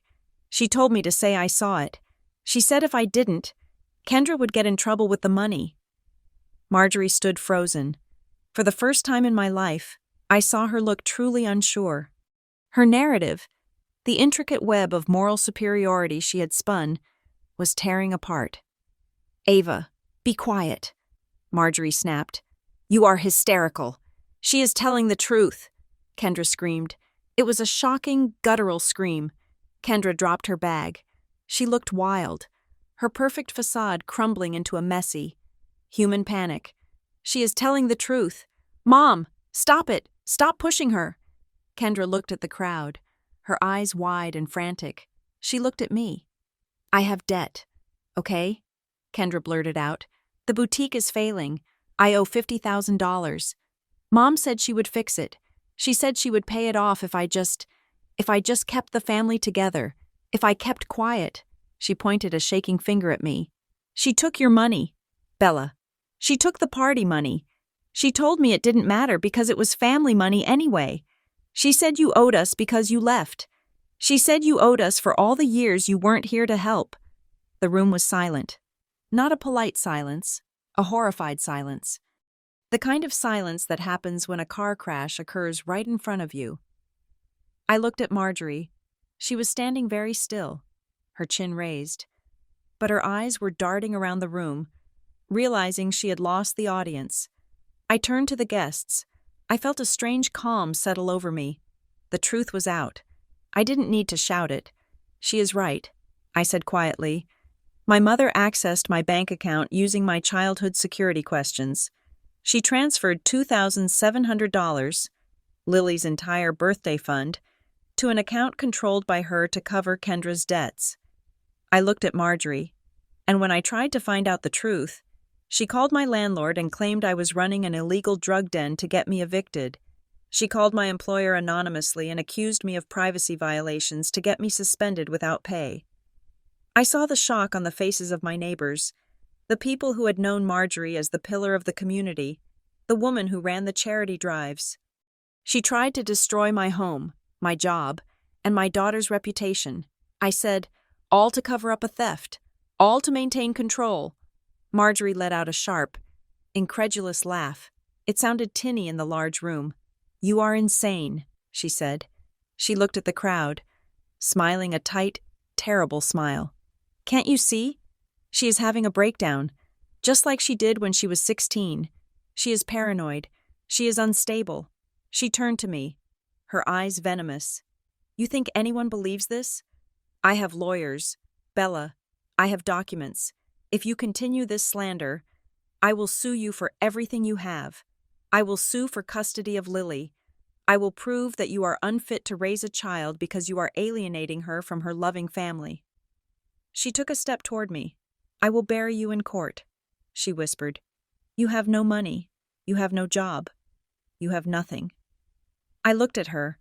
She told me to say I saw it. She said if I didn't, Kendra would get in trouble with the money." Marjorie stood frozen. For the first time in my life, I saw her look truly unsure. Her narrative, the intricate web of moral superiority she had spun, was tearing apart. "Ava, be quiet," Marjorie snapped. "You are hysterical. She is telling the truth," Kendra screamed. It was a shocking, guttural scream. Kendra dropped her bag. She looked wild, her perfect facade crumbling into a messy, human panic. She is telling the truth. Mom, stop it! Stop pushing her! Kendra looked at the crowd, her eyes wide and frantic. She looked at me. I have debt, okay? Kendra blurted out. The boutique is failing. I owe $50,000. Mom said she would fix it. She said she would pay it off if I just kept the family together, if I kept quiet. She pointed a shaking finger at me. She took your money, Bella. She took the party money. She told me it didn't matter because it was family money anyway. She said you owed us because you left. She said you owed us for all the years you weren't here to help. The room was silent. Not a polite silence, a horrified silence. The kind of silence that happens when a car crash occurs right in front of you. I looked at Marjorie. She was standing very still, her chin raised, but her eyes were darting around the room, realizing she had lost the audience. I turned to the guests. I felt a strange calm settle over me. The truth was out. I didn't need to shout it. She is right, I said quietly. My mother accessed my bank account using my childhood security questions. She transferred $2,700, Lily's entire birthday fund, to an account controlled by her to cover Kendra's debts. I looked at Marjorie, and when I tried to find out the truth, she called my landlord and claimed I was running an illegal drug den to get me evicted. She called my employer anonymously and accused me of privacy violations to get me suspended without pay. I saw the shock on the faces of my neighbors, the people who had known Marjorie as the pillar of the community, the woman who ran the charity drives. She tried to destroy my home, my job, and my daughter's reputation. I said, all to cover up a theft, all to maintain control. Marjorie let out a sharp, incredulous laugh. It sounded tinny in the large room. You are insane, she said. She looked at the crowd, smiling a tight, terrible smile. Can't you see? She is having a breakdown, just like she did when she was 16. She is paranoid. She is unstable. She turned to me, her eyes venomous. You think anyone believes this? I have lawyers. Bella, I have documents. If you continue this slander, I will sue you for everything you have. I will sue for custody of Lily. I will prove that you are unfit to raise a child because you are alienating her from her loving family. She took a step toward me. I will bury you in court, she whispered. You have no money. You have no job. You have nothing. I looked at her.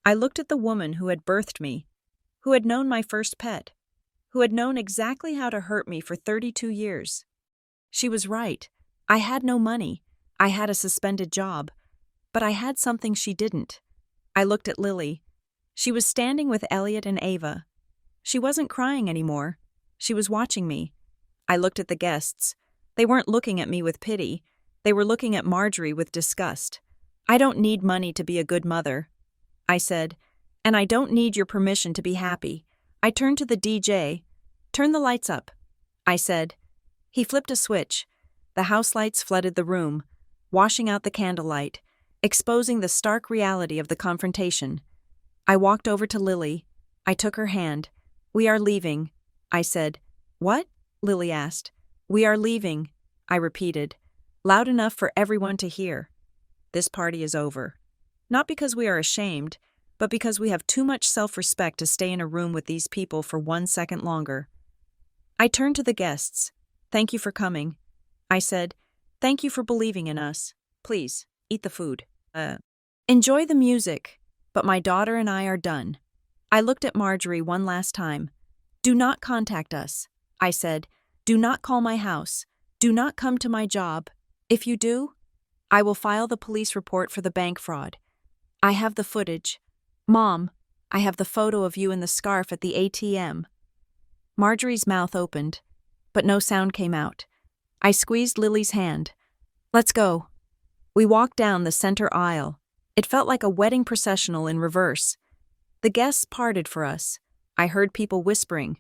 I looked at the woman who had birthed me, who had known my first pet, who had known exactly how to hurt me for 32 years. She was right. I had no money. I had a suspended job. But I had something she didn't. I looked at Lily. She was standing with Elliot and Ava. She wasn't crying anymore. She was watching me. I looked at the guests. They weren't looking at me with pity. They were looking at Marjorie with disgust. I don't need money to be a good mother, I said, and I don't need your permission to be happy. I turned to the DJ. Turn the lights up, I said. He flipped a switch. The house lights flooded the room, washing out the candlelight, exposing the stark reality of the confrontation. I walked over to Lily. I took her hand. We are leaving, I said. What? Lily asked. We are leaving, I repeated, loud enough for everyone to hear. This party is over. Not because we are ashamed, but because we have too much self-respect to stay in a room with these people for 1 second longer. I turned to the guests. Thank you for coming. I said, thank you for believing in us. Please, eat the food. Enjoy the music, but my daughter and I are done. I looked at Marjorie one last time. Do not contact us, I said. Do not call my house. Do not come to my job. If you do, I will file the police report for the bank fraud. I have the footage. Mom, I have the photo of you in the scarf at the ATM. Marjorie's mouth opened, but no sound came out. I squeezed Lily's hand. Let's go. We walked down the center aisle. It felt like a wedding processional in reverse. The guests parted for us. I heard people whispering.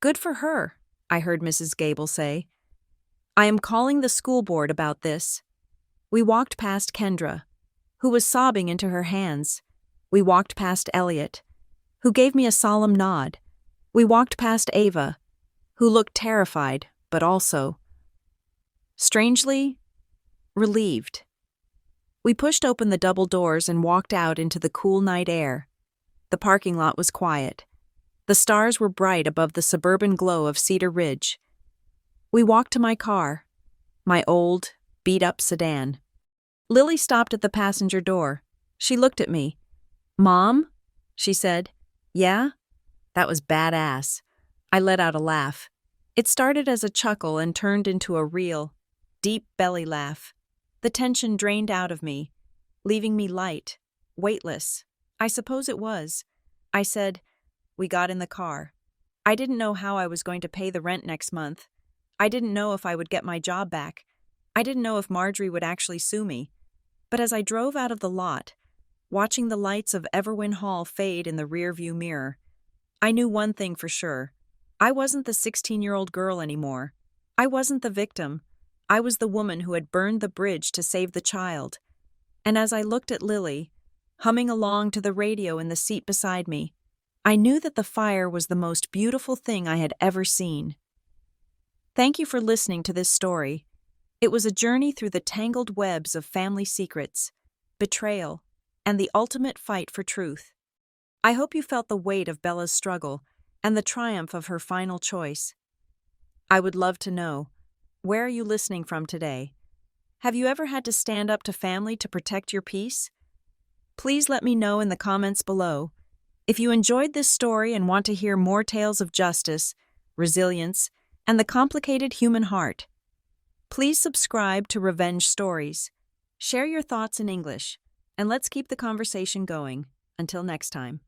Good for her, I heard Mrs. Gable say. I am calling the school board about this. We walked past Kendra, who was sobbing into her hands. We walked past Elliot, who gave me a solemn nod. We walked past Ava, who looked terrified, but also, strangely, relieved. We pushed open the double doors and walked out into the cool night air. The parking lot was quiet. The stars were bright above the suburban glow of Cedar Ridge. We walked to my car, my old, beat-up sedan. Lily stopped at the passenger door. She looked at me. "Mom?" she said. "Yeah?" That was badass. I let out a laugh. It started as a chuckle and turned into a real, deep belly laugh. The tension drained out of me, leaving me light, weightless. I suppose it was. I said, "We got in the car." I didn't know how I was going to pay the rent next month. I didn't know if I would get my job back. I didn't know if Marjorie would actually sue me. But as I drove out of the lot, watching the lights of Everwin Hall fade in the rearview mirror, I knew one thing for sure. I wasn't the 16-year-old girl anymore. I wasn't the victim. I was the woman who had burned the bridge to save the child. And as I looked at Lily, humming along to the radio in the seat beside me, I knew that the fire was the most beautiful thing I had ever seen. Thank you for listening to this story. It was a journey through the tangled webs of family secrets, betrayal, and the ultimate fight for truth. I hope you felt the weight of Bella's struggle and the triumph of her final choice. I would love to know, where are you listening from today? Have you ever had to stand up to family to protect your peace? Please let me know in the comments below. If you enjoyed this story and want to hear more tales of justice, resilience, and the complicated human heart, please subscribe to Revenge Stories. Share your thoughts in English, and let's keep the conversation going. Until next time.